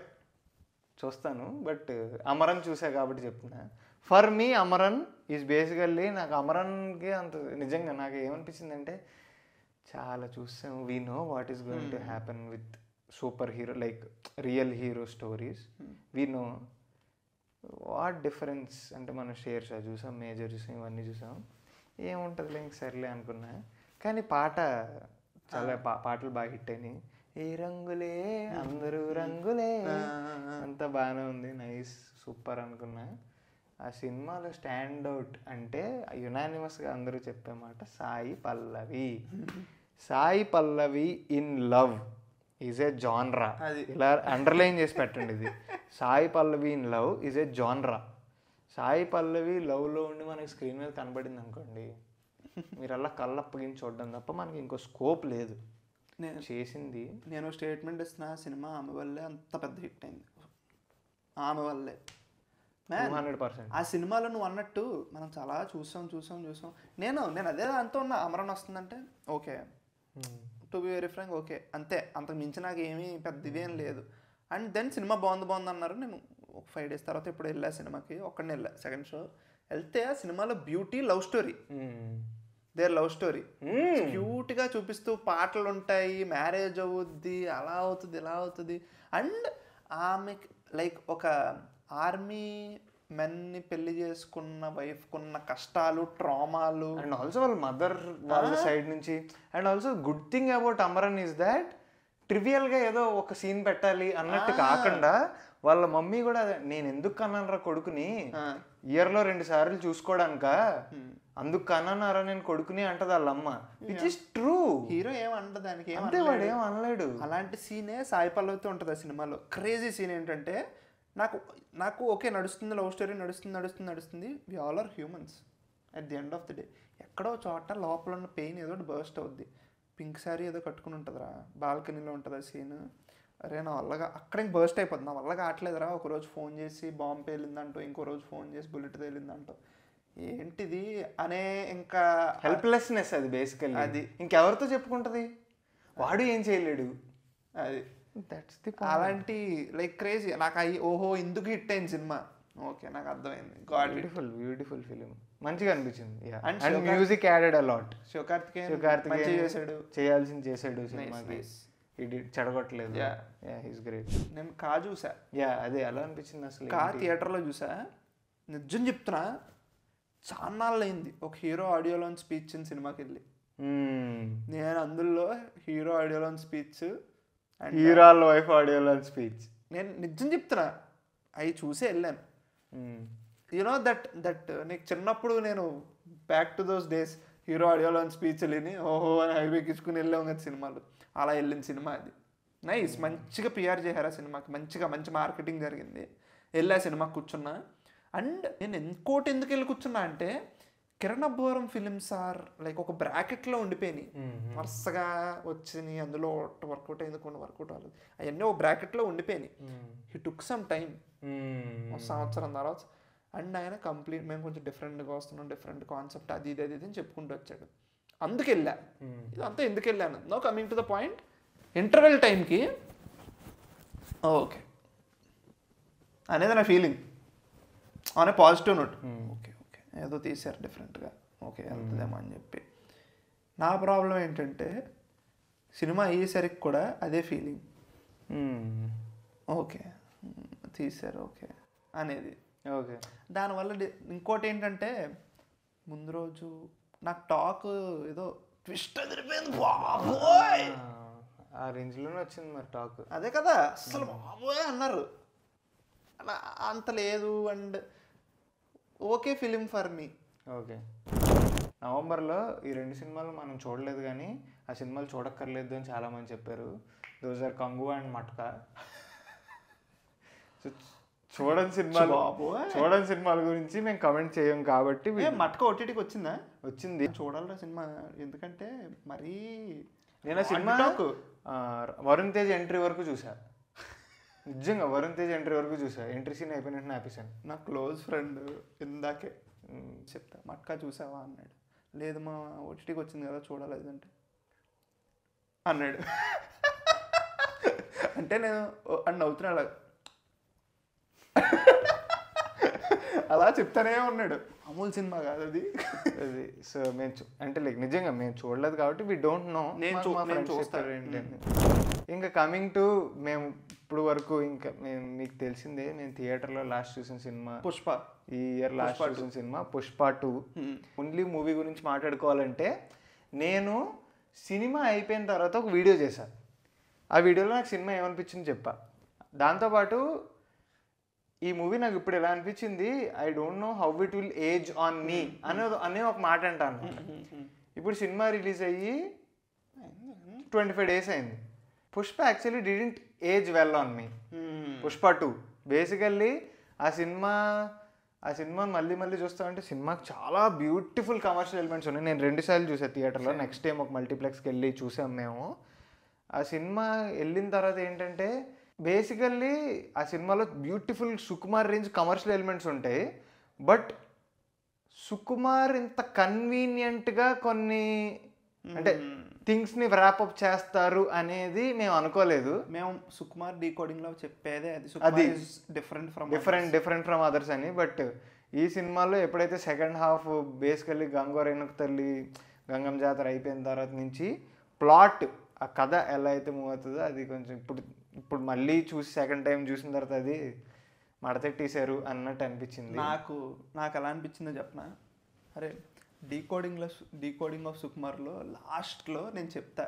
చూస్తాను. బట్ అమరన్ చూసా కాబట్టి చెప్తున్నా. For me Amaran is basically నాకు అమరన్కి అంత నిజంగా నాకు ఏమనిపించిందంటే చాలా చూసాం we know what is going to happen with super hero like real hero stories we know what difference అంటే మనం షేర్షా చూసాం, మేజర్ చూసాం, ఇవన్నీ చూసాం, ఏముంటుంది ఇంక సర్లే అనుకున్నా. కానీ పాట చాలా పాటలు బాగా హిట్ అయినాయి. ఏ రంగులే అందరూ రంగులే అంత బాగానే ఉంది, నైస్ సూపర్ అనుకున్నా. ఆ సినిమాలో స్టాండ్ అవుట్ అంటే యునానిమస్గా అందరూ చెప్పే మాట Sai Pallavi. Sai Pallavi in love is a genre. ఇలా అండర్లైన్ చేసి పెట్టండి, ఇది Sai Pallavi in love is a genre. Sai Pallavi లవ్లో ఉండి మనకి స్క్రీన్ మీద కనబడింది అనుకోండి, మీరు అలా కళ్ళు అప్పగించి చూడడం తప్ప మనకి ఇంకో స్కోప్ లేదు. నేను చేసింది నేను స్టేట్మెంట్ ఇస్తున్నా, సినిమా ఆమె వల్లే అంత పెద్ద హిట్ అయింది, ఆమె వల్లే 200%. ఆ సినిమాలో నువ్వు అన్నట్టు మనం చాలా చూసాం. నేను అదే దాంతో ఉన్న అమరన్ వస్తుందంటే okay, to be very frank okay అంతే, అంతకు మించి నాకు ఏమీ పెద్ద ఇవేం లేదు. అండ్ దెన్ సినిమా బాగుంది అన్నారు. నేను ఒక 5 days తర్వాత ఇప్పుడు వెళ్ళా సినిమాకి, ఒక్కడిని వెళ్ళా సెకండ్ షో. వెళ్తే ఆ సినిమాలో beauty love story, there love story క్యూట్గా చూపిస్తూ పాటలు ఉంటాయి, మ్యారేజ్ అవుద్ది, అలా అవుతుంది ఇలా అవుతుంది. అండ్ ఆమె లైక్ ఒక ఆర్మీ మెన్ని పెళ్లి చేసుకున్న వైఫ్కున్న కష్టాలు, ట్రామాలు, అండ్ ఆల్సో వాళ్ళ మదర్ వాళ్ళ సైడ్ నుంచి. And also good thing about Amaran is that ట్రివియల్గా ఏదో ఒక సీన్ పెట్టాలి అన్నట్టు కాకుండా వాళ్ళ మమ్మీ కూడా నేను ఎందుకు కన్నానరా కొడుకుని, ఇయర్లో 2 సార్లు చూసుకోవడానిక, అందుకు కన్నానారా నేను కొడుకుని అంటది వాళ్ళ అమ్మ. Which is true. హీరో ఏమంట దానికి, అంతే వాడు ఏం అనలేడు. అలాంటి సీనే సాయి పల్లవితో ఉంటుంది ఆ సినిమాలో. క్రేజీ సీన్ ఏంటంటే నాకు ఓకే నడుస్తుంది, లవ్ స్టోరీ నడుస్తుంది. We all are humans at the end of the day. ఎక్కడో చోట లోపల ఉన్న పెయిన్ ఏదో బర్స్ట్ అవుద్ది. పింక్ శారీ ఏదో కట్టుకుని ఉంటుందిరా, బాల్కనీలో ఉంటుంది ఆ సీన్. అరే నా వల్లగా అక్కడ ఇంక బర్స్ట్ అయిపోతుంది, నా వల్ల కావట్లేదురా. ఒకరోజు ఫోన్ చేసి బాంబు పేలిందంటూ, ఇంకో రోజు ఫోన్ చేసి బుల్లెట్ తేలిందంటూ, ఏంటిది అనే ఇంకా హెల్ప్లెస్నెస్ అది బేసికల్లీ. అది ఇంకెవరితో చెప్పుకుంటుంది, వాడు ఏం చేయలేడు. అది దట్స్ ది అలాంటి లైక్ క్రేజీ. నాకు ఓహో ఎందుకు హిట్ అయింది సినిమా, ఓకే నాకు అర్థమైంది. బ్యూటిఫుల్ ఫిలిం, మంచిగా అనిపించింది. And music added a lot. Sivakarthikeyan చేశాడు, చేయాల్సింది చేశాడు సినిమాకి, చెడగొట్టలేదు. He's great. నేను కా చూసా, అదే ఎలా అనిపించింది అసలు. కా థియేటర్లో చూసా. నిజం చెప్తున్నా, చాలా అయింది ఒక హీరో ఆడియోలోని స్పీచ్ ఇన్ సినిమాకి వెళ్ళి. నేను అందులో హీరో ఆడియోలోని స్పీచ్, హీరో వైఫ్ ఆడియోలోని స్పీచ్, నేను నిజం చెప్తున్నా అవి చూసే వెళ్ళాను. యూనో దట్ నీకు చిన్నప్పుడు నేను back to those days hero ఆడియోలోని స్పీచ్ వెళ్ళి ఓహో అని హైవేకి ఇచ్చుకుని వెళ్ళాం కదా సినిమాలు, అలా వెళ్ళిన సినిమా అది. నైస్, మంచిగా పిఆర్ చేశారు ఆ సినిమాకి, మంచి మార్కెటింగ్ జరిగింది. వెళ్ళా సినిమాకి కూర్చున్నా. అండ్ నేను ఇంకోటి ఎందుకు వెళ్ళి కూర్చున్నా అంటే, Kiran Abbavaram films are like ఒక బ్రాకెట్లో ఉండిపోయినాయి, వరుసగా వచ్చినాయి. అందులో వర్కౌట్ అయింది, కొన్ని వర్కౌట్ అవ్వలేదు, అవన్నీ ఒక బ్రాకెట్లో ఉండిపోయినాయి. హీ టుక్ సమ్ టైం, ఒక సంవత్సరం తర్వాత. అండ్ ఆయన కంప్లీట్ మేము కొంచెం డిఫరెంట్గా వస్తున్నాం, డిఫరెంట్ కాన్సెప్ట్, అది ఇది అని చెప్పుకుంటూ వచ్చాడు. అందుకు వెళ్ళా. ఇదంతా ఎందుకు వెళ్ళాను, no coming to the point. Interval టైంకి ఓకే అనేది నా ఫీలింగ్ అనే పాజిటివ్ నోట్. ఓకే ఏదో తీశారు డిఫరెంట్గా, ఓకే వెళ్తుందేమో అని చెప్పి. నా ప్రాబ్లం ఏంటంటే సినిమా అయ్యేసరికి కూడా అదే ఫీలింగ్, ఓకే తీశారు ఓకే అనేది. ఓకే, దానివల్ల ఇంకోటి ఏంటంటే ముందు రోజు నాకు టాక్ ఏదో ట్విస్ట్ అదిరిపోయింది బాబోయ్, ఆ రేంజ్లోనే వచ్చింది మరి టాక్. అదే కదా, అసలు బాబోయ్ అన్నారు, అంత లేదు. And okay film for me. Okay, నవంబర్లో ఈ 2 సినిమాలు మనం చూడలేదు, కానీ ఆ సినిమాలు చూడక్కర్లేదు అని చాలామంది చెప్పారు. Those are Kanguva and Matka. చూడని సినిమాల గురించి మేము కమెంట్ చేయం కాబట్టి. మట్కా ఓటీటీకి వచ్చిందా? వచ్చింది, చూడాలరా సినిమా. ఎందుకంటే మరీ నేను ఆ సినిమా వరుణ్ తేజ్ ఎంట్రీ వరకు చూసా, నిజంగా వరుణ్ తేజ్ ఎంట్రీ వరకు చూసా. ఎంట్రీ సీన్ అయిపోయిన వెంటనే ఆపేసాను. నా క్లోజ్ ఫ్రెండ్ ఇందాకే చెప్తా, మట్కా చూసావా అన్నాడు. లేదు మా ఓటీటీకి వచ్చింది కదా చూడాలి అదంటే అన్నాడు. అంటే నేను అని నవ్వుతున్నా, అలా చెప్తానే ఉన్నాడు. అమూల్ సినిమా కాదు అది. అది సో మేము అంటే లైక్ నిజంగా మేము చూడలేదు కాబట్టి వి డోంట్ నో. నేను చూస్తాను ఏంటంటే ఇంకా కమింగ్ టు మేము ఇప్పుడు వరకు ఇంకా మీకు తెలిసిందే మేము థియేటర్లో లాస్ట్ చూసిన సినిమా పుష్ప. ఈ ఇయర్ లాస్ట్ చూసిన సినిమా పుష్ప 2. ఓన్లీ మూవీ గురించి మాట్లాడుకోవాలంటే నేను సినిమా అయిపోయిన తర్వాత ఒక వీడియో చేశాను. ఆ వీడియోలో నాకు సినిమా ఏమనిపించింది చెప్పా. దాంతోపాటు ఈ మూవీ నాకు ఇప్పుడు ఎలా అనిపించింది, I don't know how it will age on me అనే ఒక మాట అంటాను. ఇప్పుడు సినిమా రిలీజ్ అయ్యి 25 days అయింది. Pushpa actually didn't age well on me. Pushpa 2 basically ఆ సినిమా మళ్ళీ చూస్తామంటే సినిమాకి చాలా బ్యూటిఫుల్ కమర్షియల్ ఎలిమెంట్స్ ఉన్నాయి. నేను 2 సార్లు చూసాను థియేటర్లో. నెక్స్ట్ టైం ఒక మల్టీప్లెక్స్కి వెళ్ళి చూసాం మేము. ఆ సినిమా వెళ్ళిన తర్వాత ఏంటంటే బేసికల్లీ ఆ సినిమాలో beautiful Sukumar range commercial elements ఉంటాయి. బట్ సుకుమార్ ఇంత కన్వీనియంట్గా కొన్ని అంటే థింగ్స్ని ర్యాపప్ చేస్తారు అనేది మేము అనుకోలేదు. మేము సుకుమార్ డీకోడింగ్లో చెప్పేదే అది డిఫరెంట్ ఫ్రమ్ అదర్స్ అని. బట్ ఈ సినిమాలో ఎప్పుడైతే సెకండ్ హాఫ్ బేసికల్లీ గంగోరేణుకు తల్లి గంగమ్మ జాతర అయిపోయిన తర్వాత నుంచి ప్లాట్ ఆ కథ ఎలా అయితే మూవ్ అవుతుందో అది కొంచెం ఇప్పుడు మళ్ళీ చూసి సెకండ్ టైం చూసిన తర్వాత అది మడతెట్టేశారు అన్నట్టు అనిపించింది. నాకు ఎలా అనిపించిందో చెప్పనా. అరే డీకోడింగ్ ఆఫ్ సుకుమార్లో లాస్ట్లో నేను చెప్తా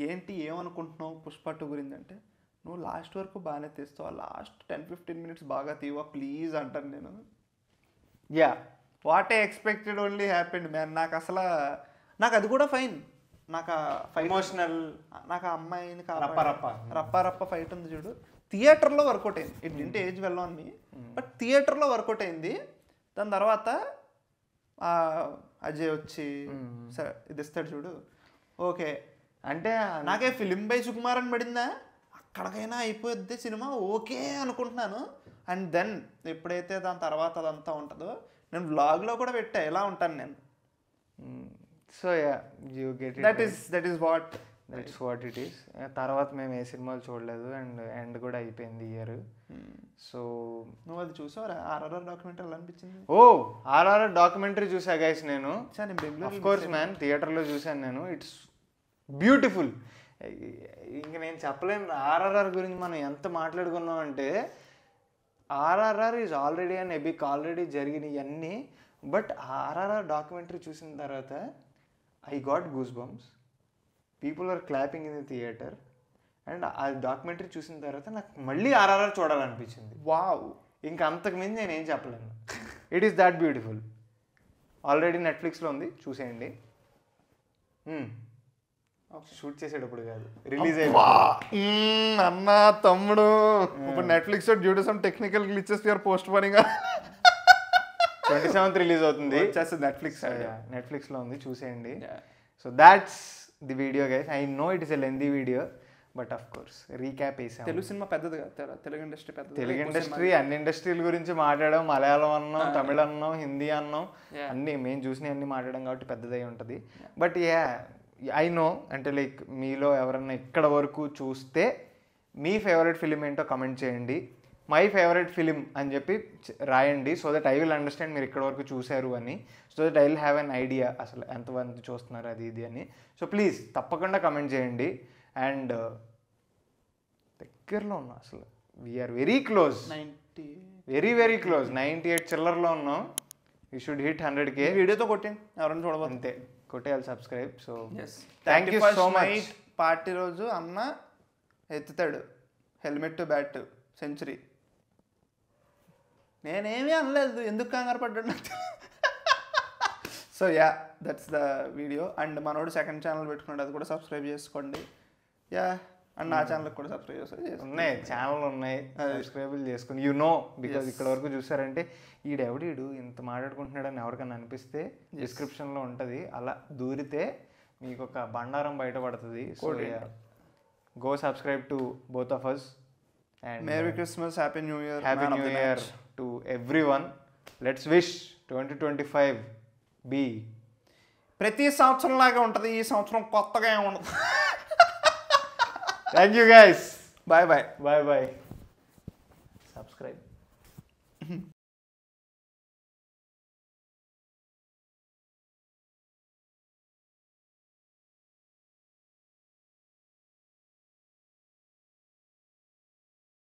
ఏంటి ఏమనుకుంటున్నావు పుష్ప 2 గురించి అంటే, నువ్వు లాస్ట్ వరకు బాగానే తీస్తావు, లాస్ట్ 10-15 minutes బాగా తీవా ప్లీజ్ అంటాను నేను. Yeah what a expected only happened man. నాకు అది కూడా ఫైన్. నాకు ఎమోషనల్ నాకు ఆ అమ్మాయిని రప్ప ఫైట్ ఉంది చూడు, థియేటర్లో వర్కౌట్ అయింది. It didn't age well on me, but థియేటర్లో వర్కౌట్ అయింది. దాని తర్వాత అజయ్ వచ్చి సరే ఇది ఇస్తాడు చూడు, ఓకే అంటే నాకే ఫిలిం బై సుకుమార్ అని పడిందా, అక్కడికైనా అయిపోద్ది సినిమా ఓకే అనుకుంటున్నాను. అండ్ దెన్ ఎప్పుడైతే దాని తర్వాత అదంతా ఉంటుందో, నేను వ్లాగ్లో కూడా పెట్టా ఎలా ఉంటాను నేను. So yeah you get it. That is what it is. తర్వాత మేము ఏ సినిమాలు చూడలేదు అండ్ ఎండ్ కూడా అయిపోయింది ఇయర్. సో నువ్వు అది చూసావరా ఆర్ఆర్ఆర్ డాక్యుమెంటరీ ఎలా అనిపించింది? ఆర్ఆర్ఆర్ డాక్యుమెంటరీ చూసా గైస్ నేను. ఆఫ్ కోర్స్ మ్యాన్ థియేటర్లో చూసాను నేను. It's beautiful. ఇంక నేను చెప్పలేను ఆర్ఆర్ఆర్ గురించి మనం ఎంత మాట్లాడుకున్నాం అంటే, RRR is already and epic already జరిగినాయి అన్నీ. బట్ ఆర్ఆర్ఆర్ డాక్యుమెంటరీ చూసిన తర్వాత I got goose bumps. People are clapping in the theatre. And ఆ డాక్యుమెంటరీ చూసిన తర్వాత నాకు మళ్ళీ ఆర్ఆర్ఆర్ చూడాలనిపించింది. వావ్, ఇంకా అంతకుమించి నేను ఏం చెప్పలేను. It is that beautiful. Already నెట్ఫ్లిక్స్లో ఉంది, చూసేయండి. షూట్ చేసేటప్పుడు కాదు, రిలీజ్ అయిపోయి. అన్న తమ్ముడు ఇప్పుడు Netflix due to some technical glitches we are postponing 27th release అవుతుంది. నెట్ఫ్లిక్స్లో ఉంది, చూసేయండి. So that's the video guys. I know it is a lengthy video, but of course recap వేసాం. తెలుగు సినిమా పెద్దది కదా, తెలుగు ఇండస్ట్రీ అన్ని ఇండస్ట్రీల గురించి మాట్లాడడం. మలయాళం అన్నాం, తమిళ అన్నాం, హిందీ అన్నాం, అన్ని మేము చూసినవి అన్ని మాట్లాడడం కాబట్టి పెద్దదై ఉంటుంది. బట్ యా ఐ నో అంటే లైక్ మీలో ఎవరన్నా ఇక్కడ వరకు చూస్తే మీ ఫేవరెట్ ఫిలిం ఏంటో కమెంట్ చేయండి. మై ఫేవరెట్ ఫిలిం అని చెప్పి రాయండి. So that I will understand మీరు ఇక్కడ వరకు చూశారు అని. So that I will have an idea అసలు ఎంతమంది చూస్తున్నారు అది ఇది అని. సో ప్లీజ్ తప్పకుండా కమెంట్ చేయండి. అండ్ దగ్గరలో ఉన్నాం అసలు, we are very close, very close. 98 చిల్లర్లో ఉన్నాం. We should hit 100K. వీడియోతో కొట్టండి ఎవరైనా చూడబోదు, అంతే కొట్టేయాలి subscribe. So thank you so much. Party రోజు అన్న ఎత్తుతాడు హెల్మెట్ బ్యాట్ సెంచరీ. నేనేమీ అనలేదు, ఎందుకు కంగారు పడ్డాడు. So yeah that's the video. And మనోడు సెకండ్ ఛానల్ పెట్టుకున్నాడు, అది కూడా సబ్స్క్రైబ్ చేసుకోండి. యా అండ్ నా ఛానల్కి కూడా సబ్స్క్రైబ్ చేసుకోండి. ఉన్నాయి ఛానల్ ఉన్నాయి, సబ్స్క్రైబుల్ చేసుకుని బికాజ్ ఇక్కడ వరకు చూసారంటే ఈడెవడీడు ఇంత మాట్లాడుకుంటున్నాడని ఎవరికైనా అనిపిస్తే డిస్క్రిప్షన్లో ఉంటుంది, అలా దూరితే మీకు ఒక బండారం బయటపడుతుంది. So go subscribe to both of us. And Merry Christmas, Happy New Year, Happy New Year to everyone. Let's wish 2025 be ప్రతి సంవత్సరం లాగా ఉంటుంది, ఈ సంవత్సరం కొత్తగా ఏముండదు. Thank you guys. Bye bye. Subscribe.